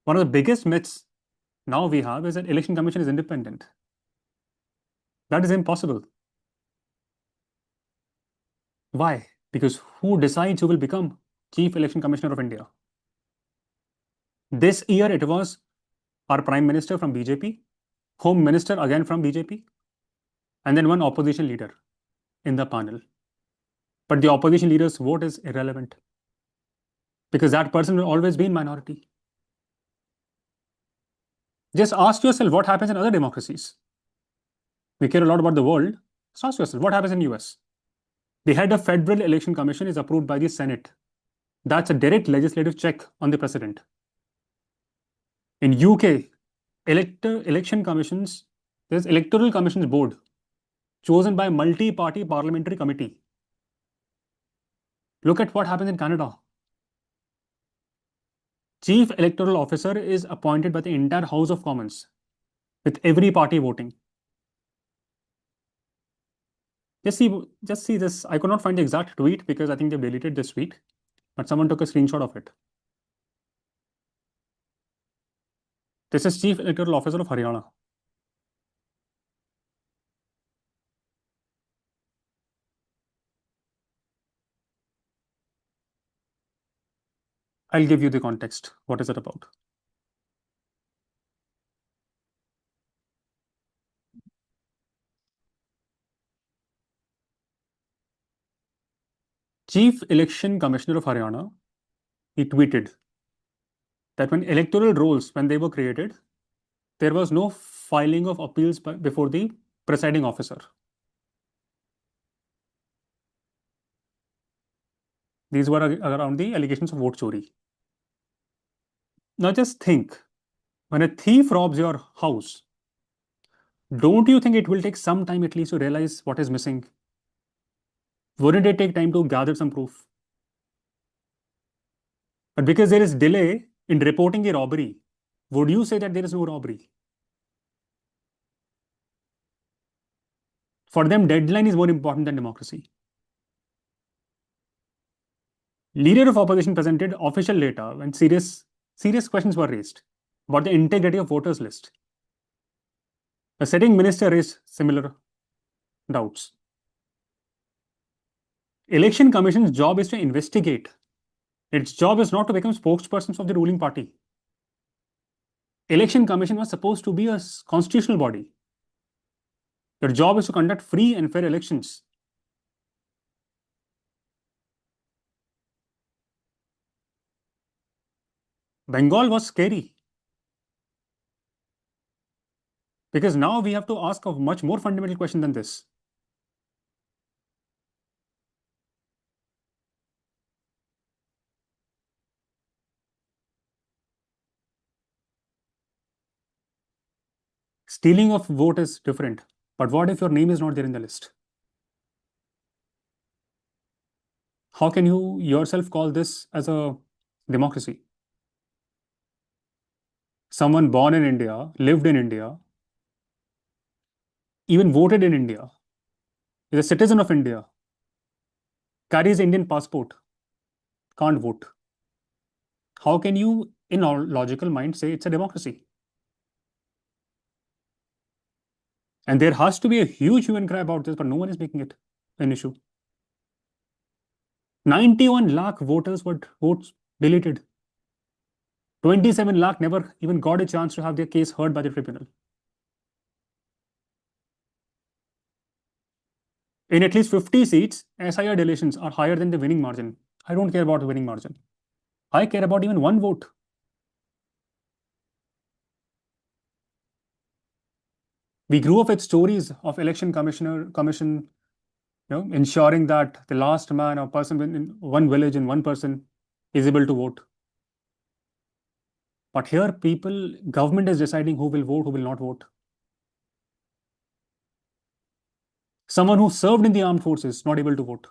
One of the biggest myths now we have is that election commission is independent. That is impossible. Why? Because who decides who will become Chief Election Commissioner of India? This year it was our Prime Minister from BJP, Home Minister again from BJP, and then one opposition leader in the panel. But the opposition leader's vote is irrelevant because that person will always be in minority. Just ask yourself what happens in other democracies. We care a lot about the world. Just ask yourself what happens in US. The head of Federal Election Commission is approved by the Senate. That's a direct legislative check on the president. In UK, election commissions, there's Electoral Commissions Board chosen by a multi-party parliamentary committee. Look at what happens in Canada. Chief Electoral Officer is appointed by the entire House of Commons, with every party voting. Just see this. I could not find the exact tweet because I think they deleted this tweet, but someone took a screenshot of it. This is Chief Electoral Officer of Haryana. I'll give you the context. What is it about? Chief Election Commissioner of Haryana, he tweeted that when electoral rolls, when they were created, there was no filing of appeals before the presiding officer. These were around the allegations of vote chori. Now just think, when a thief robs your house, don't you think it will take some time at least to realize what is missing? Wouldn't it take time to gather some proof? But because there is delay in reporting a robbery, would you say that there is no robbery? For them, deadline is more important than democracy. Leader of opposition presented official data when serious questions were raised about the integrity of voters list. The sitting minister raised similar doubts. Election Commission's job is to investigate. Its job is not to become spokespersons of the ruling party. Election Commission was supposed to be a constitutional body. Their job is to conduct free and fair elections. Bengal was scary because now we have to ask a much more fundamental question than this. Stealing of vote is different, but what if your name is not there in the list? How can you yourself call this as a democracy? Someone born in India, lived in India, even voted in India, is a citizen of India, carries Indian passport, can't vote. How can you, in our logical mind, say it's a democracy? And there has to be a huge hue and cry about this, but no one is making it an issue. 91 lakh voters were votes deleted. 27 lakh never even got a chance to have their case heard by the tribunal. In at least 50 seats, SIR deletions are higher than the winning margin. I don't care about the winning margin. I care about even one vote. We grew up with stories of election commission, ensuring that the last man or person in one village in one person is able to vote. But here, government is deciding who will vote, who will not vote. Someone who served in the armed forces not able to vote.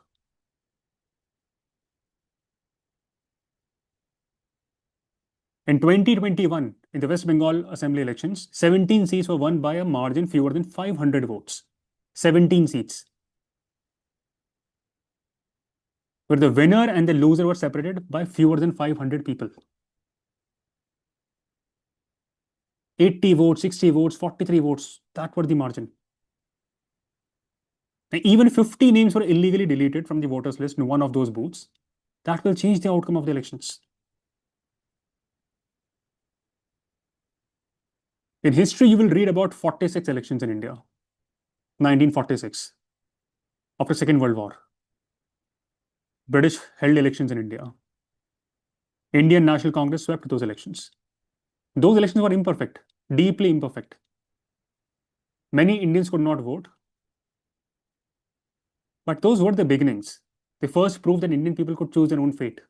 In 2021, in the West Bengal Assembly elections, 17 seats were won by a margin fewer than 500 votes. 17 seats. Where the winner and the loser were separated by fewer than 500 people. 80 votes, 60 votes, 43 votes, that were the margin. And even 50 names were illegally deleted from the voters list in one of those booths. That will change the outcome of the elections. In history, you will read about 46 elections in India. 1946, after Second World War. British held elections in India. Indian National Congress swept those elections. Those elections were imperfect, deeply imperfect. Many Indians could not vote. But those were the beginnings. They first proved that Indian people could choose their own fate.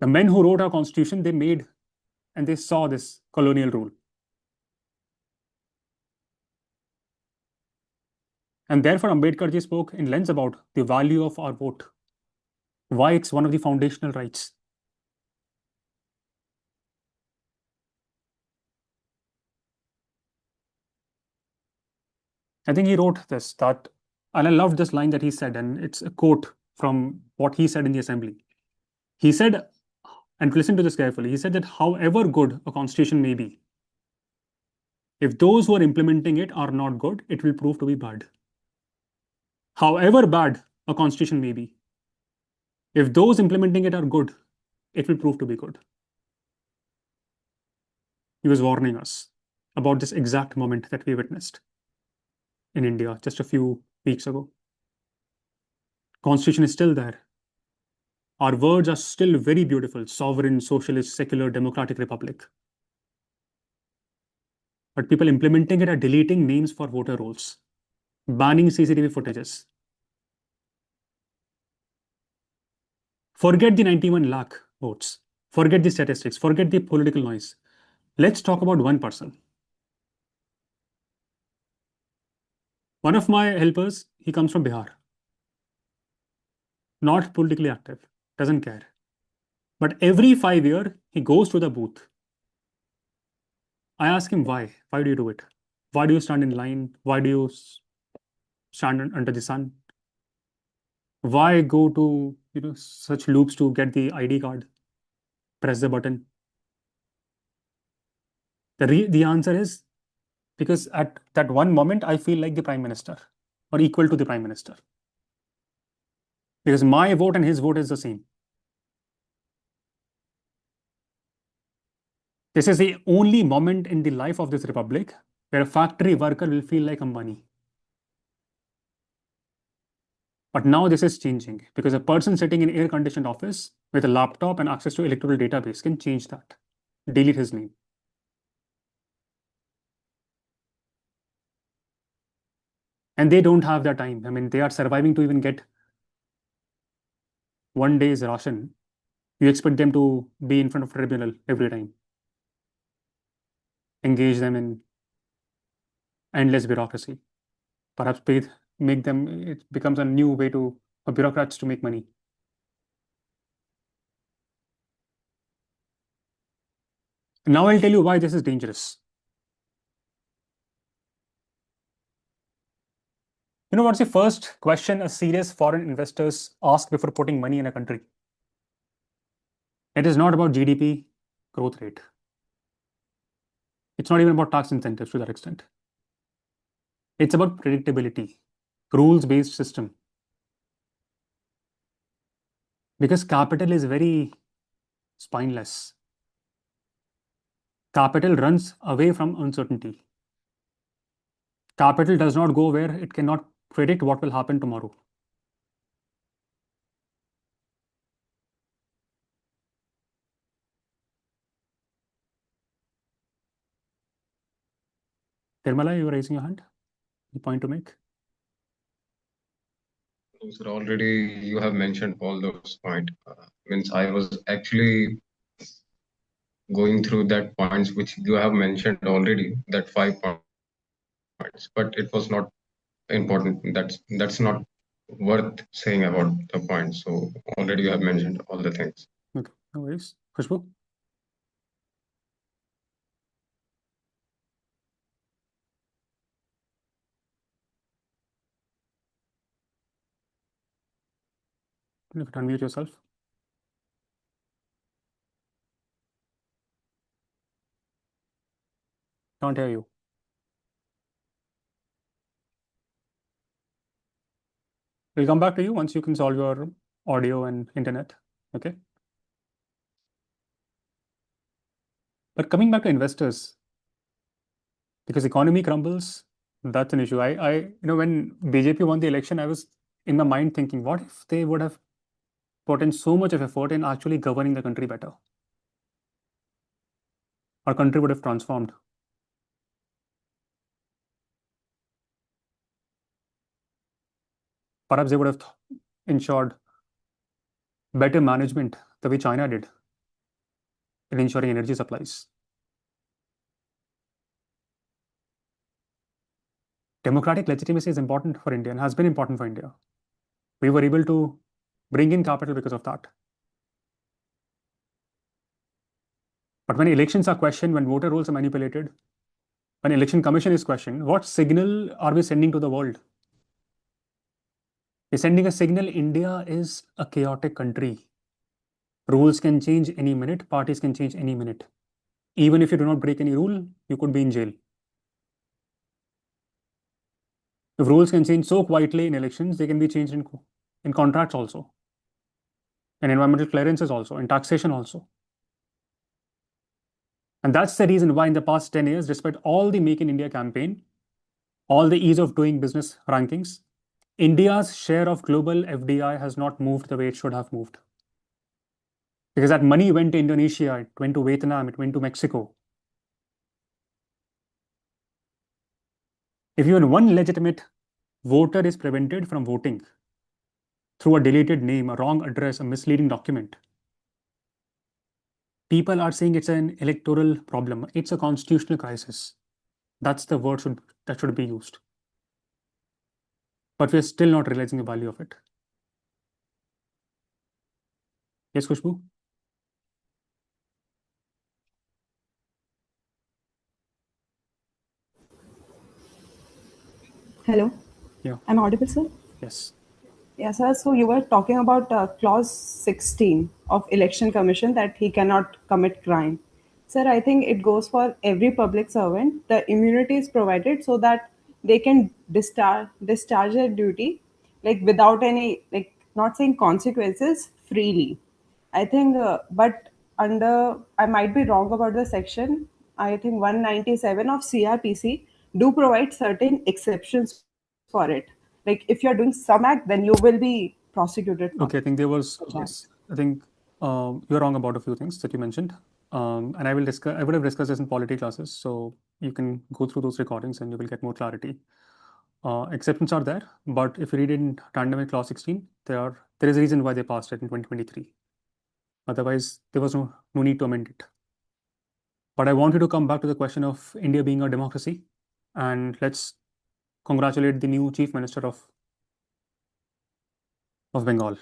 The men who wrote our constitution, they made and they saw this colonial rule. And therefore, Ambedkar ji spoke in length about the value of our vote, why it's one of the foundational rights. I think he wrote this, and I loved this line that he said, and it's a quote from what he said in the assembly. He said, and listen to this carefully, he said that however good a constitution may be, if those who are implementing it are not good, it will prove to be bad. However bad a constitution may be, if those implementing it are good, it will prove to be good. He was warning us about this exact moment that we witnessed in India just a few weeks ago. Constitution is still there. Our words are still very beautiful: sovereign, socialist, secular, democratic republic. But people implementing it are deleting names for voter rolls, banning CCTV footages. Forget the 91 lakh votes. Forget the statistics. Forget the political noise. Let's talk about one person. One of my helpers, he comes from Bihar. Not politically active, doesn't care. But every 5 years, he goes to the booth. I ask him why. Why do you do it? Why do you stand in line? Why do you stand under the sun? Why go to such loops to get the ID card? Press the button. The answer is because at that one moment I feel like the Prime Minister or equal to the Prime Minister. Because my vote and his vote is the same. This is the only moment in the life of this republic where a factory worker will feel like Ambani. But now this is changing because a person sitting in air-conditioned office with a laptop and access to electoral database can change that, delete his name. And they don't have that time. I mean, they are surviving to even get one day's ration. You expect them to be in front of a tribunal every time, engage them in endless bureaucracy. Perhaps make them, it becomes a new way for bureaucrats to make money. Now I'll tell you why this is dangerous. You know what's the first question a serious foreign investors ask before putting money in a country? It is not about GDP growth rate. It's not even about tax incentives to that extent. It's about predictability, rules-based system. Because capital is very spineless. Capital runs away from uncertainty. Capital does not go where it cannot predict what will happen tomorrow. Tirmala, you were raising your hand? Any point to make? No, sir, already you have mentioned all those points. Means I was actually going through that points which you have mentioned already, that 5 points, but it was not important. That's not worth saying about the points. So already you have mentioned all the things. Okay, no worries. Khushbu? You can unmute yourself. Can't hear you. We'll come back to you once you can solve your audio and internet. Okay. But coming back to investors, because economy crumbles, that's an issue. When BJP won the election, I was in my mind thinking, what if they would have put in so much of effort in actually governing the country better? Our country would have transformed. Perhaps they would have ensured better management the way China did in ensuring energy supplies. Democratic legitimacy is important for India and has been important for India. We were able to bring in capital because of that. But when elections are questioned, when voter rolls are manipulated, when election commission is questioned, what signal are we sending to the world? We're sending a signal India is a chaotic country. Rules can change any minute, parties can change any minute. Even if you do not break any rule, you could be in jail. If rules can change so quietly in elections, they can be changed in contracts also, in environmental clearances also, in taxation also. And that's the reason why in the past 10 years, despite all the Make in India campaign, all the ease of doing business rankings, India's share of global FDI has not moved the way it should have moved. Because that money went to Indonesia, it went to Vietnam, it went to Mexico. If even one legitimate voter is prevented from voting through a deleted name, a wrong address, a misleading document, people are saying it's an electoral problem. It's a constitutional crisis. That's the word that should be used. But we're still not realizing the value of it. Yes, Khushbu? Hello. Yeah. I'm audible, sir? Yes. Yes, sir. So you were talking about clause 16 of Election Commission that he cannot commit crime. Sir, I think it goes for every public servant. The immunity is provided so that they can discharge their duty like without any, like, not saying consequences, freely. I think, but I might be wrong about the section. I think 197 of CRPC do provide certain exceptions for it. Like if you're doing some act, then you will be prosecuted for Okay, I think there was, such act. yes, I think you're wrong about a few things that you mentioned. And I would have discussed this in polity classes, so you can go through those recordings and you will get more clarity. Exceptions are there, but if you read in tandem with Clause 16, there is a reason why they passed it in 2023. Otherwise, there was no need to amend it. But I wanted to come back to the question of India being a democracy, and let's congratulate the new Chief Minister of Bengal.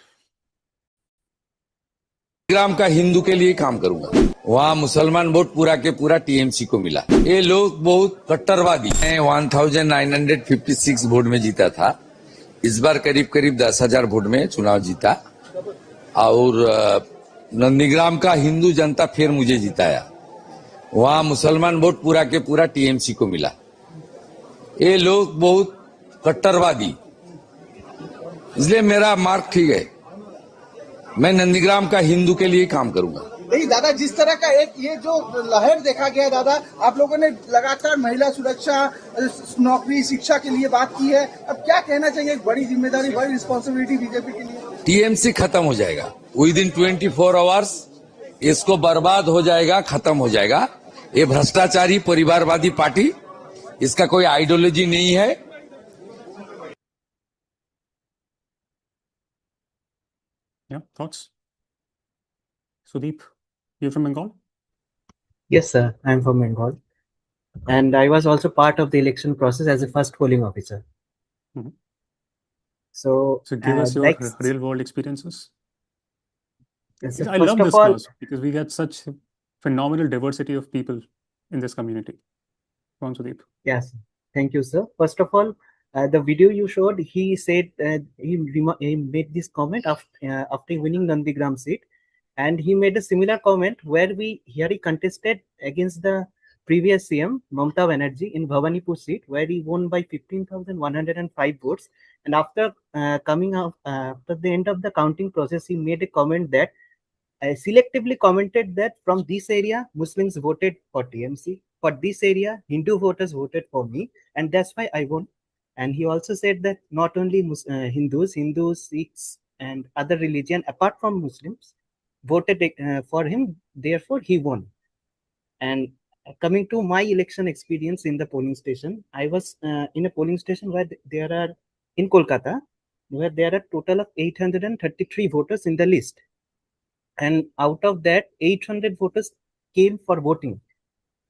ग्राम का हिंदू के लिए काम करूंगा। वहाँ मुसलमान vote पूरा के पूरा टीएमसी को मिला। ये लोग बहुत कट्टरवादी हैं। 1956 वोट में जीता था। इस बार करीब 10,000 वोट में चुनाव जीता और नंदीग्राम का हिंदू जनता फिर मुझे जिताया। वहाँ मुसलमान वोट पूरा के पूरा टीएमसी को मिला। ये लोग बहुत कट्टरवादी, इसलिए मेरा मार्क ठीक है। मैं नंदीग्राम का हिंदू के लिए काम करूंगा। नहीं दादा, जिस तरह का एक ये जो लहर देखा गया दादा, आप लोगों ने लगातार महिला सुरक्षा, नौकरी, शिक्षा के लिए बात की है। अब क्या कहना चाहिए? एक बड़ी जिम्मेदारी, बड़ी रिस्पॉन्सिबिलिटी बीजेपी के लिए। टीएमसी खत्म हो जाएगा विद इन 24 आवर्स। इसको बर्बाद हो जाएगा, खत्म हो जाएगा। ये भ्रष्टाचारी परिवारवादी पार्टी, इसका कोई आइडियोलॉजी नहीं है। Yeah, thoughts? Sudeep, you're from Bengal? Yes, sir. I'm from Bengal. And I was also part of the election process as a first polling officer. Mm-hmm. So give us your real world experiences. Yes, I love this class because we get such phenomenal diversity of people in this community. Go on, Sudeep. Yes, thank you, sir. First of all, the video you showed, he said he made this comment after winning Nandigram seat, and he made a similar comment where he contested against the previous CM Mamata Banerjee in Bhawanipur seat, where he won by 15,105 votes. And after coming out after the end of the counting process, he made a comment that selectively commented that from this area Muslims voted for TMC, for this area Hindu voters voted for me, and that's why I won. And he also said that not only Hindus, Sikhs, and other religion apart from Muslims voted for him, therefore he won. And coming to my election experience in the polling station, I was in a polling station where there are in Kolkata, where there are total of 833 voters in the list, and out of that 800 voters came for voting.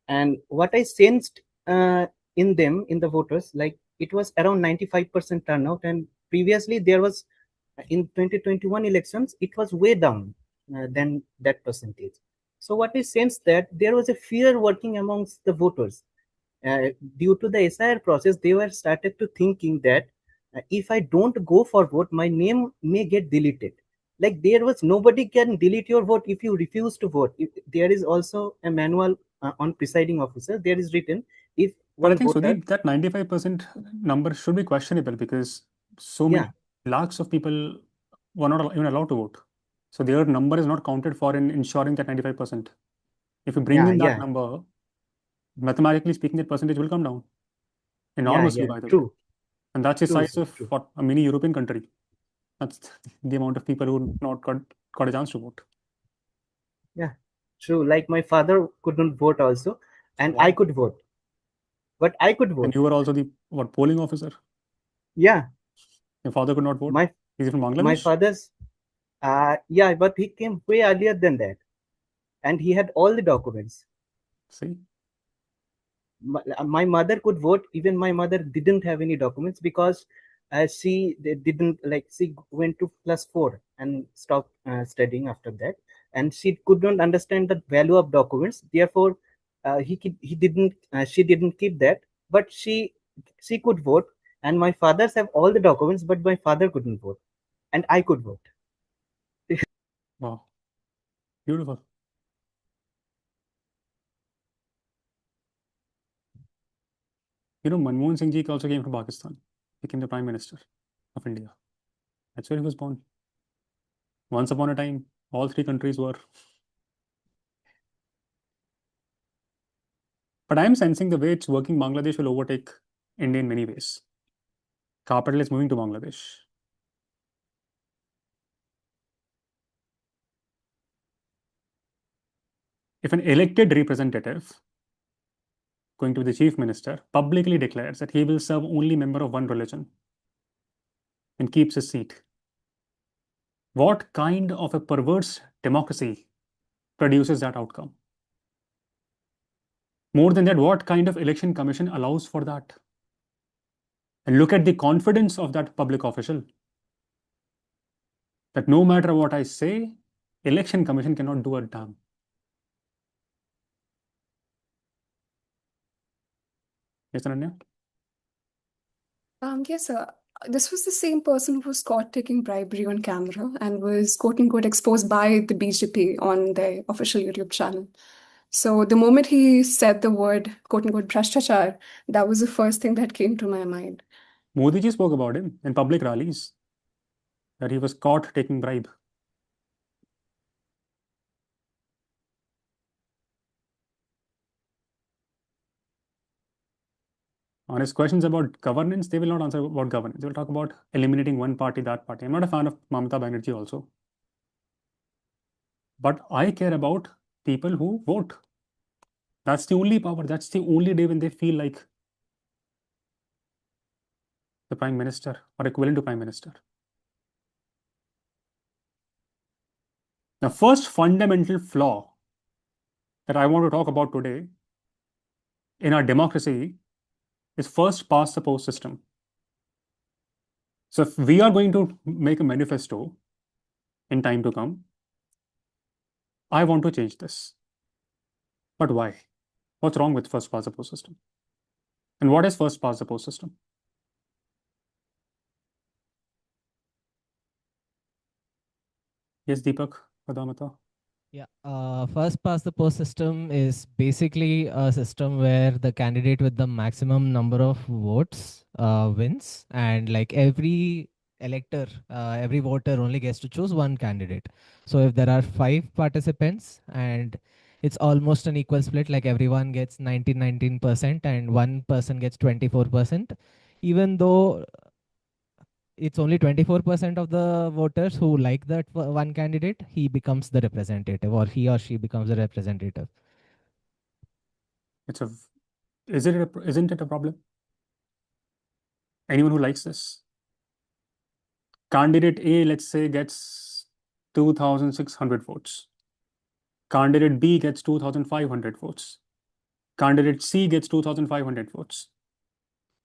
And what I sensed in them, in the voters, like it was around 95% turnout, and previously there was in 2021 elections it was way down than that percentage. So what I sensed that there was a fear working amongst the voters due to the SIR process. They were started to thinking that if I don't go for vote, my name may get deleted. Like there was nobody can delete your vote if you refuse to vote. There is also a manual on presiding officer. There is written if But one I think voter, Sudeep, that 95% number should be questionable because so many lakhs of people were not even allowed to vote. So their number is not counted for in ensuring that 95%. If you bring in that number, mathematically speaking, that percentage will come down enormously, by the way. And that's the size of what a mini European country. That's the amount of people who not got a chance to vote. Yeah, true. Like my father couldn't vote also, and I could vote. But I could vote. And you were also the polling officer? Yeah. Your father could not vote? Is he from Bangladesh? My father's, yeah, but he came way earlier than that. And he had all the documents. See? My mother could vote. Even my mother didn't have any documents because she went to +4 and stopped studying after that. And she could not understand the value of documents. Therefore, she didn't keep that. But she could vote. And my fathers have all the documents, but my father couldn't vote. And I could vote. Wow. Beautiful. You know, Manmohan Singh ji also came from Pakistan, became the Prime Minister of India. That's where he was born. Once upon a time, all three countries were. But I am sensing the way it's working, Bangladesh will overtake India in many ways. Capital is moving to Bangladesh. if an elected representative going to be the chief minister publicly declares that he will serve only member of one religion and keeps his seat, what kind of a perverse democracy produces that outcome? More than that, what kind of election commission allows for that? And look at the confidence of that public official, that no matter what I say, election commission cannot do a damn. Yes, Ananya? Yes, sir. This was the same person who was caught taking bribery on camera and was quote unquote exposed by the BJP on their official YouTube channel. So the moment he said the word quote unquote Bhrashtachar, that was the first thing that came to my mind. Modi ji spoke about him in public rallies, that he was caught taking bribe. On his questions about governance, they will not answer about governance. They will talk about eliminating one party, that party. I'm not a fan of Mamata Banerjee also. But I care about people who vote. That's the only power. That's the only day when they feel like the prime minister or equivalent to prime minister. The first fundamental flaw that I want to talk about today in our democracy is first past the post system. So if we are going to make a manifesto in time to come, I want to change this. But why? What's wrong with first past the post system? And what is first past the post system? Yes, Deepak, Padamata. Yeah, first past the post system is basically a system where the candidate with the maximum number of votes wins, and like every elector, every voter only gets to choose one candidate. So if there are 5 participants and it's almost an equal split, like everyone gets 19% and one person gets 24%, even though it's only 24% of the voters who like that one candidate, he becomes the representative, or he or she becomes the representative. Isn't it a problem? Anyone who likes this? Candidate A, let's say, gets 2,600 votes. Candidate B gets 2,500 votes. Candidate C gets 2,500 votes.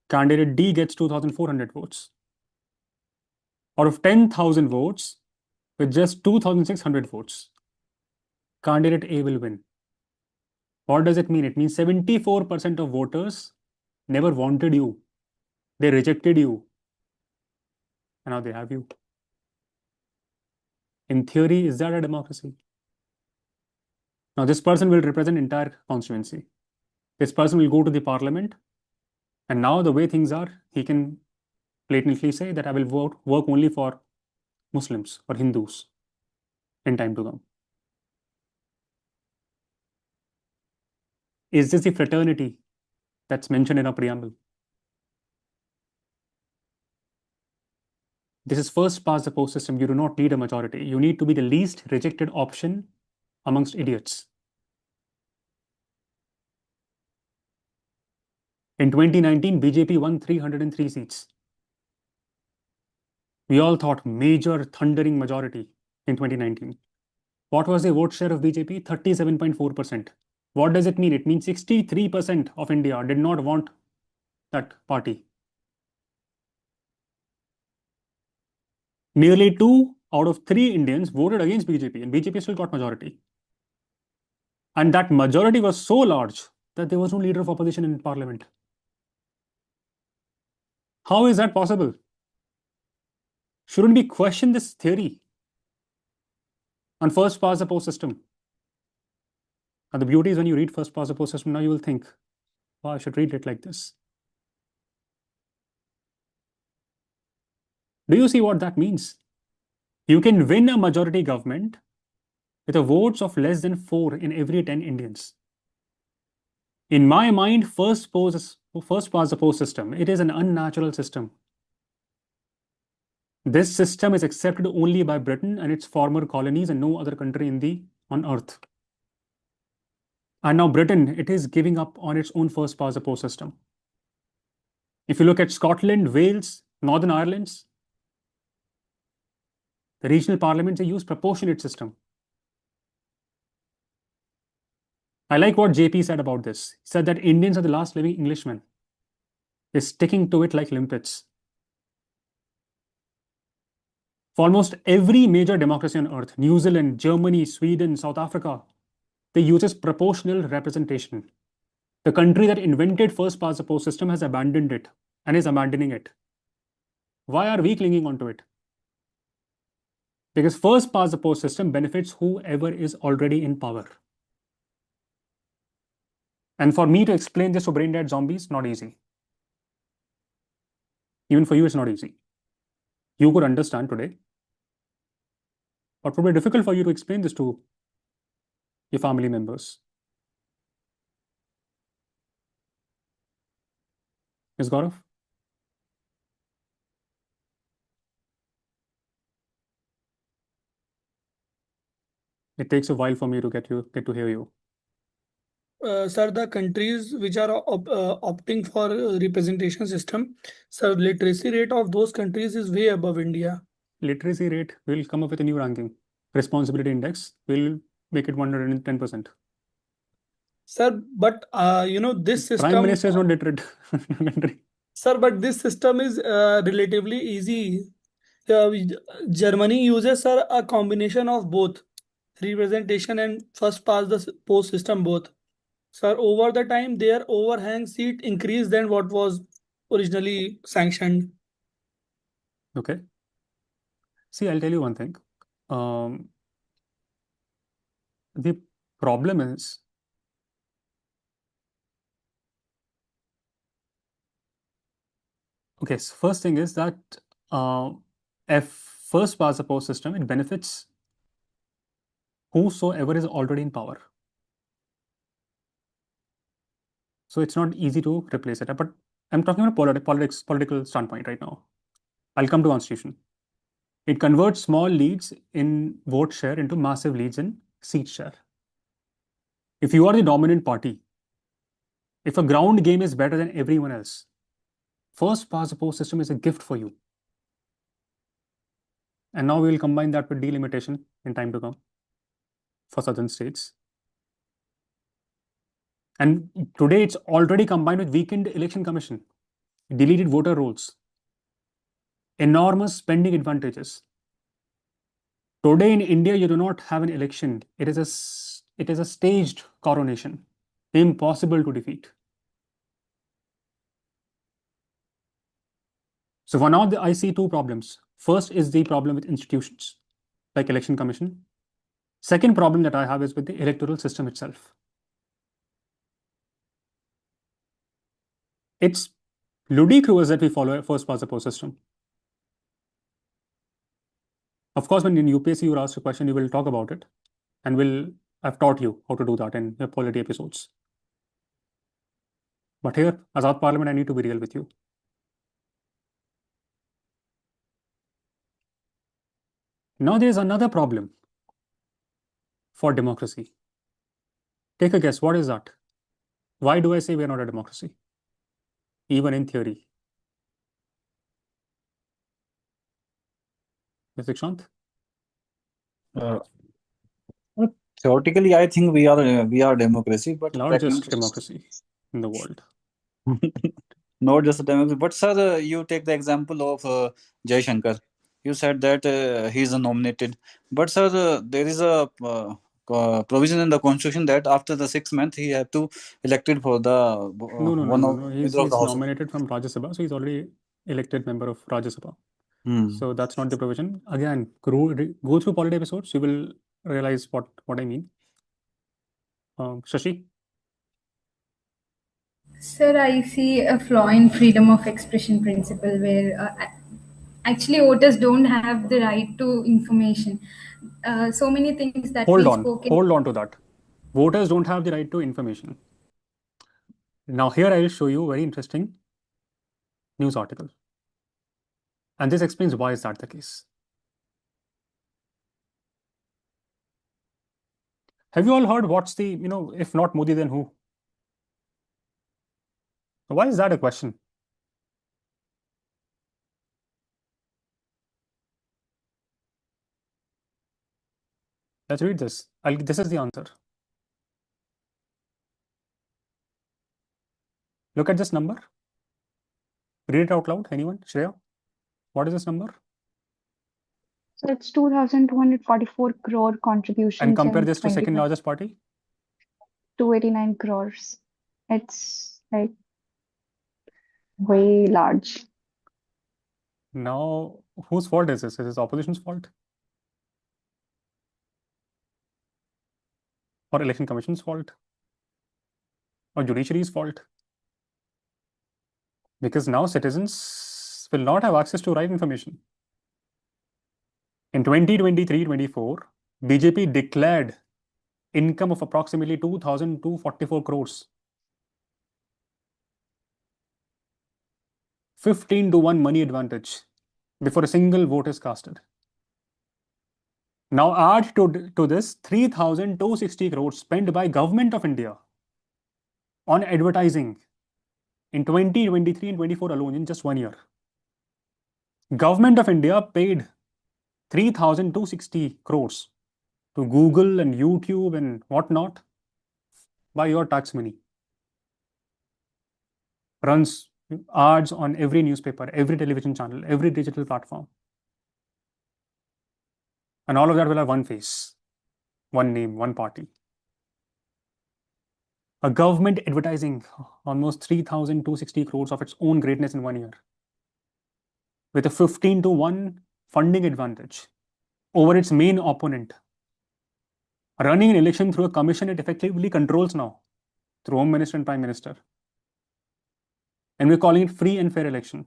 Candidate D gets 2,400 votes. Out of 10,000 votes, with just 2,600 votes, candidate A will win. What does it mean? It means 74% of voters never wanted you. They rejected you. And now they have you. In theory, is that a democracy? Now, this person will represent entire constituency. This person will go to the parliament. And now the way things are, he can blatantly say that I will work only for Muslims or Hindus in time to come. Is this the fraternity that's mentioned in our preamble? This is first past the post system. You do not need a majority. You need to be the least rejected option amongst idiots. In 2019, BJP won 303 seats. We all thought major thundering majority in 2019. What was the vote share of BJP? 37.4%. What does it mean? It means 63% of India did not want that party. Nearly 2 out of 3 Indians voted against BJP, and BJP still got majority. And that majority was so large that there was no leader of opposition in parliament. How is that possible? Shouldn't we question this theory on first past the post system? And the beauty is when you read first past the post system, now you will think, oh, I should read it like this. Do you see what that means? You can win a majority government with a votes of less than 4 in every 10 Indians. In my mind, first past the post system, it is an unnatural system. This system is accepted only by Britain and its former colonies and no other country on earth. And now Britain, it is giving up on its own first past the post system. If you look at Scotland, Wales, Northern Ireland, the regional parliaments, they use proportionate system. I like what JP said about this. He said that Indians are the last living Englishmen. They're sticking to it like limpets. For almost every major democracy on earth, New Zealand, Germany, Sweden, South Africa, they uses proportional representation. The country that invented first past the post system has abandoned it and is abandoning it. Why are we clinging onto it? Because first past the post system benefits whoever is already in power. And for me to explain this to brain dead zombies, not easy. Even for you, it's not easy. You could understand today, but it would be difficult for you to explain this to your family members. Yes, Gaurav? It takes a while for me to get to hear you. Sir, the countries which are opting for representation system, sir, literacy rate of those countries is way above India. Literacy rate will come up with a new ranking. Responsibility index will make it 110%. Sir, but this system. Prime Minister is not literate. Sir, but this system is relatively easy. Germany uses, sir, a combination of both representation and first past the post system both. Sir, over the time, their overhang seat increased than what was originally sanctioned. Okay. See, I'll tell you one thing. The problem is okay. So first thing is that if first past the post system, it benefits whosoever is already in power. So it's not easy to replace it. But I'm talking about political standpoint right now. I'll come to constitution. It converts small leads in vote share into massive leads in seat share. If you are the dominant party, if a ground game is better than everyone else, first past the post system is a gift for you. And now we will combine that with delimitation in time to come for southern states. And today it's already combined with weakened election commission, deleted voter rolls, enormous spending advantages. Today in India, you do not have an election. It is a staged coronation, impossible to defeat. So for now, I see two problems. First is the problem with institutions like election commission. Second problem that I have is with the electoral system itself. It's ludicrous that we follow a first past the post system. Of course, when in UPSC you're asked a question, you will talk about it, and I've taught you how to do that in your polity episodes. But here, Azad Parliament, I need to be real with you. Now there's another problem for democracy. Take a guess, what is that? Why do I say we're not a democracy? Even in theory. Yes, Dikshant? Theoretically, I think we are democracy, but largest democracy in the world. Not just a democracy, but sir, you take the example of Jai Shankar. You said that he is nominated, but sir, there is a provision in the constitution that after the 6 months he have to elected for the No. He's of the house. nominated from Rajya Sabha, so he's already elected member of Rajya Sabha. So that's not the provision. Again, go through polity episodes, you will realize what I mean. Shashi? Sir, I see a flaw in freedom of expression principle where actually voters don't have the right to information. So many things that Hold we on. spoke in. Hold on to that. Voters don't have the right to information. Now here I will show you a very interesting news article. And this explains why is that the case. Have you all heard what's the, if not Modi, then who? Why is that a question? Let's read this. This is the answer. Look at this number. Read it out loud. Anyone? Shreya? What is this number? So it's 2,244 crore And contributions compare in this to second 2020, largest party. 289 crores. It's like way large. Now, whose fault is this? Is this opposition's fault? Or election commission's fault? Or judiciary's fault? Because now citizens will not have access to right information. In 2023-24, BJP declared income of approximately 2,244 crores. 15-1 money advantage before a single vote is casted. Now add to this 3,260 crores spent by Government of India on advertising in 2023 and 24 alone in just 1 year. Government of India paid 3,260 crores to Google and YouTube and whatnot by your tax money. Runs ads on every newspaper, every television channel, every digital platform. And all of that will have one face, one name, one party. A government advertising almost 3,260 crores of its own greatness in 1 year, with a 15-1 funding advantage over its main opponent. Running an election through a commission it effectively controls now, through Home Minister and Prime Minister. And we're calling it free and fair election.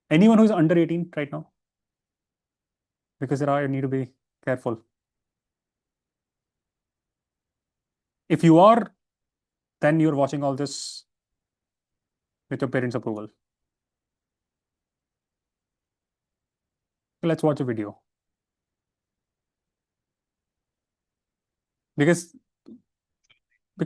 Anyone who is under 18 right now, because I need to be careful. If you are, then you're watching all this with your parents' approval. So let's watch a video. Because the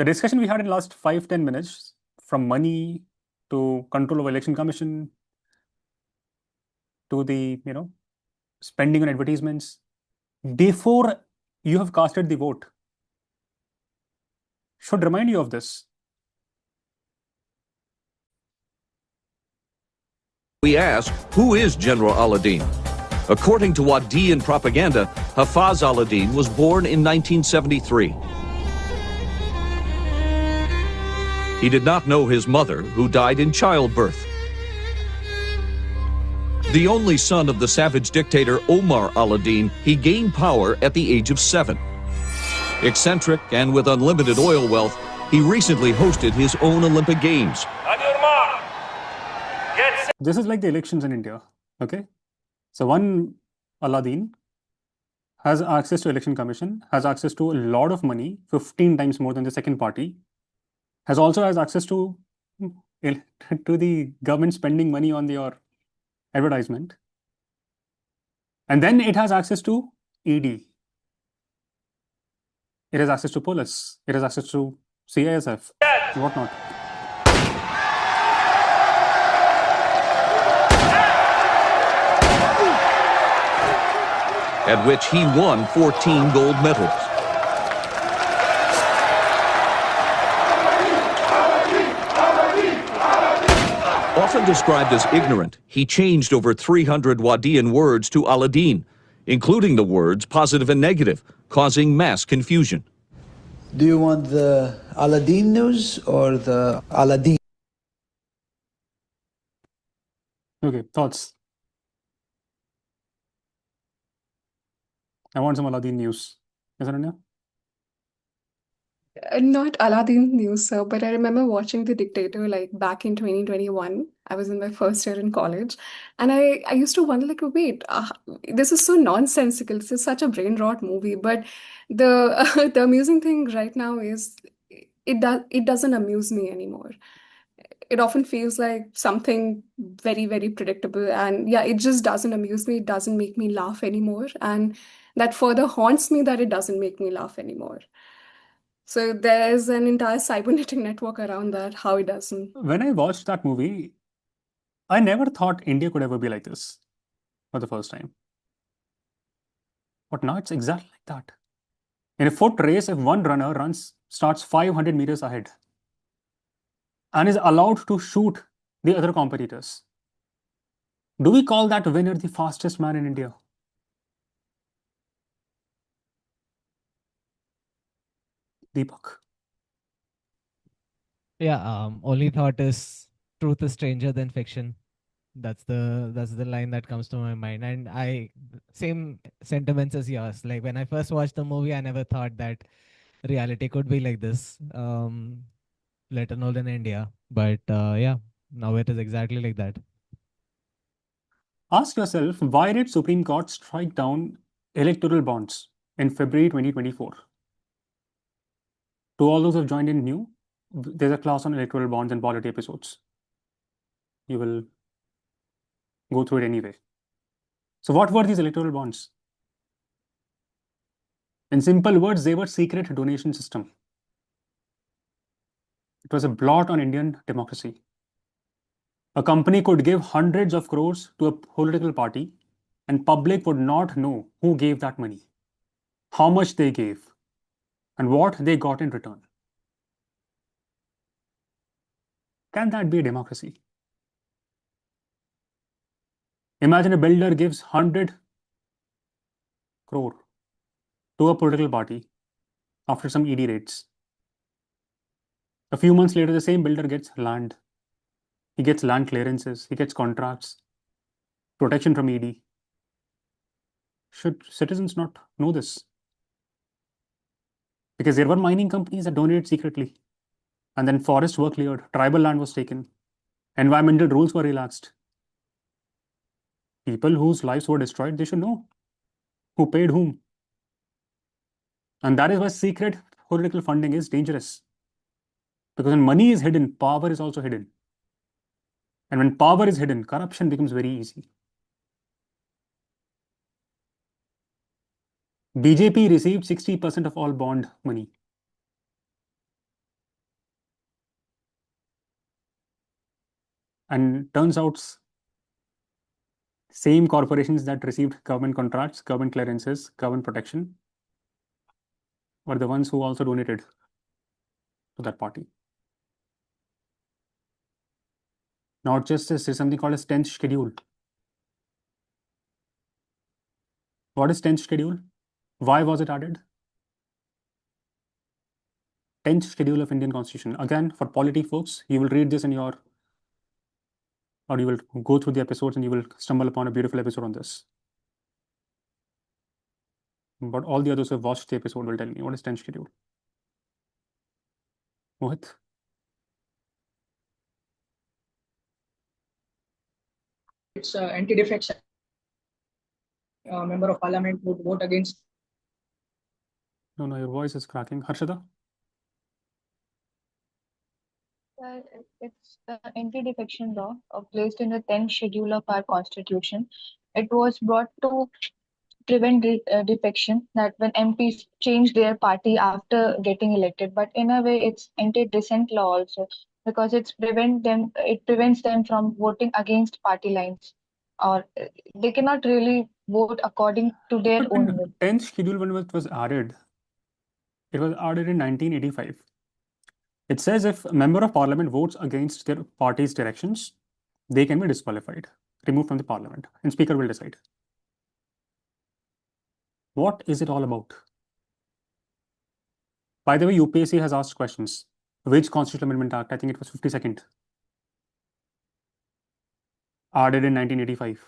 discussion we had in last 5-10 minutes, from money to control of election commission to the spending on advertisements, before you have casted the vote, should remind you of this. We ask, who is General Aladdin? According to Wadian propaganda, Hafez Aladdin was born in 1973. He did not know his mother, who died in childbirth. The only son of the savage dictator Omar Aladdin, he gained power at the age of 7. Eccentric and with unlimited oil wealth, he recently hosted his own Olympic Games. This is like the elections in India, okay? So one Aladdin has access to election commission, has access to a lot of money, 15 times more than the second party, has access to the government spending money on your advertisement. And then it has access to ED. It has access to police. It has access to CISF, and whatnot. At which he won 14 gold medals. Often described as ignorant, he changed over 300 Wadian words to Aladdin, including the words positive and negative, causing mass confusion. Do you want the Aladdin news or the Aladdin? Okay, thoughts? I want some Aladdin news. Yes, Ananya? Not Aladdin news, sir, but I remember watching The Dictator like back in 2021. I was in my first year in college, and I used to wonder, like, wait, this is so nonsensical. This is such a brain rot movie. But the the amusing thing right now is it doesn't amuse me anymore. it often feels like something very, very predictable. And yeah, it just doesn't amuse me. It doesn't make me laugh anymore. And that further haunts me that it doesn't make me laugh anymore. So there's an entire cybernetic network around that, how it doesn't. When I watched that movie, I never thought India could ever be like this for the first time. But now it's exactly like that. In a foot race, if one runner starts 500 meters ahead and is allowed to shoot the other competitors, do we call that winner the fastest man in India? Deepak. Yeah, only thought is truth is stranger than fiction. That's the line that comes to my mind. And I same sentiments as yours. Like when I first watched the movie, I never thought that reality could be like this. Let alone in India. But yeah, now it is exactly like that. Ask yourself, why did Supreme Court strike down electoral bonds in February 2024? To all those who have joined in new, there's a class on electoral bonds and polity episodes. You will go through it anyway. So what were these electoral bonds? In simple words, they were secret donation system. It was a blot on Indian democracy. A company could give hundreds of crores to a political party and public would not know who gave that money, how much they gave, and what they got in return. Can that be a democracy? Imagine a builder gives 100 crore to a political party after some ED raids. A few months later, the same builder gets land. He gets land clearances, he gets contracts, protection from ED. Should citizens not know this? Because there were mining companies that donated secretly. And then forests were cleared, tribal land was taken, environmental rules were relaxed. People whose lives were destroyed, they should know who paid whom. And that is why secret political funding is dangerous. Because when money is hidden, power is also hidden. And when power is hidden, corruption becomes very easy. BJP received 60% of all bond money. And turns out same corporations that received government contracts, government clearances, government protection were the ones who also donated to that party. Not just this, there's something called as 10th schedule. What is 10th schedule? Why was it added? 10th schedule of Indian Constitution. Again, for polity folks, you will read this in your, or you will go through the episodes and you will stumble upon a beautiful episode on this. But all the others who have watched the episode will tell me, what is 10th schedule? Mohit? It's anti-defection. Member of parliament would vote against. No, your voice is cracking. Harshada? It's the anti-defection law placed in the 10th schedule of our constitution. It was brought to prevent defection, that when MPs change their party after getting elected. But in a way, it's anti-dissent law also, because it prevents them from voting against party lines, or they cannot really vote according to their But own when will. 10th schedule, when it was added in 1985. It says if a member of parliament votes against their party's directions, they can be disqualified, removed from the parliament, and speaker will decide. What is it all about? By the way, UPSC has asked questions. Which Constitutional Amendment Act? I think it was 52nd. Added in 1985.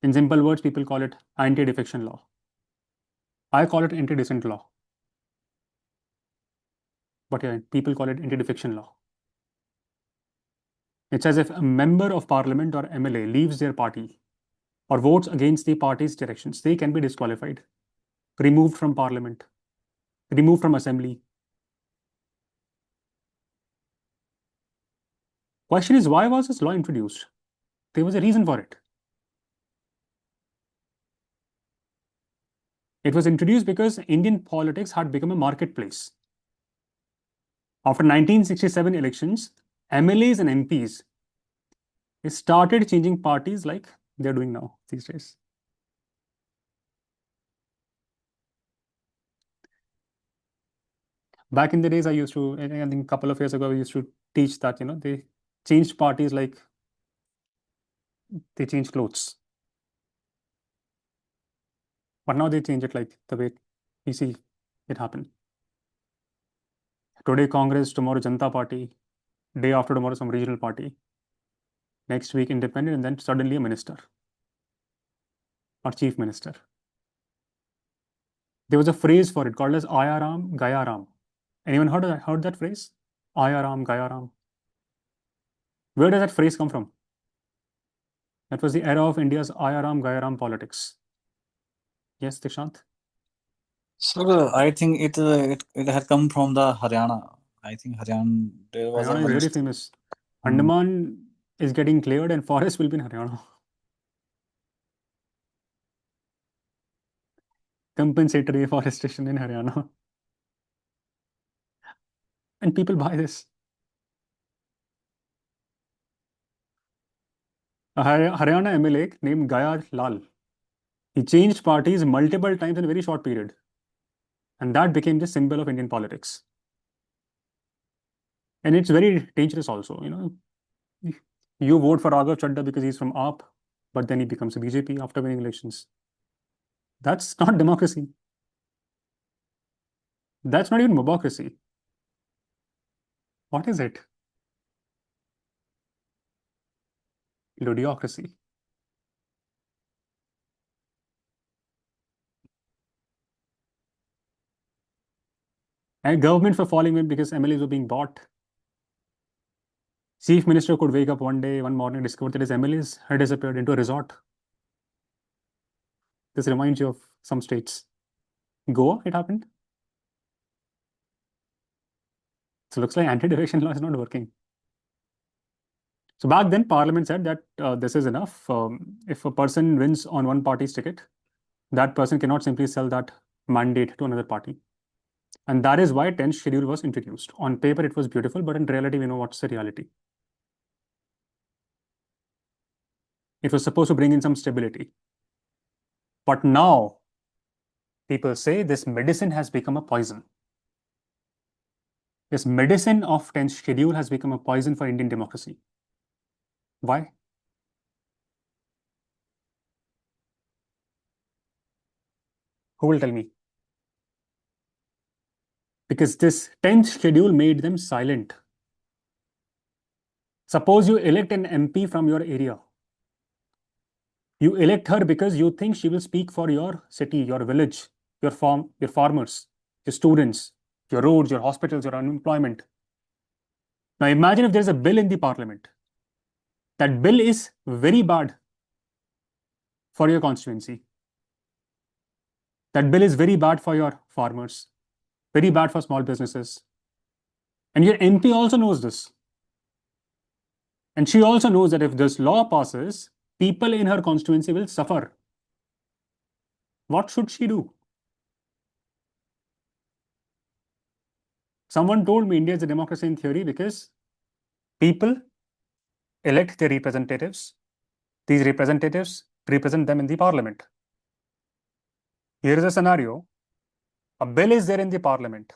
In simple words, people call it anti-defection law. I call it anti-dissent law. But yeah, people call it anti-defection law. It says if a member of parliament or MLA leaves their party or votes against the party's directions, they can be disqualified, removed from parliament, removed from assembly. Question is, why was this law introduced? There was a reason for it. It was introduced because Indian politics had become a marketplace. After 1967 elections, MLAs and MPs started changing parties like they're doing now these days. Back in the days, I think a couple of years ago, I used to teach that, they changed parties like they change clothes. But now they change it like the way we see it happen. Today, Congress, tomorrow, Janata Party, day after tomorrow, some regional party, next week, independent, and then suddenly a minister or chief minister. There was a phrase for it called as Ayaram, Gayaram. Anyone heard that phrase? Ayaram, Gayaram. Where does that phrase come from? That was the era of India's Ayaram, Gayaram politics. Yes, Dishant? Sir, I think it had come from the Haryana. I think Haryana, there was a Haryana is very minister. famous. Andaman is getting cleared and forest will be in Haryana. Compensatory forestation in Haryana. And people buy this. A Haryana MLA named Gaya Lal. He changed parties multiple times in a very short period. And that became the symbol of Indian politics. And it's very dangerous also. You vote for Raghav Chadda because he's from AAP, but then he becomes a BJP after winning elections. That's not democracy. That's not even democracy. What is it? Ludocracy. And governments were falling in because MLAs were being bought. Chief Minister could wake up one day, one morning, discover that his MLAs had disappeared into a resort. This reminds you of some states. Goa, it happened. So it looks like anti-defection law is not working. So back then, Parliament said that this is enough. If a person wins on one party's ticket, that person cannot simply sell that mandate to another party. And that is why 10th schedule was introduced. On paper, it was beautiful, but in reality, we know what's the reality. It was supposed to bring in some stability. But now, people say this medicine has become a poison. This medicine of 10th schedule has become a poison for Indian democracy. Why? Who will tell me? Because this 10th schedule made them silent. Suppose you elect an MP from your area. You elect her because you think she will speak for your city, your village, your farm, your farmers, your students, your roads, your hospitals, your unemployment. Now imagine if there's a bill in the parliament. That bill is very bad for your constituency. That bill is very bad for your farmers, very bad for small businesses. And your MP also knows this. And she also knows that if this law passes, people in her constituency will suffer. What should she do? Someone told me India is a democracy in theory because people elect their representatives. These representatives represent them in the parliament. Here is a scenario. A bill is there in the parliament.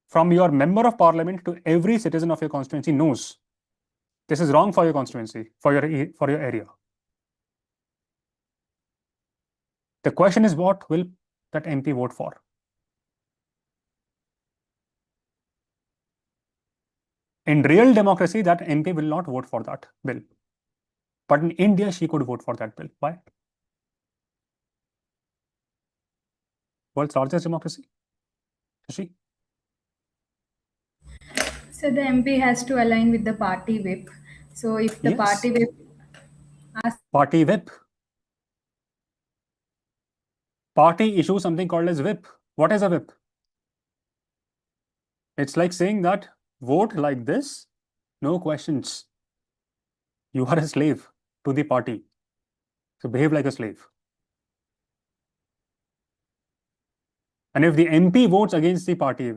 From your member of parliament to every citizen of your constituency knows this is wrong for your constituency, for your area. The question is, what will that MP vote for? In real democracy, that MP will not vote for that bill. But in India, she could vote for that bill. Why? World's largest democracy. Shashi? So the MP has to align with the party whip. So if the Yes. party whip asks Party whip. Party issues something called as whip. What is a whip? It's like saying that vote like this No questions. You are a slave to the party. So behave like a slave. And if the MP votes against the party,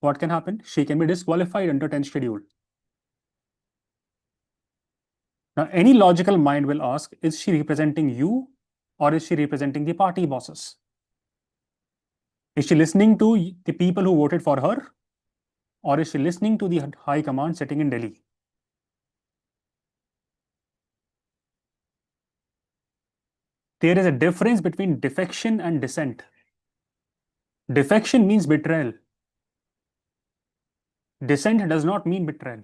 what can happen? She can be disqualified under 10th schedule. Now, any logical mind will ask, is she representing you or is she representing the party bosses? Is she listening to the people who voted for her or is she listening to the high command sitting in Delhi? There is a difference between defection and dissent. Defection means betrayal. Dissent does not mean betrayal.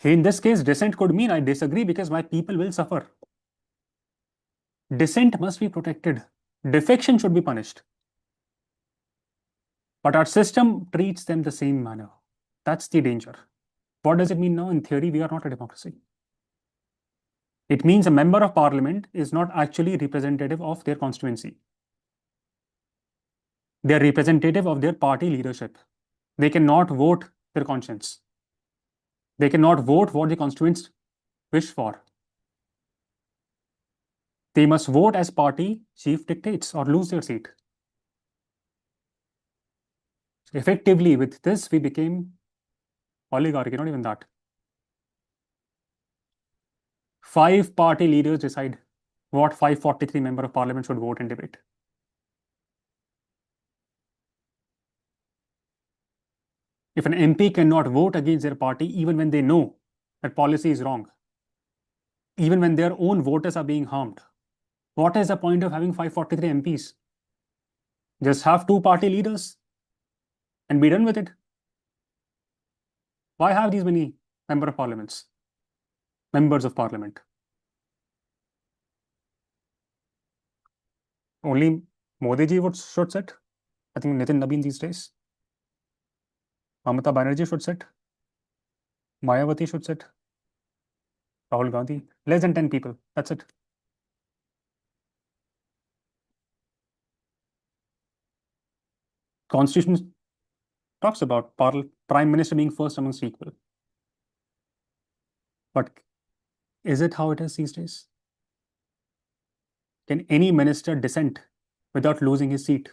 In this case, dissent could mean I disagree because my people will suffer. Dissent must be protected. Defection should be punished. But our system treats them the same manner. That's the danger. What does it mean now? In theory, we are not a democracy. It means a member of parliament is not actually representative of their constituency. They are representative of their party leadership. They cannot vote their conscience. They cannot vote what the constituents wish for. They must vote as party chief dictates or lose their seat. Effectively, with this, we became oligarchy, not even that. 5 party leaders decide what 543 member of parliament should vote and debate. If an MP cannot vote against their party, even when they know that policy is wrong, even when their own voters are being harmed, what is the point of having 543 MPs? Just have 2 party leaders and be done with it. Why have these many members of parliament? Only Modi ji should sit. I think Nitin Nabin these days. Mamata Banerjee should sit. Mayawati should sit. Rahul Gandhi. Less than 10 people. That's it. Constitution talks about prime minister being first amongst equal. But is it how it is these days? Can any minister dissent without losing his seat?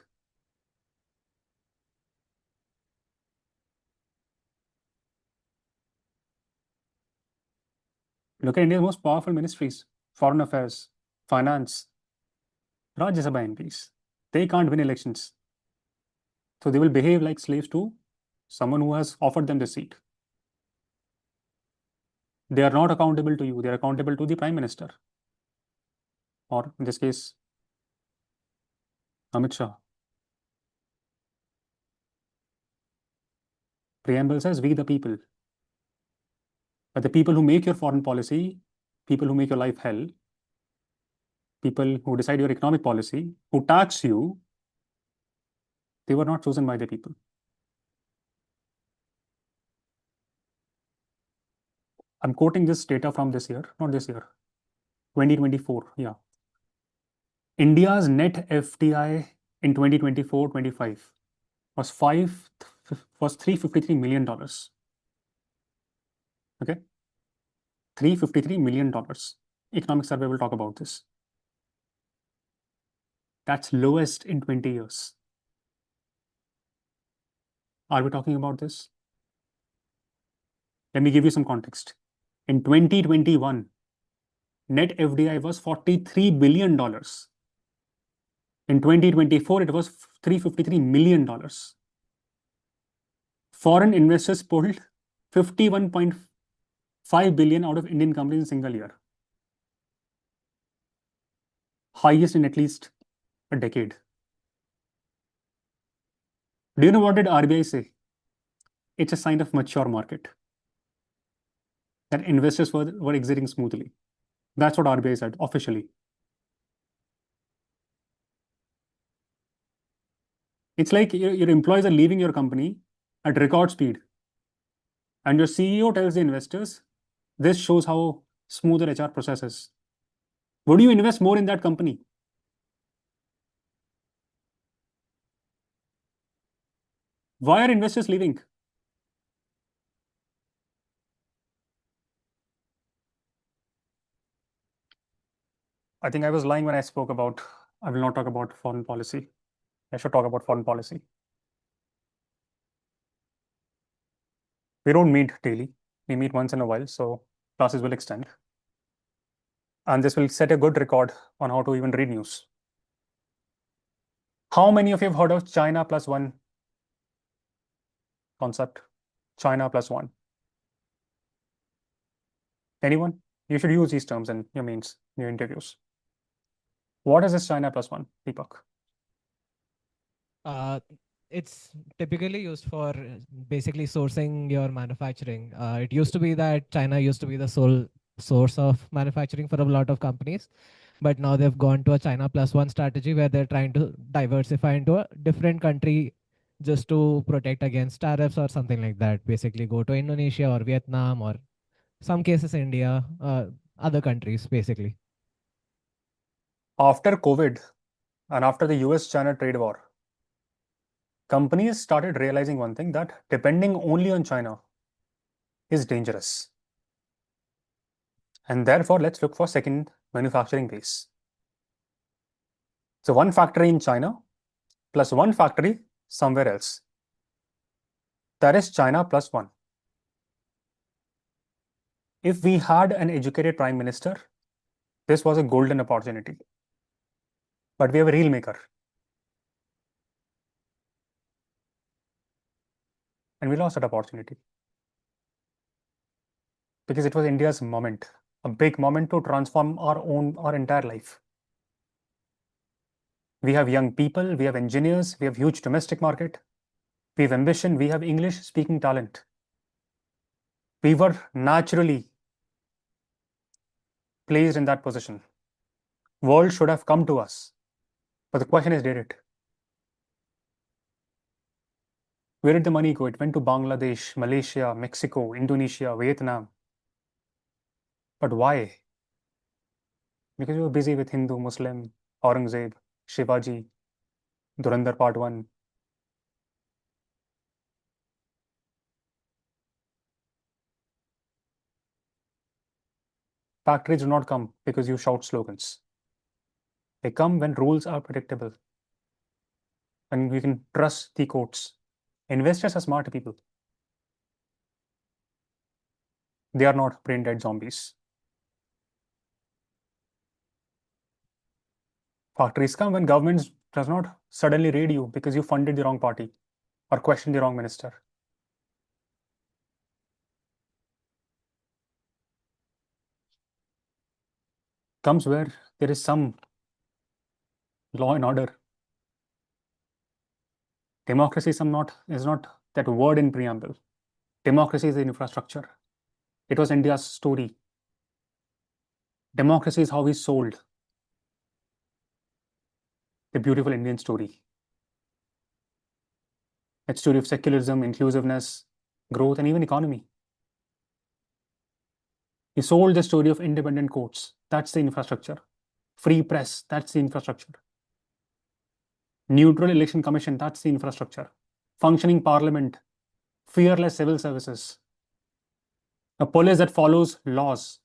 Look at India's most powerful ministries: foreign affairs, finance, Rajya Sabha MPs. They can't win elections. So they will behave like slaves to someone who has offered them the seat. They are not accountable to you. They are accountable to the prime minister. Or in this case, Amit Shah. Preamble says, we the people. But the people who make your foreign policy, people who make your life hell, people who decide your economic policy, who tax you, they were not chosen by the people. I'm quoting this data from this year, not this year, 2024. Yeah. India's net FDI in 2024-25 was $353 million. Okay. $353 million. Economic survey will talk about this. That's lowest in 20 years. Are we talking about this? Let me give you some context. In 2021, net FDI was $43 billion. In 2024, it was $353 million. Foreign investors pulled 51.5 billion out of Indian companies in a single year. Highest in at least a decade. Do you know what did RBI say? It's a sign of mature market. That investors were exiting smoothly. That's what RBI said officially. It's like your employees are leaving your company at record speed. And your CEO tells the investors, this shows how smooth the HR process is. Would you invest more in that company? Why are investors leaving? I think I was lying when I spoke about I will not talk about foreign policy. I should talk about foreign policy. We don't meet daily. We meet once in a while, so classes will extend. And this will set a good record on how to even read news. How many of you have heard of China plus one concept? China plus one. Anyone? You should use these terms in your means, your interviews. What is this China plus one, Deepak? It's typically used for basically sourcing your manufacturing. It used to be that China used to be the sole source of manufacturing for a lot of companies, but now they've gone to a China plus one strategy where they're trying to diversify into a different country just to protect against tariffs or something like that. Basically, go to Indonesia or Vietnam or some cases India, other countries, basically. After COVID and after the US-China trade war, companies started realizing one thing, that depending only on China is dangerous. And therefore, let's look for second manufacturing base. So one factory in China plus one factory somewhere else. That is China plus one. If we had an educated prime minister, this was a golden opportunity. But we have a real maker. And we lost that opportunity. Because it was India's moment, a big moment to transform our entire life. We have young people, we have engineers, we have huge domestic market, we have ambition, we have English speaking talent. We were naturally placed in that position. World should have come to us. But the question is, did it? Where did the money go? It went to Bangladesh, Malaysia, Mexico, Indonesia, Vietnam. But why? Because we were busy with Hindu, Muslim, Aurangzeb, Shivaji, Durandar Part 1. Factories do not come because you shout slogans. They come when rules are predictable and we can trust the courts. Investors are smart people. They are not brain dead zombies. Factories come when governments does not suddenly raid you because you funded the wrong party or questioned the wrong minister. Comes where there is some law and order. Democracy is not that word in preamble. Democracy is the infrastructure. It was India's story. Democracy is how we sold the beautiful Indian story. It's story of secularism, inclusiveness, growth, and even economy. We sold the story of independent courts. That's the infrastructure. Free press. That's the infrastructure. Neutral election commission. That's the infrastructure. Functioning parliament. Fearless civil services. A police that follows laws.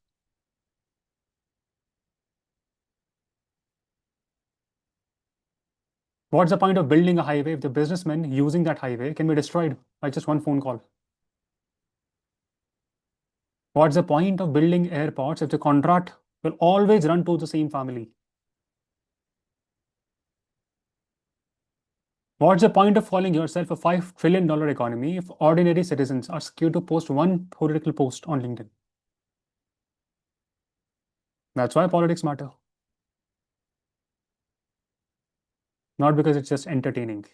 What's the point of building a highway if the businessmen using that highway can be destroyed by just one phone call? What's the point of building airports if the contract will always run to the same family? What's the point of calling yourself a $5 trillion economy if ordinary citizens are scared to post one political post on LinkedIn? That's why politics matter. Not because it's just entertaining.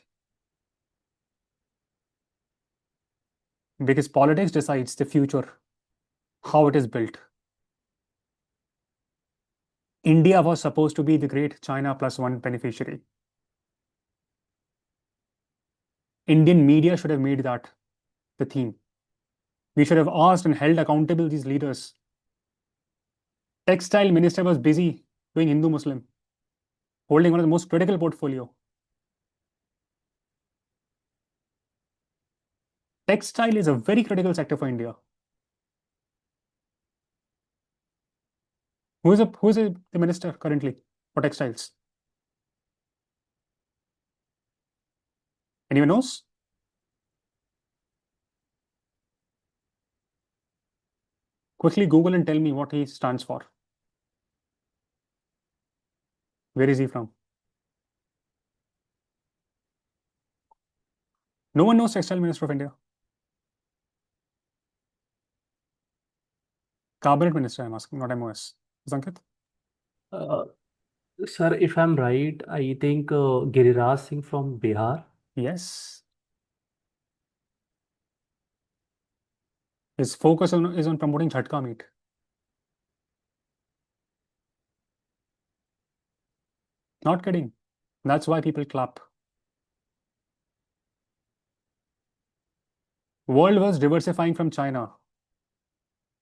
Because politics decides the future, how it is built. India was supposed to be the great China plus one beneficiary. Indian media should have made that the theme. We should have asked and held accountable these leaders. Textile minister was busy doing Hindu Muslim, holding one of the most critical portfolio. Textile is a very critical sector for India. Who is the minister currently for textiles? Anyone knows? Quickly Google and tell me what he stands for. Where is he from? No one knows textile minister of India. Cabinet minister, I'm asking, not MOS. Sankit? Uh, Sir, if I'm right, I think Giriraj Singh from Bihar. Yes. His focus is on promoting jhatka meat. Not kidding. That's why people clap. World was diversifying from China.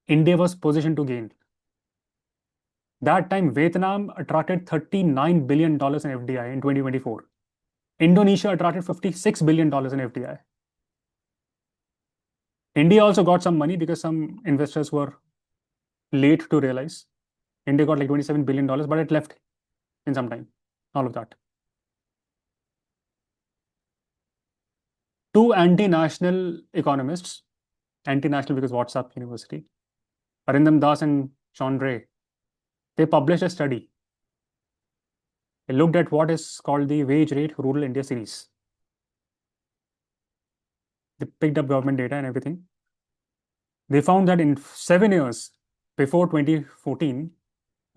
India was positioned to gain. That time, Vietnam attracted $39 billion in FDI in 2024. Indonesia attracted $56 billion in FDI. India also got some money because some investors were late to realize. India got like $27 billion, but it left in some time. All of that. Two anti-national economists, anti-national because WhatsApp University, Arindam Das and Sean Ray, they published a study. They looked at what is called the wage rate rural India series. They picked up government data and everything. They found that in 7 years before 2014,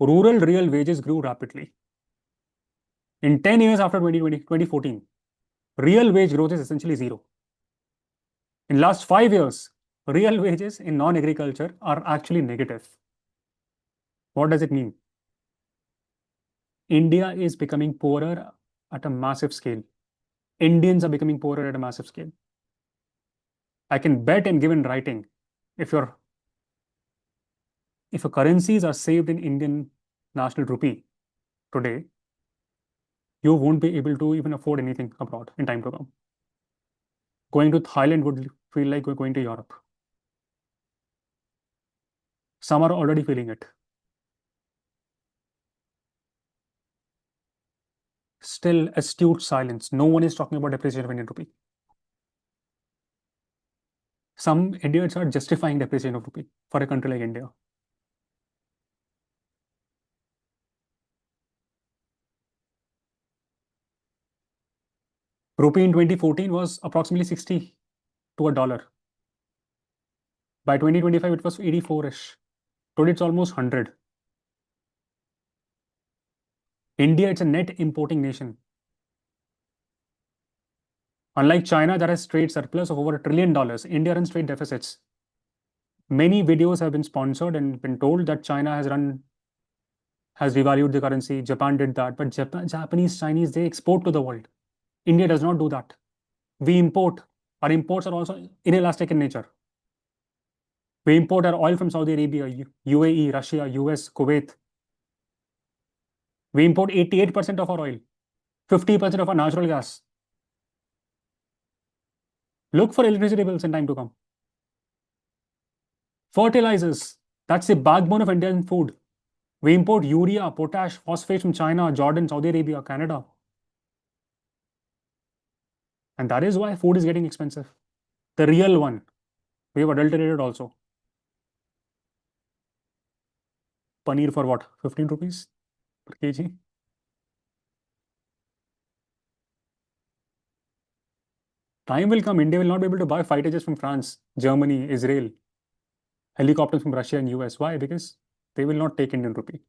rural real wages grew rapidly. In 10 years after 2014, real wage growth is essentially zero. In last 5 years, real wages in non-agriculture are actually negative. What does it mean? India is becoming poorer at a massive scale. Indians are becoming poorer at a massive scale. I can bet and give in writing, if your currencies are saved in Indian national rupee today, you won't be able to even afford anything abroad in time to come. Going to Thailand would feel like we're going to Europe. Some are already feeling it. Still, astute silence. No one is talking about depreciation of Indian rupee. Some idiots are justifying depreciation of rupee for a country like India. Rupee in 2014 was approximately 60 to a dollar. By 2025, it was 84-ish. Today, it's almost 100. India, it's a net importing nation. Unlike China, that has trade surplus of over $1 trillion, India runs trade deficits. Many videos have been sponsored and been told that China has revalued the currency. Japan did that, but Japanese, Chinese, they export to the world. India does not do that. We import. Our imports are also inelastic in nature. We import our oil from Saudi Arabia, UAE, Russia, US, Kuwait. We import 88% of our oil, 50% of our natural gas. Look for electricity bills in time to come. Fertilizers, that's the backbone of Indian food. We import urea, potash, phosphate from China, Jordan, Saudi Arabia, Canada. And that is why food is getting expensive. The real one. We have adulterated also. Paneer for what? 15 rupees per kg? Time will come, India will not be able to buy fighter jets from France, Germany, Israel, helicopters from Russia and US. Why? Because they will not take Indian rupee.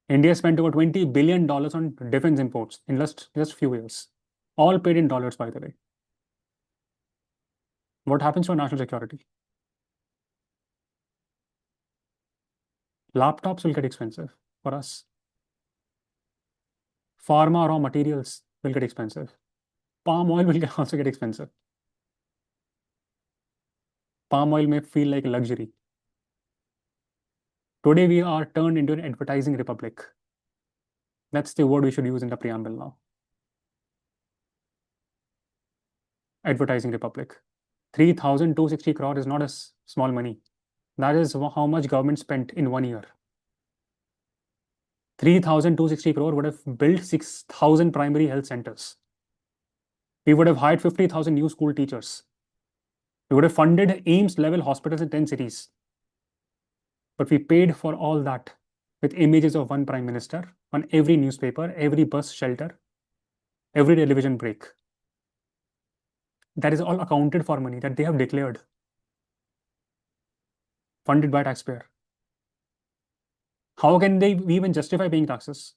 India spent over $20 billion on defense imports in just few years. All paid in dollars, by the way. What happens to our national security? Laptops will get expensive for us. Pharma raw materials will get expensive. Palm oil will also get expensive. Palm oil may feel like a luxury. Today we are turned into an advertising republic. That's the word we should use in the preamble now. Advertising republic. 3,260 crore is not a small money. That is how much government spent in 1 year. 3,260 crore would have built 6,000 primary health centers. We would have hired 50,000 new school teachers. We would have funded AIMS level hospitals in 10 cities. But we paid for all that with images of one prime minister on every newspaper, every bus shelter, every television break. That is all accounted for money that they have declared, funded by taxpayer. How can they even justify paying taxes?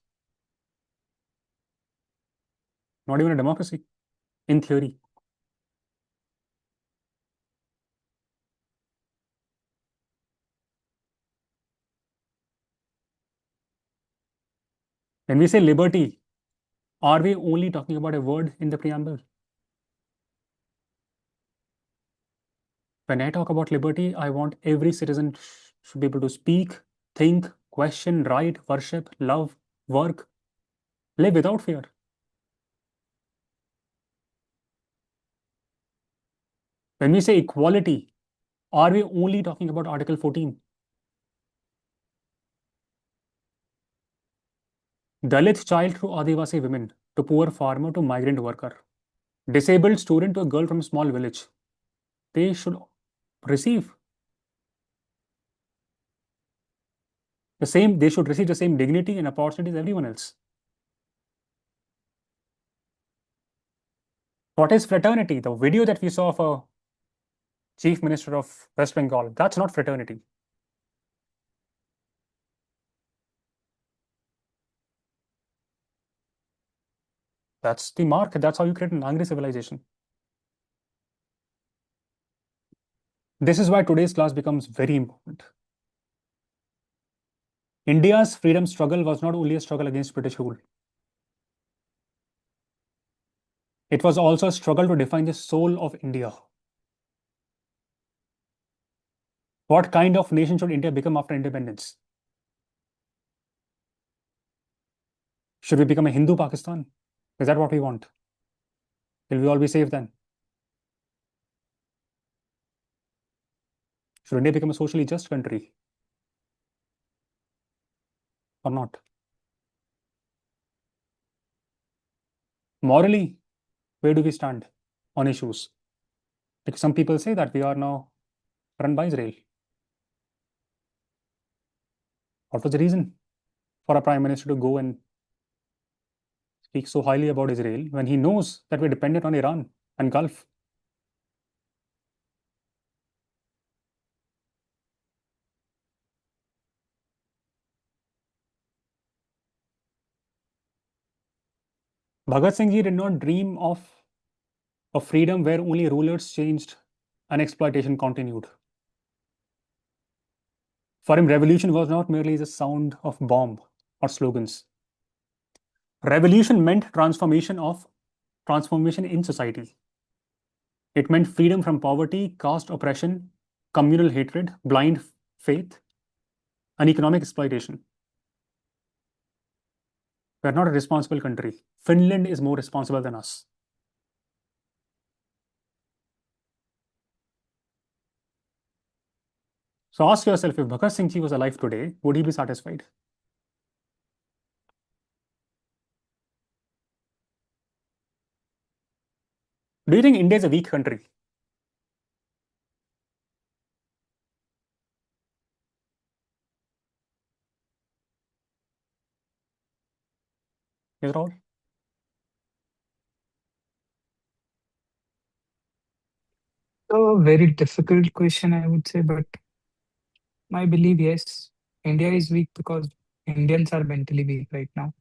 Not even a democracy, in theory. When we say liberty, are we only talking about a word in the preamble? When I talk about liberty, I want every citizen should be able to speak, think, question, write, worship, love, work, live without fear. When we say equality, are we only talking about Article 14? Dalit child to Adivasi women, to poor farmer to migrant worker, disabled student to a girl from a small village, they should receive the same, they should receive the same dignity and opportunities as everyone else. What is fraternity? The video that we saw of a chief minister of West Bengal, that's not fraternity. That's the mark. That's how you create an angry civilization. This is why today's class becomes very important. India's freedom struggle was not only a struggle against British rule. It was also a struggle to define the soul of India. What kind of nation should India become after independence? Should we become a Hindu Pakistan? Is that what we want? Will we all be safe then? Should India become a socially just country? Or not? Morally, where do we stand on issues? Like some people say that we are now run by Israel. What was the reason for a prime minister to go and speak so highly about Israel when he knows that we're dependent on Iran and Gulf? Bhagat Singh ji did not dream of a freedom where only rulers changed and exploitation continued. For him, revolution was not merely the sound of bomb or slogans. Revolution meant transformation in society. It meant freedom from poverty, caste oppression, communal hatred, blind faith, and economic exploitation. We are not a responsible country. Finland is more responsible than us. So ask yourself, if Bhagat Singh Ji was alive today, would he be satisfied? Do you think India is a weak country? Is it all? A very difficult question, I would say, but my belief, yes, India is weak because Indians are mentally weak right now.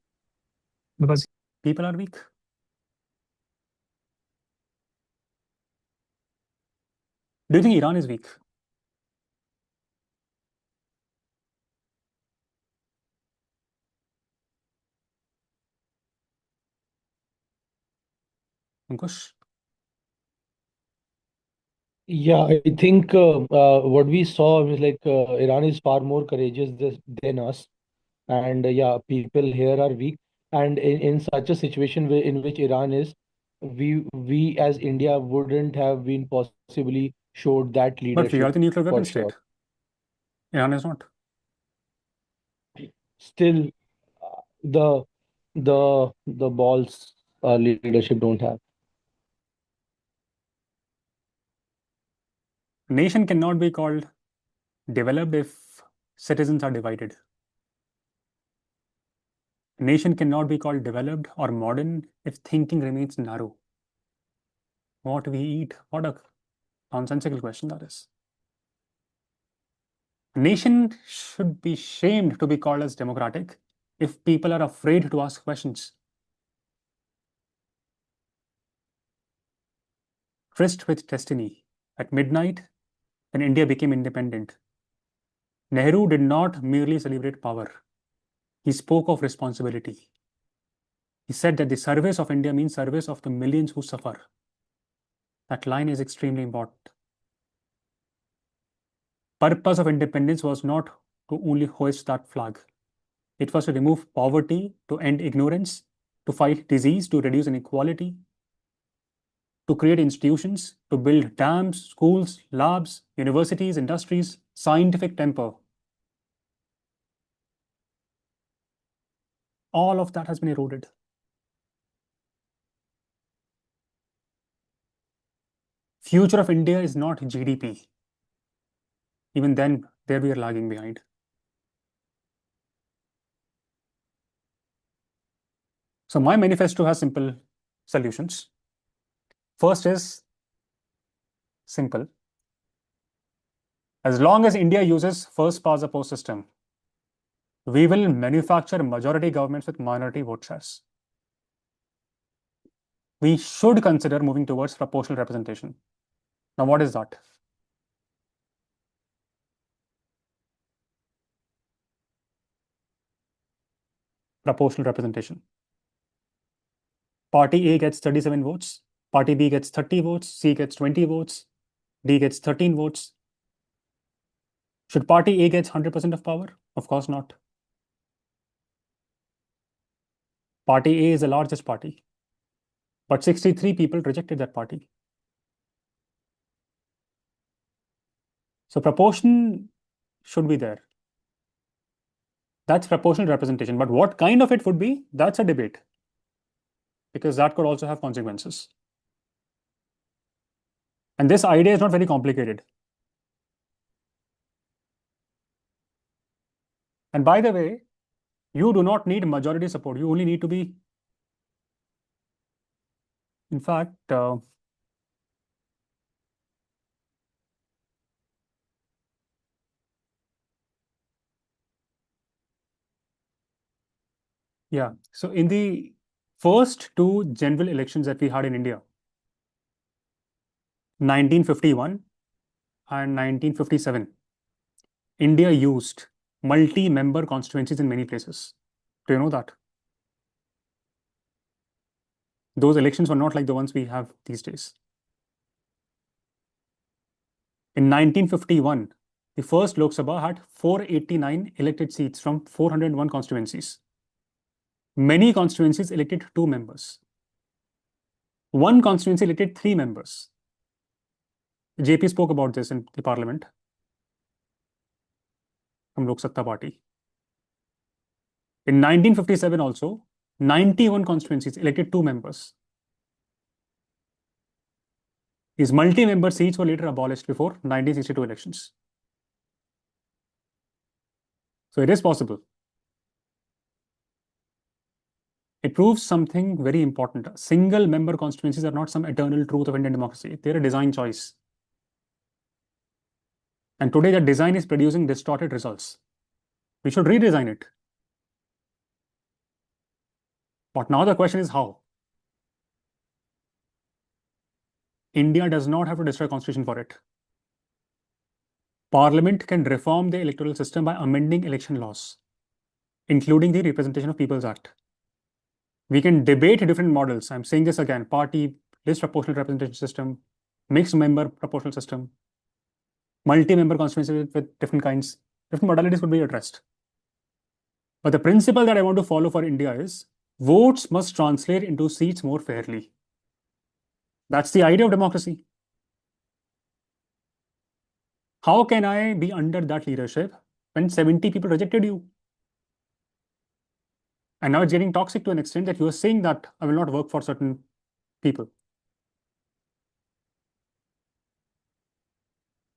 Because people are weak. Do you think Iran is weak? Ankush? Yeah, I think what we saw was like Iran is far more courageous than us, and yeah, people here are weak. And in such a situation in which Iran is, we as India wouldn't have been possibly showed that But we are leadership the nuclear for weapon sure. state. Iran is not. Still, the the balls our leadership don't have. Nation cannot be called developed if citizens are divided. A nation cannot be called developed or modern if thinking remains narrow. What we eat, what a nonsensical question that is. A nation should be shamed to be called as democratic if people are afraid to ask questions. Tryst with destiny. At midnight, when India became independent, Nehru did not merely celebrate power. He spoke of responsibility. He said that the service of India means service of the millions who suffer. That line is extremely important. Purpose of independence was not to only hoist that flag. It was to remove poverty, to end ignorance, to fight disease, to reduce inequality, to create institutions, to build dams, schools, labs, universities, industries, scientific temper. All of that has been eroded. Future of India is not GDP. Even then, there we are lagging behind. So my manifesto has simple solutions. First is simple. As long as India uses first past the post system, we will manufacture majority governments with minority vote shares. We should consider moving towards proportional representation. Now, what is that? Proportional representation. Party A gets 37 votes, Party B gets 30 votes, C gets 20 votes, D gets 13 votes. Should Party A get 100% of power? Of course not. Party A is the largest party, but 63 people rejected that party. So proportion should be there. That's proportional representation. But what kind of it would be, that's a debate, because that could also have consequences. And this idea is not very complicated. And by the way, you do not need majority support. You only need to be, in fact, yeah. So in the first two general elections that we had in India, 1951 and 1957, India used multi-member constituencies in many places. Do you know that? Those elections were not like the ones we have these days. In 1951, the first Lok Sabha had 489 elected seats from 401 constituencies. Many constituencies elected 2 members. One constituency elected 3 members. JP spoke about this in the parliament from Lok Satta Party. In 1957 also, 91 constituencies elected 2 members. These multi-member seats were later abolished before 1962 elections. So it is possible. It proves something very important. Single member constituencies are not some eternal truth of Indian democracy. They're a design choice. And today that design is producing distorted results. We should redesign it. But now the question is how? India does not have to destroy constitution for it. Parliament can reform the electoral system by amending election laws, including the Representation of People's Act. We can debate different models. I'm saying this again: party list proportional representation system, mixed member proportional system, multi-member constituency with different kinds, different modalities would be addressed. But the principle that I want to follow for India is votes must translate into seats more fairly. That's the idea of democracy. How can I be under that leadership when 70 people rejected you? And now it's getting toxic to an extent that you are saying that I will not work for certain people.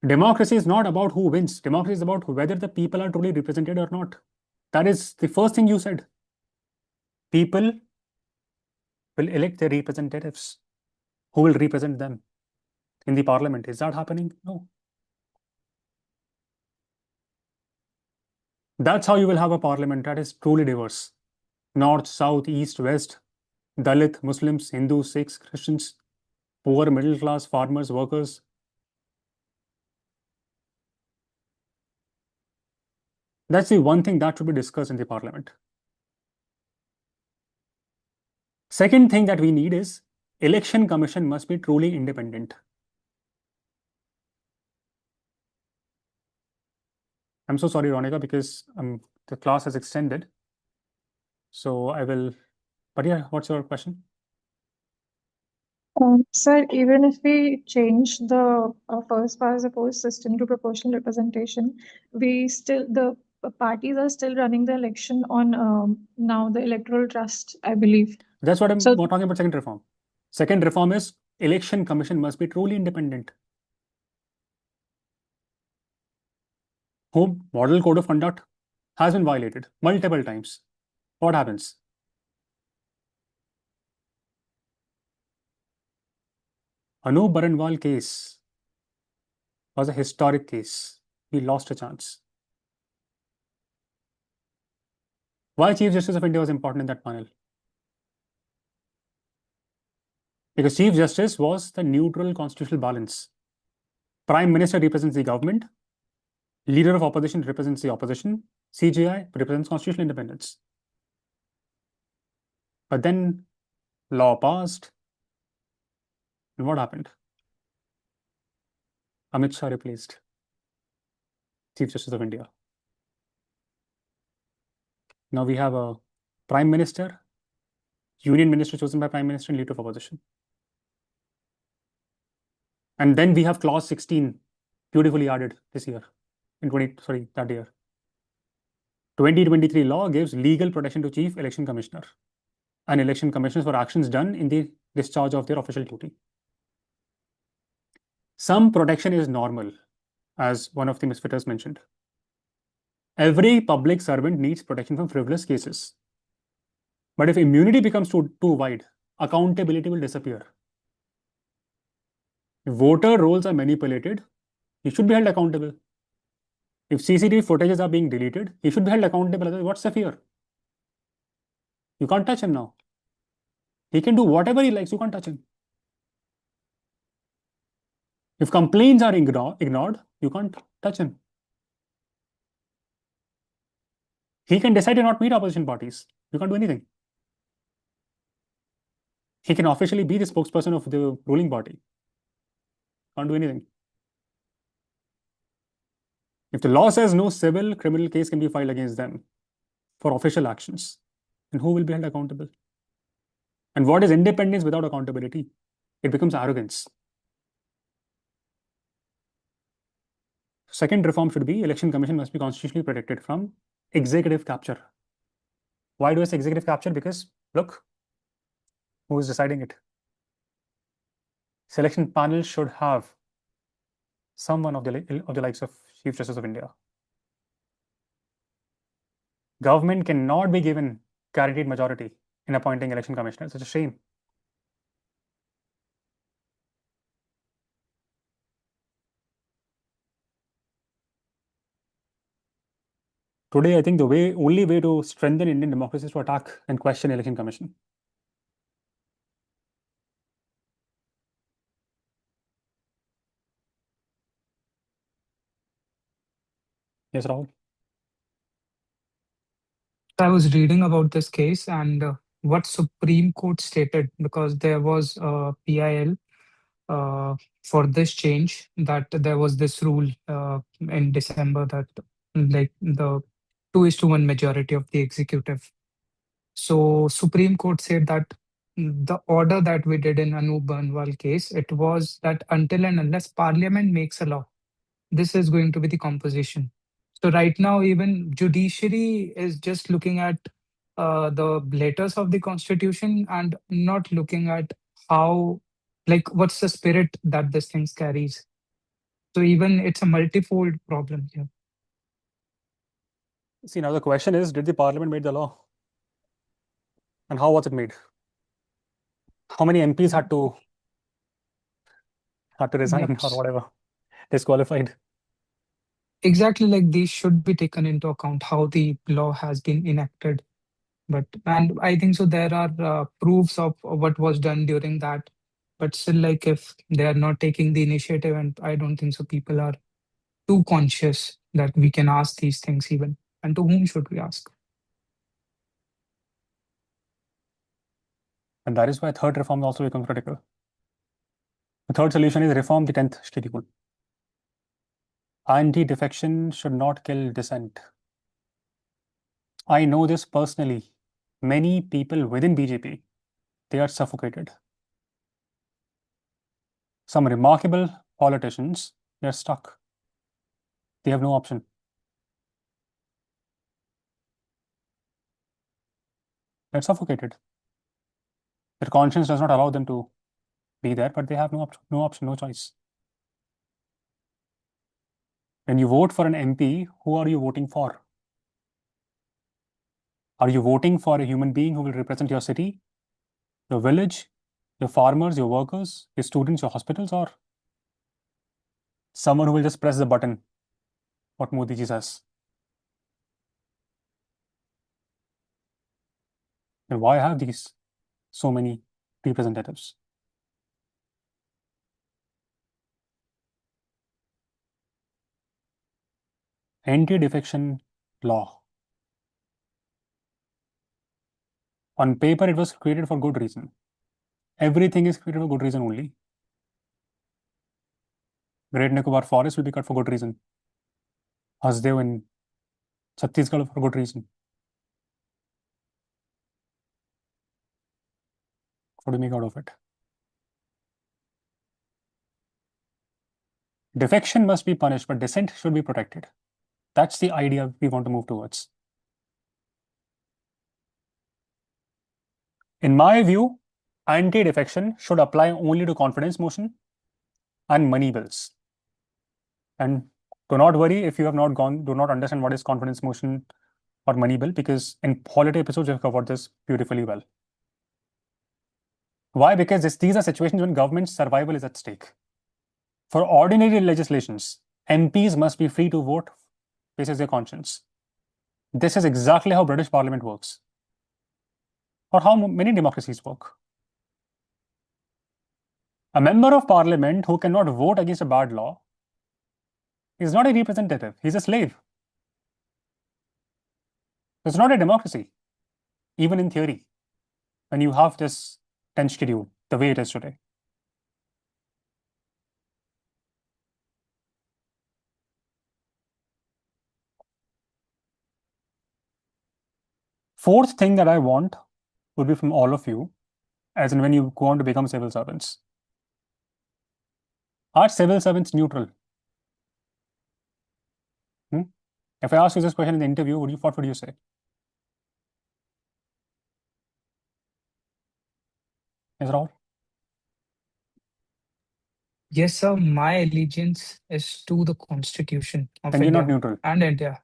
Democracy is not about who wins. Democracy is about whether the people are truly represented or not. That is the first thing you said. People will elect their representatives who will represent them in the parliament. Is that happening? No. That's how you will have a parliament that is truly diverse. North, South, East, West, Dalit, Muslims, Hindus, Sikhs, Christians, poor, middle class, farmers, workers. That's the one thing that should be discussed in the parliament. Second thing that we need is election commission must be truly independent. I'm so sorry, Ronika, because the class has extended. So I will, but yeah, what's your question? Sir, even if we change the first past the post system to proportional representation, the parties are still running the election on now the electoral trust, I believe. That's what I'm talking about. Second reform. Second reform is election commission must be truly independent. Whom model code of conduct has been violated multiple times. What happens? Anup Baranwal case was a historic case. We lost a chance. Why Chief Justice of India was important in that panel? Because Chief Justice was the neutral constitutional balance. Prime Minister represents the government. Leader of opposition represents the opposition. CGI represents constitutional independence. But then law passed. And what happened? Amit Shah replaced Chief Justice of India. Now we have a Prime Minister, Union Minister chosen by Prime Minister and Leader of Opposition. And then we have Clause 16 beautifully added this year, that year. 2023 law gives legal protection to Chief Election Commissioner and election commissioners for actions done in the discharge of their official duty. Some protection is normal, as one of the misfitters mentioned. Every public servant needs protection from frivolous cases. But if immunity becomes too wide, accountability will disappear. If voter rolls are manipulated, he should be held accountable. If CCTV footages are being deleted, he should be held accountable. Otherwise, what's the fear? You can't touch him now. He can do whatever he likes, you can't touch him. If complaints are ignored, you can't touch him. He can decide to not meet opposition parties. You can't do anything. He can officially be the spokesperson of the ruling party. Can't do anything. If the law says no civil criminal case can be filed against them for official actions, then who will be held accountable? And what is independence without accountability? It becomes arrogance. Second reform should be election commission must be constitutionally protected from executive capture. Why do I say executive capture? Because look, who is deciding it? Selection panel should have someone of the likes of Chief Justice of India. Government cannot be given guaranteed majority in appointing election commissioners. It's a shame. Today, I think the only way to strengthen Indian democracy is to attack and question election commission. Yes, Rahul. I was reading about this case and what Supreme Court stated, because there was a PIL for this change, that there was this rule in December that like the 2:1 majority of the executive. So Supreme Court said that the order that we did in Anup Banwal case, it was that until and unless Parliament makes a law, this is going to be the composition. So right now, even judiciary is just looking at the letters of the constitution and not looking at how, like, what's the spirit that this thing carries. So even it's a multifold problem here. See, now the question is, did the parliament make the law? And how was it made? How many MPs had to resign Yep. or whatever, disqualified? Exactly, like these should be taken into account how the law has been enacted. And I think so there are proofs of what was done during that. But still, like if they are not taking the initiative, and I don't think so people are too conscious that we can ask these things even. And to whom should we ask? And that is why third reform also becomes critical. The third solution is reform the 10th schedule. Anti-defection should not kill dissent. I know this personally. Many people within BJP, they are suffocated. Some remarkable politicians, they are stuck. They have no option. They're suffocated. Their conscience does not allow them to be there, but they have no option, no choice. When you vote for an MP, who are you voting for? Are you voting for a human being who will represent your city, your village, your farmers, your workers, your students, your hospitals, or someone who will just press the button, what Modi ji says? And why have these so many representatives? Anti-defection law. On paper, it was created for good reason. Everything is created for good reason only. Great Nicobar Forest will be cut for good reason. Hasdeo in Chhattisgarh for good reason. What do you make out of it? Defection must be punished, but dissent should be protected. That's the idea we want to move towards. In my view, anti-defection should apply only to confidence motion and money bills. And do not worry if you have not do not understand what is confidence motion or money bill, because in polity episodes, we have covered this beautifully well. Why? Because these are situations when government's survival is at stake. For ordinary legislations, MPs must be free to vote basis their conscience. This is exactly how British Parliament works, or how many democracies work. A member of parliament who cannot vote against a bad law is not a representative, he's a slave. It's not a democracy, even in theory, when you have this 10 schedule the way it is today. Fourth thing that I want would be from all of you, as in when you go on to become civil servants. Are civil servants neutral? If I ask you this question in the interview, what would you say? Is it all? Yes, sir. My allegiance is to the Constitution of And you're not India neutral. and India.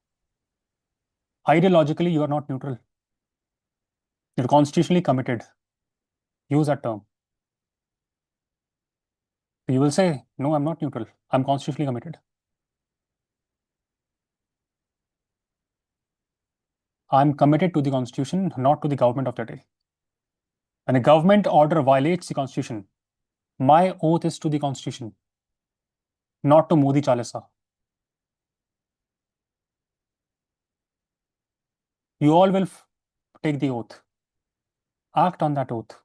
Ideologically, you are not neutral. You're constitutionally committed. Use that term. You will say, no, I'm not neutral. I'm constitutionally committed. I'm committed to the Constitution, not to the government of the day. When a government order violates the Constitution, my oath is to the Constitution, not to Modi Chalisa. You all will take the oath. Act on that oath.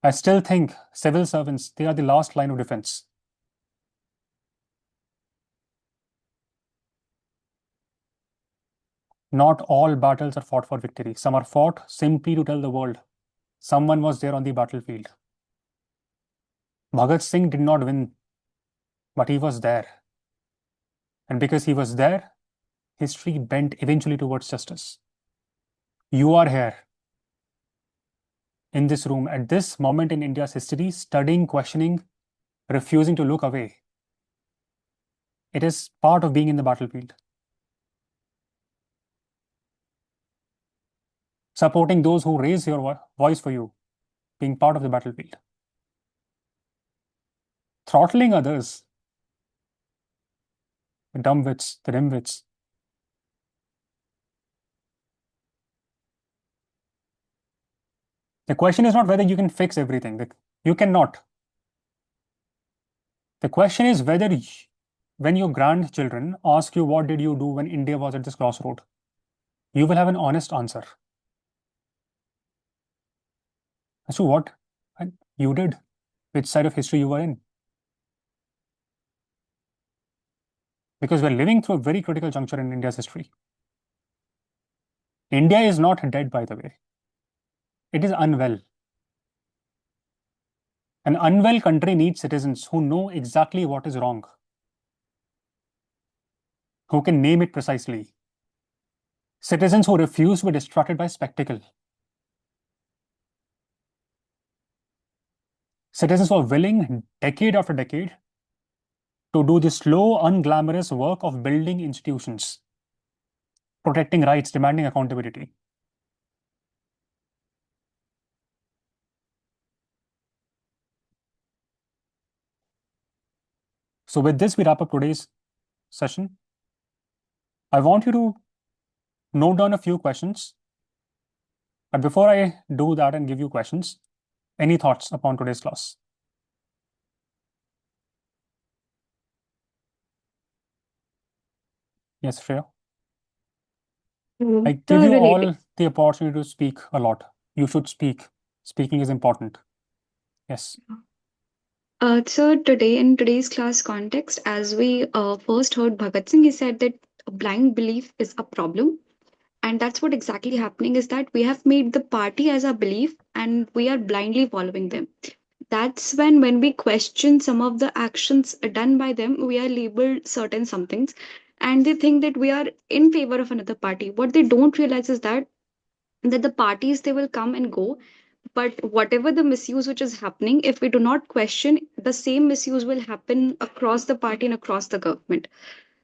I still think civil servants, they are the last line of defense. Not all battles are fought for victory. Some are fought simply to tell the world someone was there on the battlefield. Bhagat Singh did not win, but he was there. And because he was there, history bent eventually towards justice. You are here in this room at this moment in India's history, studying, questioning, refusing to look away. It is part of being in the battlefield. Supporting those who raise your voice for you, being part of the battlefield. Throttling others, the dumbwits, the dimwits. The question is not whether you can fix everything. You cannot. The question is whether when your grandchildren ask you what did you do when India was at this crossroad, you will have an honest answer as to what you did, which side of history you were in. Because we're living through a very critical juncture in India's history. India is not dead, by the way. It is unwell. An unwell country needs citizens who know exactly what is wrong, who can name it precisely. Citizens who refuse to be distracted by spectacle. Citizens who are willing, decade after decade, to do the slow, unglamorous work of building institutions, protecting rights, demanding accountability. So with this, we wrap up today's session. I want you to note down a few questions. But before I do that and give you questions, any thoughts upon today's class? Yes, Shreya. I give you all the opportunity to speak a lot. You should speak. Speaking is important. Yes. So today in today's class context, as we first heard Bhagat Singh, he said that blind belief is a problem. And that's what exactly happening is that we have made the party as our belief and we are blindly following them. That's when we question some of the actions done by them, we are labeled certain somethings and they think that we are in favor of another party. What they don't realize is that the parties they will come and go, but whatever the misuse which is happening, if we do not question, the same misuse will happen across the party and across the government.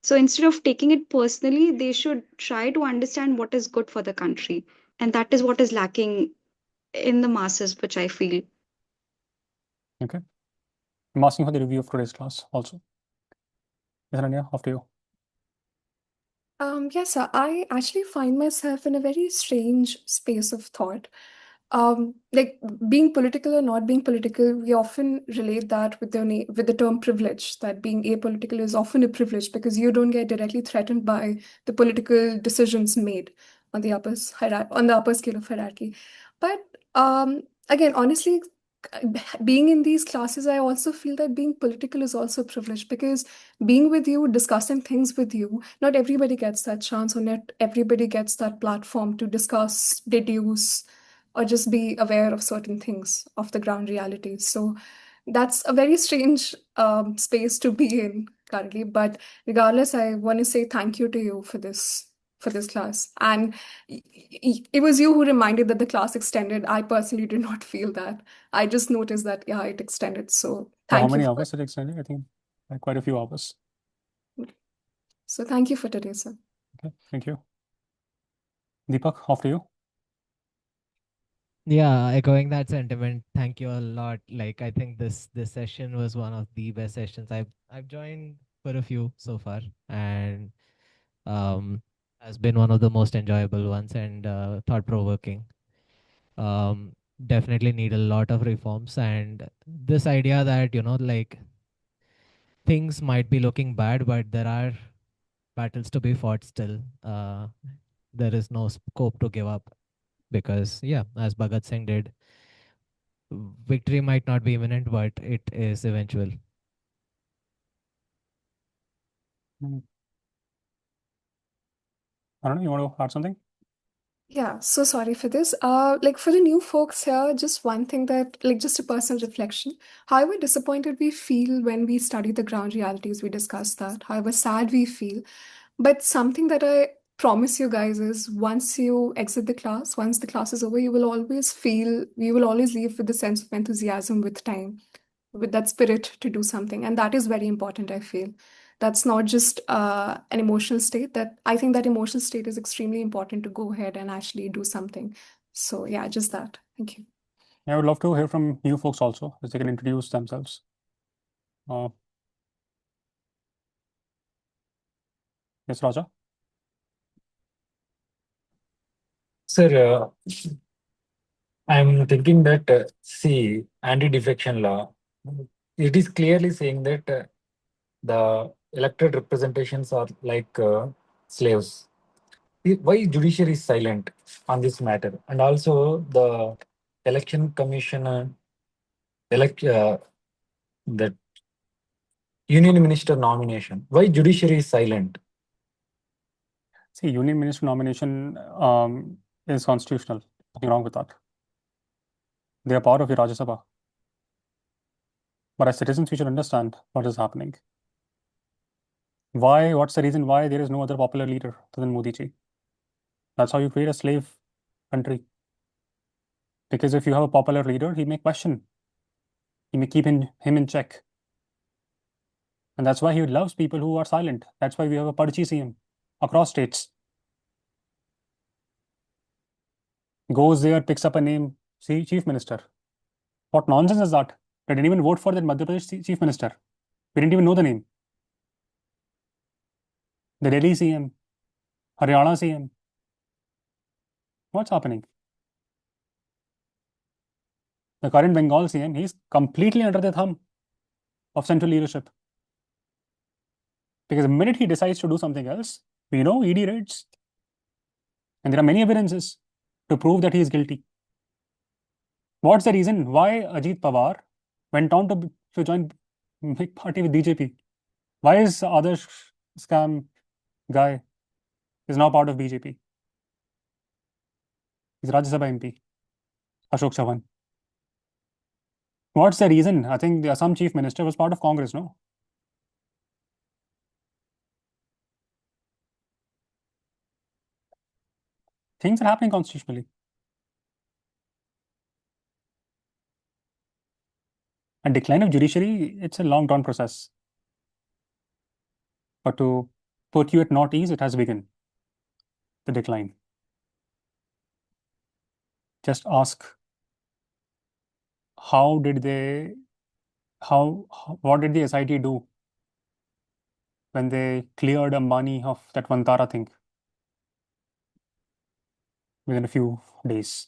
So instead of taking it personally, they should try to understand what is good for the country. And that is what is lacking in the masses, which I feel. Okay. I'm asking for the review of today's class also. Yes, Rania, after you. Yes, sir. I actually find myself in a very strange space of thought. Like being political or not being political, we often relate that with with the term privilege, that being apolitical is often a privilege because you don't get directly threatened by the political decisions made on the on the upper scale of hierarchy. But again, honestly, being in these classes, I also feel that being political is also a privilege because being with you, discussing things with you, not everybody gets that chance or not everybody gets that platform to discuss, deduce, or just be aware of certain things of the ground realities. So that's a very strange space to be in currently. But regardless, I want to say thank you to you for this class. And it was you who reminded that the class extended. I personally did not feel that. I just noticed that, yeah, it extended. So So how thank you. many hours it extended? I think quite a few hours. So thank you for today, sir. Okay, thank you. Deepak, after you. Yeah, echoing that sentiment, thank you a lot. Like I think this session was one of the best sessions I've joined for a few so far, and has been one of the most enjoyable ones and thought provoking. Definitely need a lot of reforms, and this idea that like things might be looking bad, but there are battles to be fought still. There is no scope to give up because yeah, as Bhagat Singh did, victory might not be imminent, but it is eventual. I don't know, you want to add something? Yeah, so sorry for this. Like for the new folks here, just one thing that, like, just a personal reflection. However disappointed we feel when we study the ground realities, we discuss that. However sad we feel. But something that I promise you guys is once you exit the class, once the class is over, you will always leave with a sense of enthusiasm with time, with that spirit to do something. And that is very important, I feel. That's not just an emotional state. That I think that emotional state is extremely important to go ahead and actually do something. So yeah, just that. Thank you. I would love to hear from new folks also, as they can introduce themselves. Yes, Raja. Sir, I'm thinking that, see, anti-defection law, it is clearly saying that the elected representations are like slaves. Why judiciary is silent on this matter? And also the election commission, that union minister nomination. Why judiciary is silent? See, union minister nomination is constitutional. Nothing wrong with that. They are part of the Rajya Sabha. But as citizens, we should understand what is happening. Why? What's the reason why there is no other popular leader other than Modi ji? That's how you create a slave country. Because if you have a popular leader, he may question. He may keep him in check. And that's why he loves people who are silent. That's why we have a Parchi CM across states. Goes there, picks up a name, see, chief minister. What nonsense is that? I didn't even vote for that Madhya Pradesh chief minister. We didn't even know the name. The Delhi CM, Haryana CM. What's happening? The current Bengal CM, he's completely under the thumb of central leadership. Because the minute he decides to do something else, we know ED raids. And there are many evidences to prove that he is guilty. What's the reason why Ajit Pawar went on to join big party with BJP? Why is other scam guy is now part of BJP? He's Rajya Sabha MP, Ashok Chavan. What's the reason? I think the Assam chief minister was part of Congress, no? Things are happening constitutionally. And decline of judiciary, it's a long drawn process. But to put you at not ease, it has begun, the decline. Just ask, what did the SIT do when they cleared Ambani of that Vantara thing within a few days?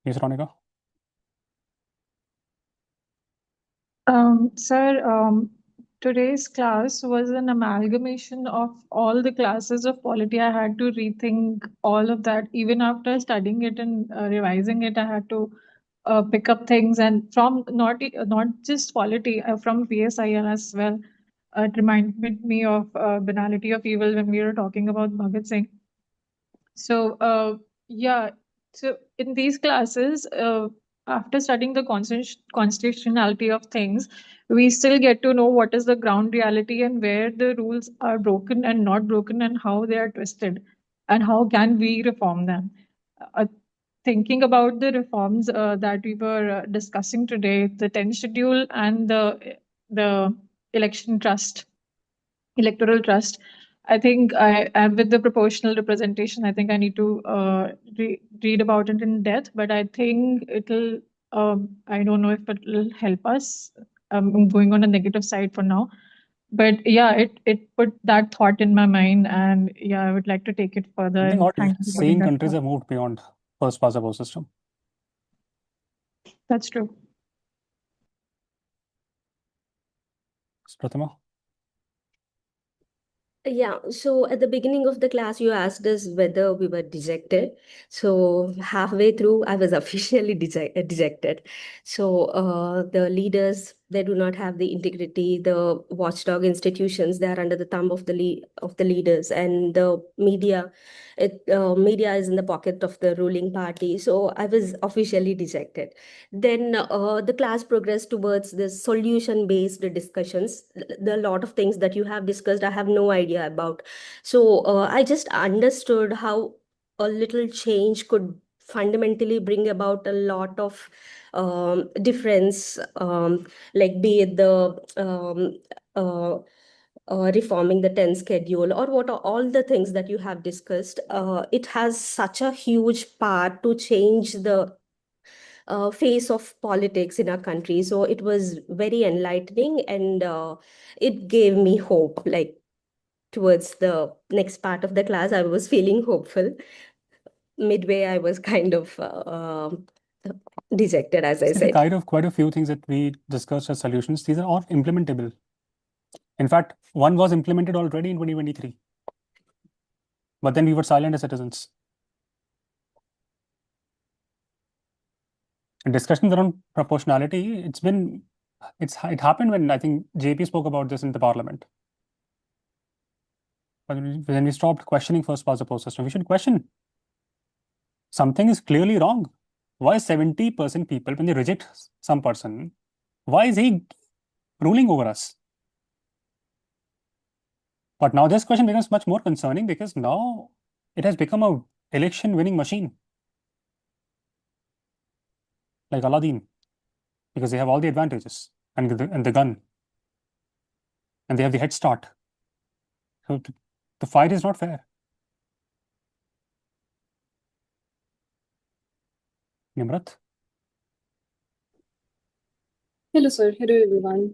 Yes, Ronika? Sir, today's class was an amalgamation of all the classes of polity. I had to rethink all of that. Even after studying it and revising it, I had to pick up things, and from not just polity, from PSIL as well. It reminded me of banality of evil when we were talking about Bhagat Singh. So yeah, so in these classes, after studying the constitutionality of things, we still get to know what is the ground reality and where the rules are broken and not broken and how they are twisted and how can we reform them. Uh, Thinking about the reforms that we were discussing today, the 10th schedule and the election trust, electoral trust. I think I am with the proportional representation. I think I need to read about it in depth, but I think it'll. I don't know if it will help us. I'm going on a negative side for now, but yeah, it put that thought in my mind, and yeah, I would like to take it further. I think And all thank you for giving sane that countries thought. have moved beyond first past the post system. That's true. Pratima? Yeah, so at the beginning of the class, you asked us whether we were dejected. So halfway through, I was officially dejected. So the leaders They do not have the integrity. The watchdog institutions, they are under the thumb of the leaders, and the media. Media is in the pocket of the ruling party. So I was officially dejected. Then the class progressed towards this solution-based discussions. The lot of things that you have discussed, I have no idea about. So I just understood how a little change could fundamentally bring about a lot of difference, like be it the reforming the 10 schedule, or what are all the things that you have discussed. It has such a huge part to change the face of politics in our country. So it was very enlightening, and it gave me hope. Like towards the next part of the class, I was feeling hopeful. Midway, I was kind of dejected, as I See, the said. quite a few things that we discussed as solutions, these are all implementable. In fact, one was implemented already in 2023. But then we were silent as citizens. And discussions around proportionality, it happened when I think JP spoke about this in the parliament. But when we stopped questioning first past the post system, we should question. Something is clearly wrong. Why 70% people, when they reject some person, why is he ruling over us? But now this question becomes much more concerning because now it has become a election winning machine. Like Aladdin, because they have all the advantages and the gun, and they have the head start. So the fight is not fair. Nimrat? Hello, sir. Hello, everyone.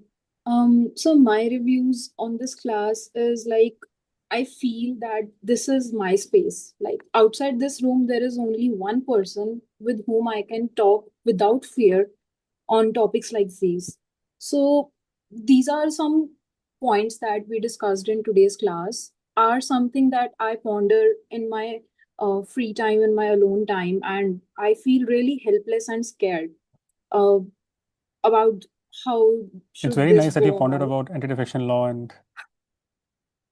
So my reviews on this class is like, I feel that this is my space. Like outside this room, there is only one person with whom I can talk without fear on topics like these. So these are some points that we discussed in today's class are something that I ponder in my free time, in my alone time, and I feel really helpless and scared uh, about how It's should very this nice that you go pondered on. about anti-defection law and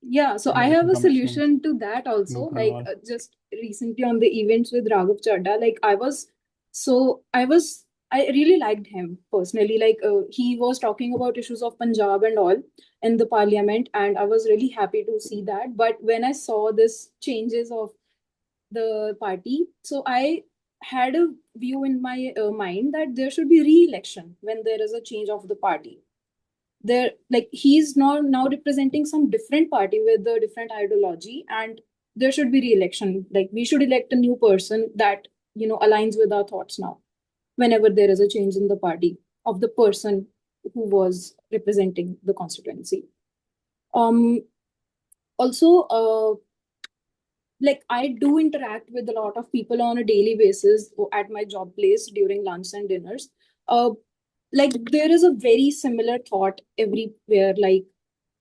Yeah, so I have election a commission solution to that also. loophole and Like all. just recently on the events with Raghav Chadda, like I really liked him personally. Like he was talking about issues of Punjab and all in the parliament, and I was really happy to see that. But when I saw this changes of the party, so I had a view in my mind that there should be re-election when there is a change of the party. There, like he's now representing some different party with a different ideology, and there should be re-election. Like we should elect a new person that aligns with our thoughts now whenever there is a change in the party of the person who was representing the constituency. Um also uh like I do interact with a lot of people on a daily basis at my job place during lunch and dinners. uh like there is a very similar thought everywhere. Like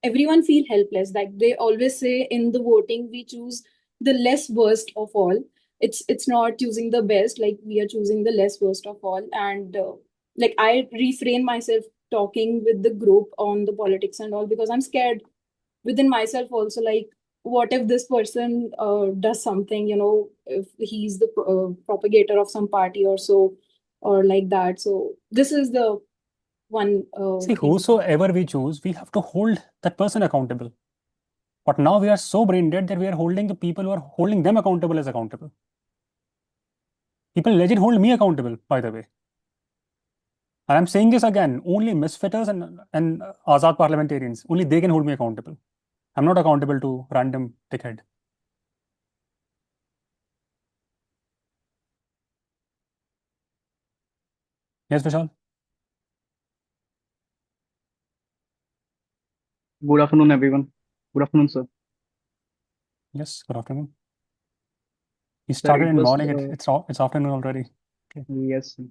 everyone feel helpless. Like they always say in the voting we choose the less worst of all. It's not choosing the best. Like we are choosing the less worst of all. And like I refrain myself talking with the group on the politics and all because I'm scared within myself also. Like what if this person does something, if he's the propagator of some party or so, or like that. So this is the one See, reason. whosoever we choose, we have to hold that person accountable. But now we are so brain dead that we are holding the people who are holding them accountable as accountable. People legit hold me accountable, by the way. And I'm saying this again, only misfitters and Azad parliamentarians, only they can hold me accountable. I'm not accountable to random dickhead. Yes, Vishal? Good afternoon, everyone. Good afternoon, sir. Yes, good afternoon. You Sir, started it in was morning, it's afternoon already. Okay. yes, sir.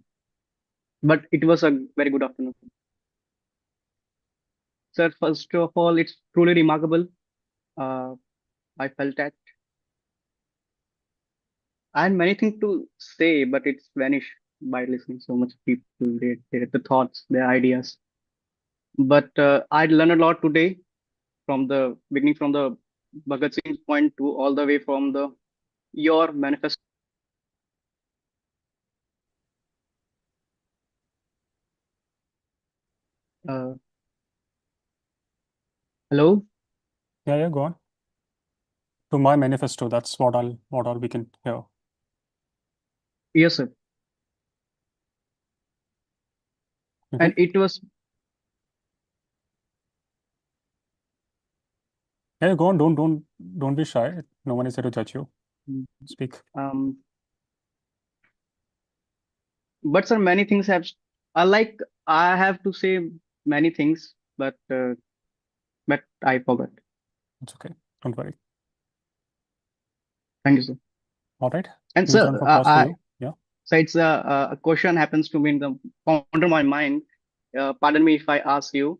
But it was a very good afternoon. Sir, first of all, it's truly remarkable. Uh, I felt that I had many things to say, but it's vanished by listening so much people, the thoughts, their ideas. But I learned a lot today from the beginning, from the Bhagat Singh's point to all the way from the your manifesto. Uh, Hello? Yeah, go on. To my manifesto, that's what all we can hear. Yes, sir. And it was Yeah, go on. Don't be shy. No one is here to judge you. Speak. but sir, many things have I have to say many things, but I forgot. It's okay. Don't worry. Thank you, sir. All right. And Huge sir, round of applause for you. Yeah. so it's a question happens to me in the ponder my mind. Pardon me if I ask you.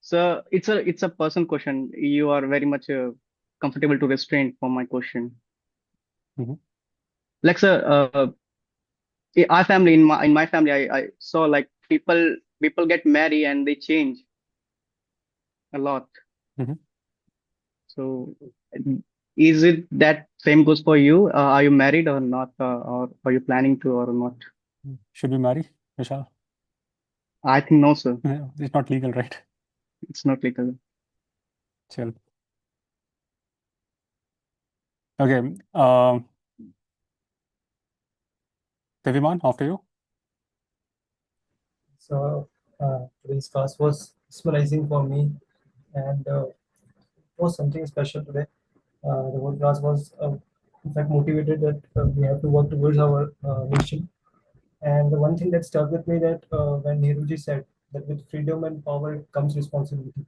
So it's a personal question. You are very much comfortable to restrain for my question. Mm-hmm. Like sir, in our family, in my family, I saw like people get married and they change a lot. Mm-hmm. So is it that same goes for you? Are you married or not, or are you planning to or not? Should we marry, Vishal? I think no, sir. Yeah, it's not legal, right? It's not legal. Chill. Okay. Deviman, after you. So today's class was mesmerizing for me, and it was something special today. The whole class was, in fact, motivated that we have to work towards our mission. And the one thing that stuck with me that when Nehruji said that with freedom and power comes responsibility,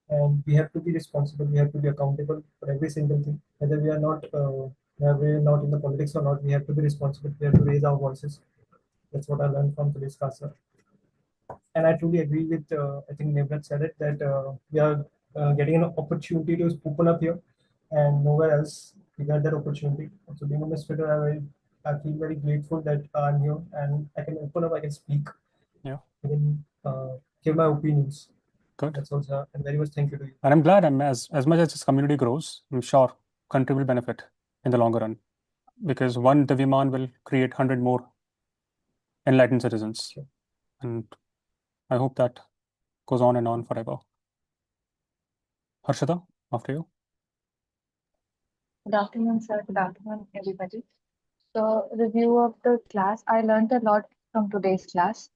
and we have to be responsible, we have to be accountable for every single thing, whether we are not in the politics or not. We have to be responsible. We have to raise our voices. That's what I learned from today's class, sir. And I truly agree with, I think Nevrat said it, that we are getting an opportunity to open up here and nowhere else we get that opportunity. So being a misfitter, I feel very grateful that I'm here and I can open up, I can speak, Yeah. I can give my opinions. Good. That's all, sir. And very much thank you to you. And I'm glad, as much as this community grows, I'm sure country will benefit in the longer run, because one Deviman will create 100 more enlightened citizens. Sure. And I hope that goes on and on forever. Harshita, after you. Good afternoon, sir. Good afternoon, everybody. So, review of the class. I learned a lot from today's class.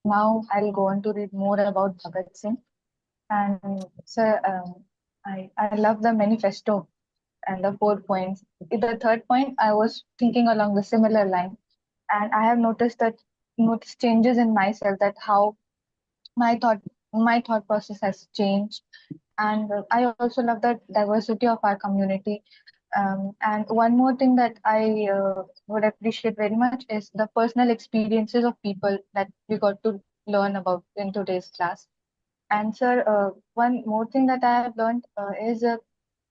Now I'll go on to read more about Bhagat Singh. And sir, I love the manifesto and the 4 points. The third point, I was thinking along the similar line, and I have noticed changes in myself, that how my thought process has changed. And I also love the diversity of our community. And one more thing that I would appreciate very much is the personal experiences of people that we got to learn about in today's class. And sir, one more thing that I have learned is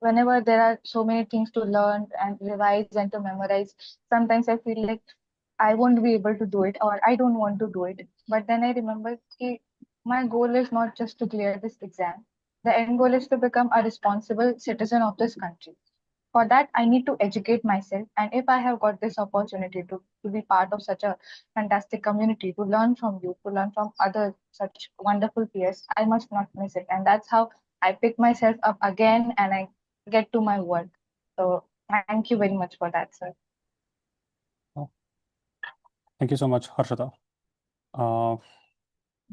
whenever there are so many things to learn and revise and to memorize, sometimes I feel like I won't be able to do it, or I don't want to do it. But then I remember ki my goal is not just to clear this exam. The end goal is to become a responsible citizen of this country. For that, I need to educate myself. And if I have got this opportunity to be part of such a fantastic community, to learn from you, to learn from other such wonderful peers, I must not miss it. And that's how I pick myself up again and I get to my work. So thank you very much for that, sir. Oh. Thank you so much, Harshita.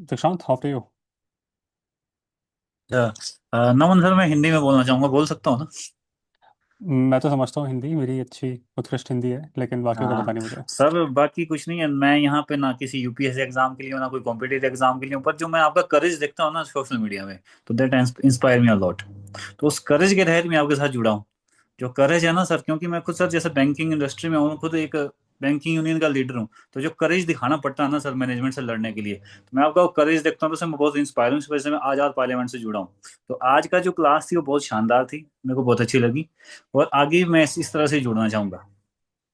Dikshant, after you. Naman sir, मैं हिंदी में बोलना चाहूंगा, बोल सकता हूँ ना? मैं तो समझता हूँ हिंदी मेरी अच्छी उत्कृष्ट हिंदी है, लेकिन बाकियों का पता नहीं मुझे। सर बाकी कुछ नहीं है, मैं यहाँ पे ना किसी यूपीएससी एग्जाम के लिए हूँ, ना कोई कॉम्पिटिटिव एग्जाम के लिए हूँ, पर जो मैं आपका करेज देखता हूँ ना सोशल मीडिया में, तो that inspire me a lot. तो उस करेज के तहत मैं आपके साथ जुड़ा हूँ। जो करेज है ना सर, क्योंकि मैं खुद सर जैसे बैंकिंग इंडस्ट्री में हूँ, खुद एक बैंकिंग यूनियन का लीडर हूँ, तो जो करेज दिखाना पड़ता है ना सर मैनेजमेंट से लड़ने के लिए, तो मैं आपका करेज देखता हूँ तो सर मैं बहुत इंस्पायर हूँ। इस वजह से मैं आजाद पार्लियामेंट से जुड़ा हूँ। तो आज का जो क्लास थी वो बहुत शानदार थी, मेरे को बहुत अच्छी लगी, और आगे मैं इस तरह से जुड़ना चाहूंगा,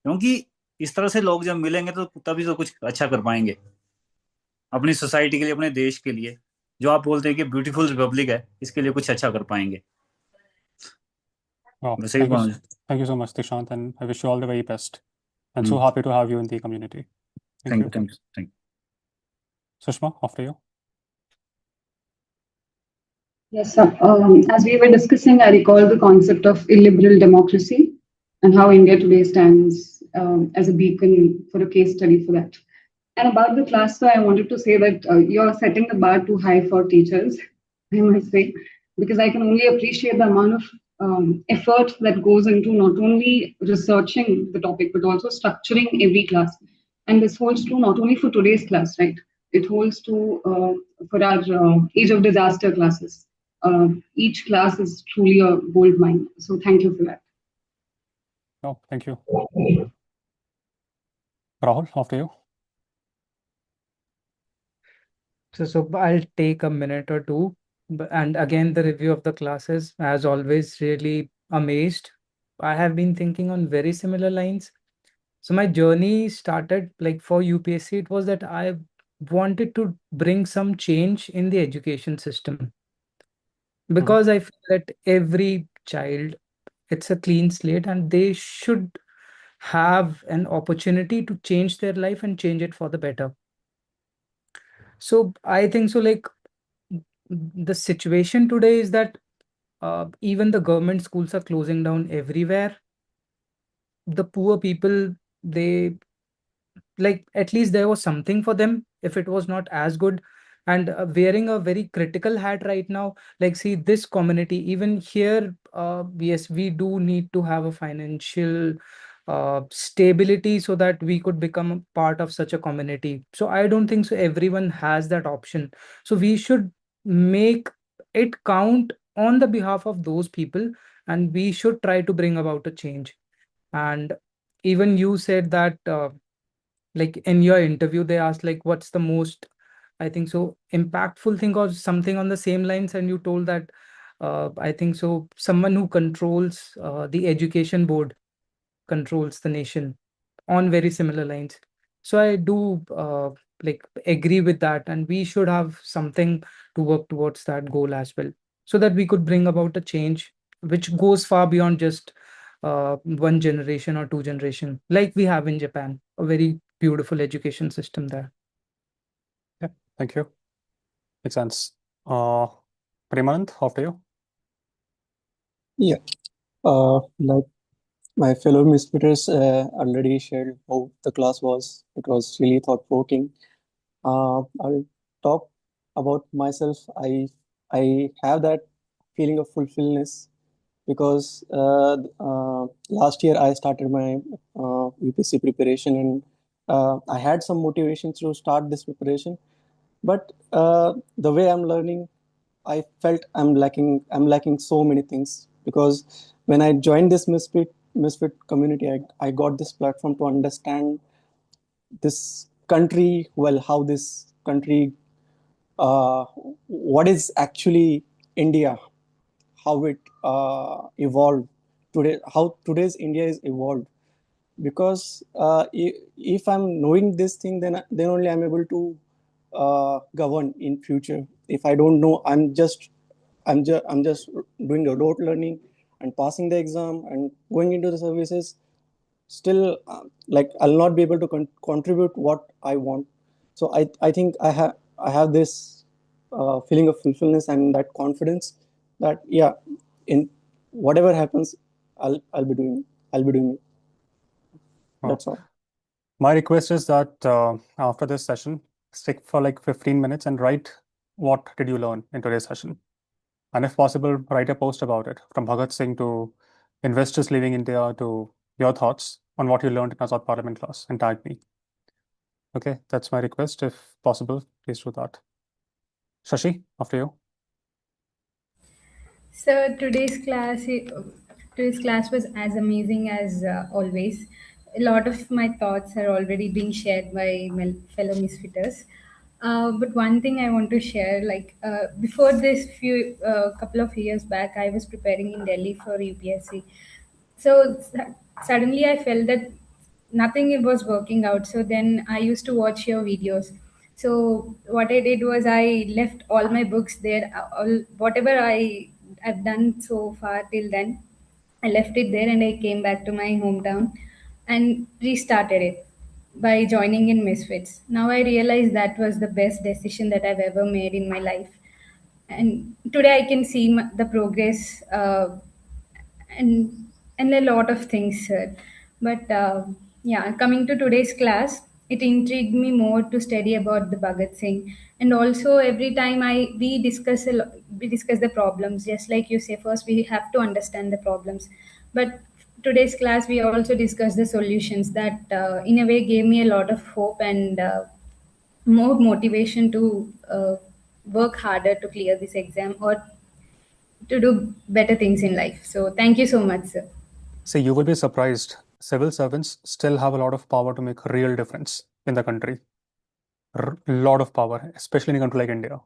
क्योंकि इस तरह से लोग जब मिलेंगे तो तभी तो कुछ अच्छा कर पाएंगे। अपनी सोसाइटी के लिए, अपने देश के लिए, जो आप बोलते हैं कि ब्यूटीफुल रिपब्लिक है, इसके लिए कुछ अच्छा कर पाएंगे। Wow, वैसे ही thank you so much, Dishant, and I wish you all the very best. And so happy to have you in the community. Thank you. Thank you. Sushma, after you. Yes, sir. As we were discussing, I recall the concept of illiberal democracy and how India today stands as a beacon for a case study for that. And about the class, so I wanted to say that you're setting the bar too high for teachers, I must say, because I can only appreciate the amount of effort that goes into not only researching the topic, but also structuring every class. And this holds true not only for today's class, right? It holds true for our age of disaster classes. Each class is truly a gold mine. So thank you for that. No, thank you. Rahul, after you. So I'll take a minute or two. And again, the review of the classes, as always, really amazed. I have been thinking on very similar lines. So my journey started like for UPSC, it was that I wanted to bring some change in the education system because I feel that every child, it's a clean slate and they should have an opportunity to change their life and change it for the better. So I think so like the situation today is that even the government schools are closing down everywhere. The poor people, they like at least there was something for them if it was not as good. And wearing a very critical hat right now, like see this community even here, yes, we do need to have a financial stability so that we could become a part of such a community. So I don't think so everyone has that option. So we should make it count on the behalf of those people, and we should try to bring about a change. And even you said that like in your interview they asked like what's the most, I think so, impactful thing or something on the same lines, and you told that I think so someone who controls the education board controls the nation, on very similar lines. So I do like agree with that, and we should have something to work towards that goal as well, so that we could bring about a change which goes far beyond just one generation or two generation, like we have in Japan, a very beautiful education system there. Yeah, thank you. Makes sense. Premanand, after you. Yeah, like my fellow misfiters already shared how the class was. It was really thought-provoking. I'll talk about myself. I have that feeling of fulfillment because last year I started my UPSC preparation, and I had some motivation to start this preparation. But the way I'm learning, I felt I'm lacking so many things, because when I joined this misfit community, I got this platform to understand this country well, how this country, uh, what is actually India, how it evolved today, how today's India is evolved. Because if I'm knowing this thing, then only I'm able to govern in future. If I don't know, I'm just doing the rote learning and passing the exam and going into the services. Still, like I'll not be able to contribute what I want. So I think I have this feeling of fulfillment and that confidence that yeah, in whatever happens, I'll be doing it. That's all. My request is that after this session, stick for like 15 minutes and write what did you learn in today's session. And if possible, write a post about it, from Bhagat Singh to investors leaving India to your thoughts on what you learned in Azad Parliament class, and tag me. Okay, that's my request. If possible, please do that. Shashi, after you. So today's class was as amazing as always. A lot of my thoughts are already being shared by my fellow misfiters. But one thing I want to share, like before this, few couple of years back, I was preparing in Delhi for UPSC. So suddenly I felt that nothing was working out. So then I used to watch your videos. So what I did was I left all my books there. Whatever I've done so far till then, I left it there and I came back to my hometown and restarted it by joining in Misfits. Now I realize that was the best decision that I've ever made in my life. And today I can see the progress and a lot of things, sir. But yeah, coming to today's class, it intrigued me more to study about the Bhagat Singh, and also every time we discuss the problems. Just like you say, first we have to understand the problems, but today's class we also discuss the solutions that, in a way, gave me a lot of hope and more motivation to work harder to clear this exam or to do better things in life. So thank you so much, sir. So you will be surprised. Civil servants still have a lot of power to make a real difference in the country. A lot of power, especially in a country like India.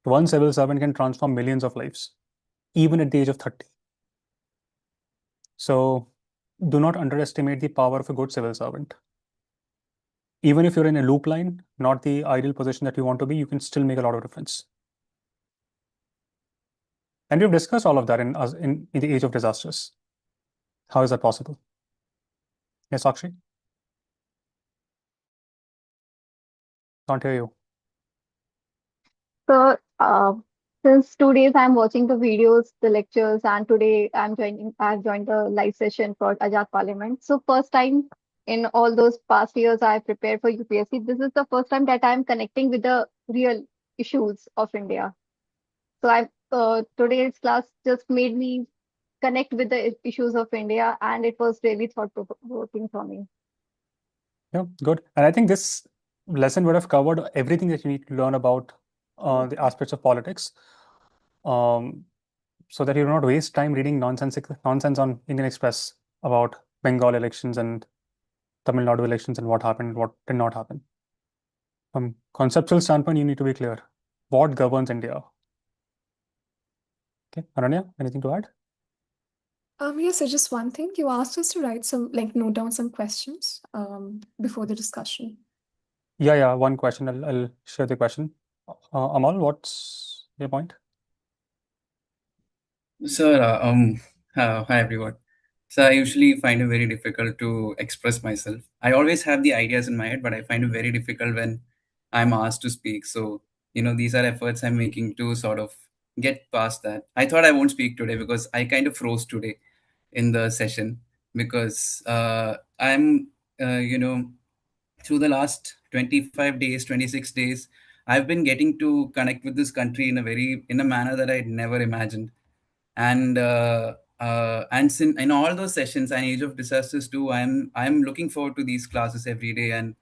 One civil servant can transform millions of lives, even at the age of 30. So do not underestimate the power of a good civil servant. Even if you're in a loop line, not the ideal position that you want to be, you can still make a lot of difference. And we've discussed all of that in the age of disasters. How is that possible? Yes, Sakshi? Can't hear you. So, since 2 days I'm watching the videos, the lectures, and today I've joined the live session for Ajad Parliament. So, first time in all those past years I've prepared for UPSC. This is the first time that I'm connecting with the real issues of India. So, today's class just made me connect with the issues of India, and it was really thought-provoking for me. Yeah, good. And I think this lesson would have covered everything that you need to learn about the aspects of politics, so that you do not waste time reading nonsense on Indian Express about Bengal elections and Tamil Nadu elections and what happened, what did not happen. From conceptual standpoint, you need to be clear. What governs India? Okay, Ananya, anything to add? Yes, so just one thing. You asked us to note down some questions before the discussion. Yeah, one question. I'll share the question. Amal, what's your point? Sir, hi everyone. So I usually find it very difficult to express myself. I always have the ideas in my head, but I find it very difficult when I'm asked to speak. So, these are efforts I'm making to sort of get past that. I thought I won't speak today because I kind of froze today in the session because I'm, through the last 25 days, 26 days, I've been getting to connect with this country in a manner that I'd never imagined. And in all those sessions and age of disasters too, I'm looking forward to these classes every day and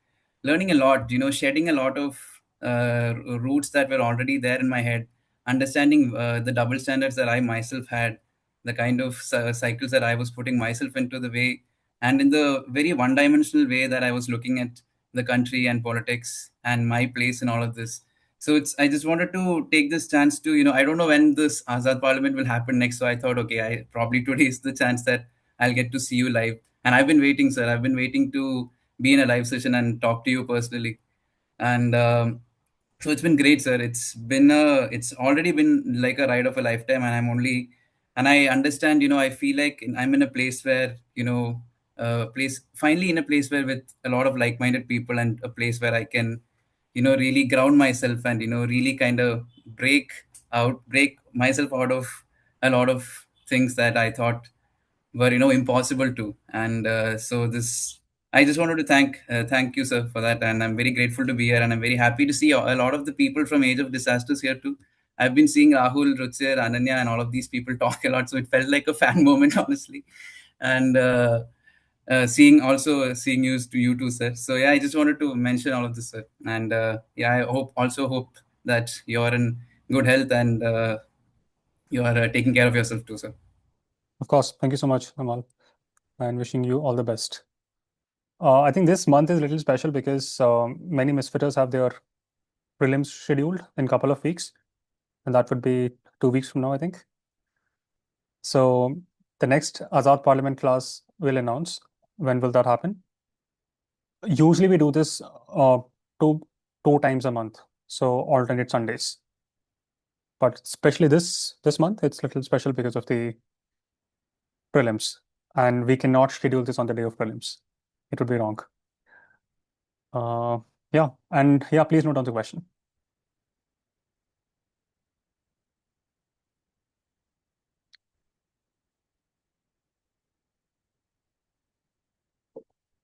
learning a lot, shedding a lot of roots that were already there in my head, understanding the double standards that I myself had, the kind of cycles that I was putting myself into, the way and in the very one dimensional way that I was looking at the country and politics and my place in all of this. So I just wanted to take this chance to, I don't know when this Azad Parliament will happen next. So I thought, okay, I probably today is the chance that I'll get to see you live. And I've been waiting, sir. I've been waiting to be in a live session and talk to you personally. And so it's been great, sir. It's already been like a ride of a lifetime. And I understand, I feel like I'm in a place where, finally in a place where with a lot of like-minded people and a place where I can, really ground myself and, really kind of break myself out of a lot of things that I thought were, impossible to. And so this, I just wanted to thank you, sir, for that. And I'm very grateful to be here. And I'm very happy to see a lot of the people from Age of Disasters here too. I've been seeing Rahul, Rutsir, Ananya, and all of these people talk a lot. So it felt like a fan moment, honestly. And seeing you too, sir. So yeah, I just wanted to mention all of this, sir. And yeah, I hope that you're in good health and you are taking care of yourself too, sir. Of course. Thank you so much, Amal, and wishing you all the best. I think this month is a little special because many misfitters have their prelims scheduled in a couple of weeks, and that would be 2 weeks from now, I think. So the next Azad Parliament class will announce when will that happen. Usually we do this to 2 times a month, so alternate Sundays. But especially this month, it's a little special because of the prelims, and we cannot schedule this on the day of prelims. It would be wrong. Yeah, and yeah, please note down the question.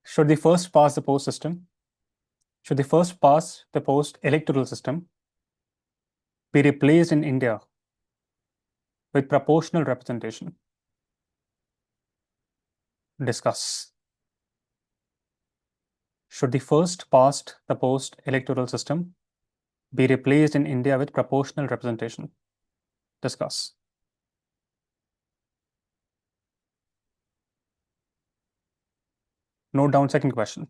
Should the first past the post system, should the first past the post electoral system be replaced in India with proportional representation? Discuss. Should the first past the post electoral system be replaced in India with proportional representation? Discuss. Note down second question.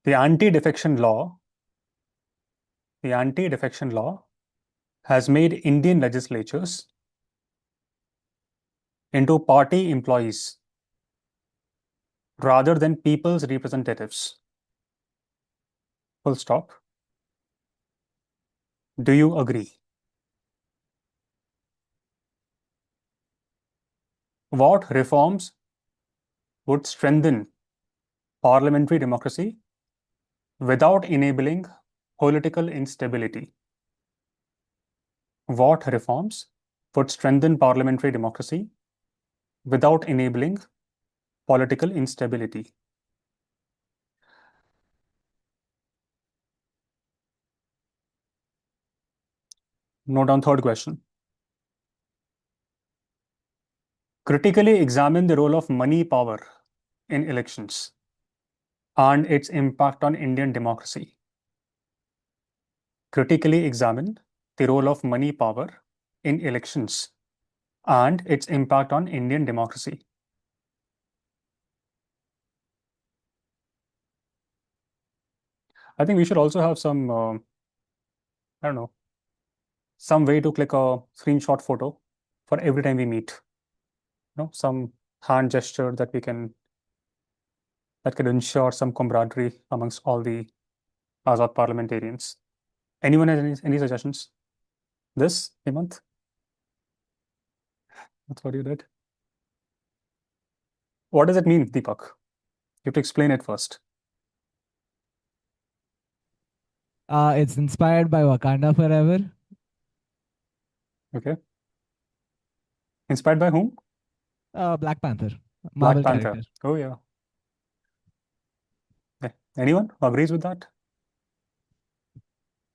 The anti-defection law has made Indian legislatures into party employees rather than people's representatives. Full stop. Do you agree? What reforms would strengthen parliamentary democracy without enabling political instability? What reforms would strengthen parliamentary democracy without enabling political instability? Note down third question. Critically examine the role of money power in elections and its impact on Indian democracy. Critically examine the role of money power in elections and its impact on Indian democracy. I think we should also have some, I don't know, some way to click a screenshot photo for every time we meet. Some hand gesture that can ensure some camaraderie amongst all the Azad parliamentarians. Anyone has any suggestions? This, Hemant? That's what you did. What does it mean, Deepak? You have to explain it first. It's inspired by Wakanda Forever. Okay. Inspired by whom? Black Panther, Black Marvel Panther. character. Oh, yeah. Anyone who agrees with that?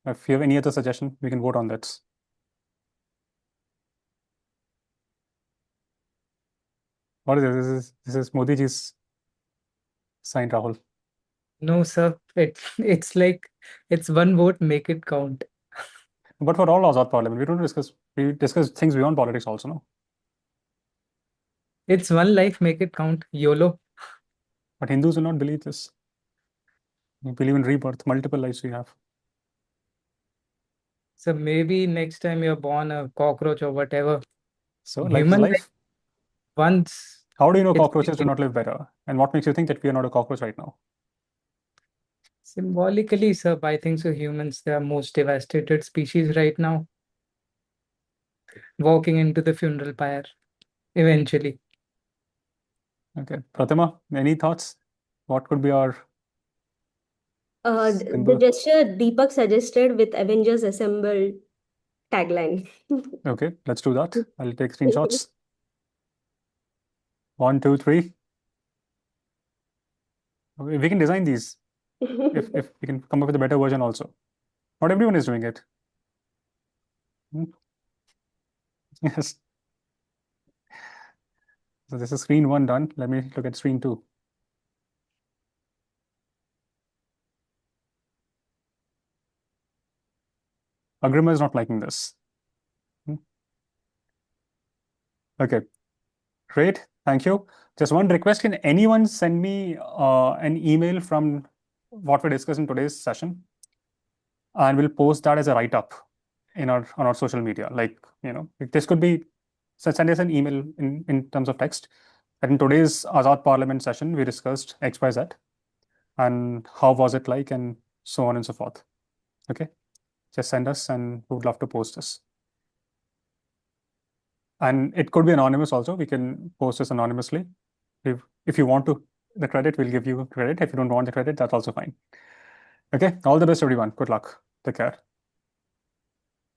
If you have any other suggestion, we can vote on that. What is this? This is Modi ji's sign, Rahul. No, sir. It's like it's one vote, make it count. But for all Azad parliament, we discuss things beyond politics also, no? It's one life, make it count. YOLO. But Hindus will not believe this. We believe in rebirth, multiple lives we have. So maybe next time you're born a cockroach or whatever. So life is Human life. Once. How do you know it's cockroaches do not live better? And what makes you think that we are not a cockroach right now? Symbolically, sir, I think so. Humans, they are most devastated species right now. Walking into the funeral pyre, eventually. Okay. Pratima, any thoughts? What could be our The symbol? gesture Deepak suggested with Avengers Assemble tagline. Okay, let's do that. I'll take screenshots. 1, 2, 3. Okay, we can design these if we can come up with a better version also. Not everyone is doing it. Yes. So this is screen 1 done. Let me look at screen 2. Agrima is not liking this. Okay, great. Thank you. Just one request. Can anyone send me an email from what we discussed in today's session? And we'll post that as a write-up on our social media. Like, this could be, send us an email in terms of text. And in today's Azad Parliament session, we discussed X, Y, Z. and how was it like, and so on and so forth. Okay, just send us, and we would love to post this. And it could be anonymous also. We can post this anonymously. If you want the credit, we'll give you credit. If you don't want the credit, that's also fine. Okay, all the best, everyone. Good luck. Take care.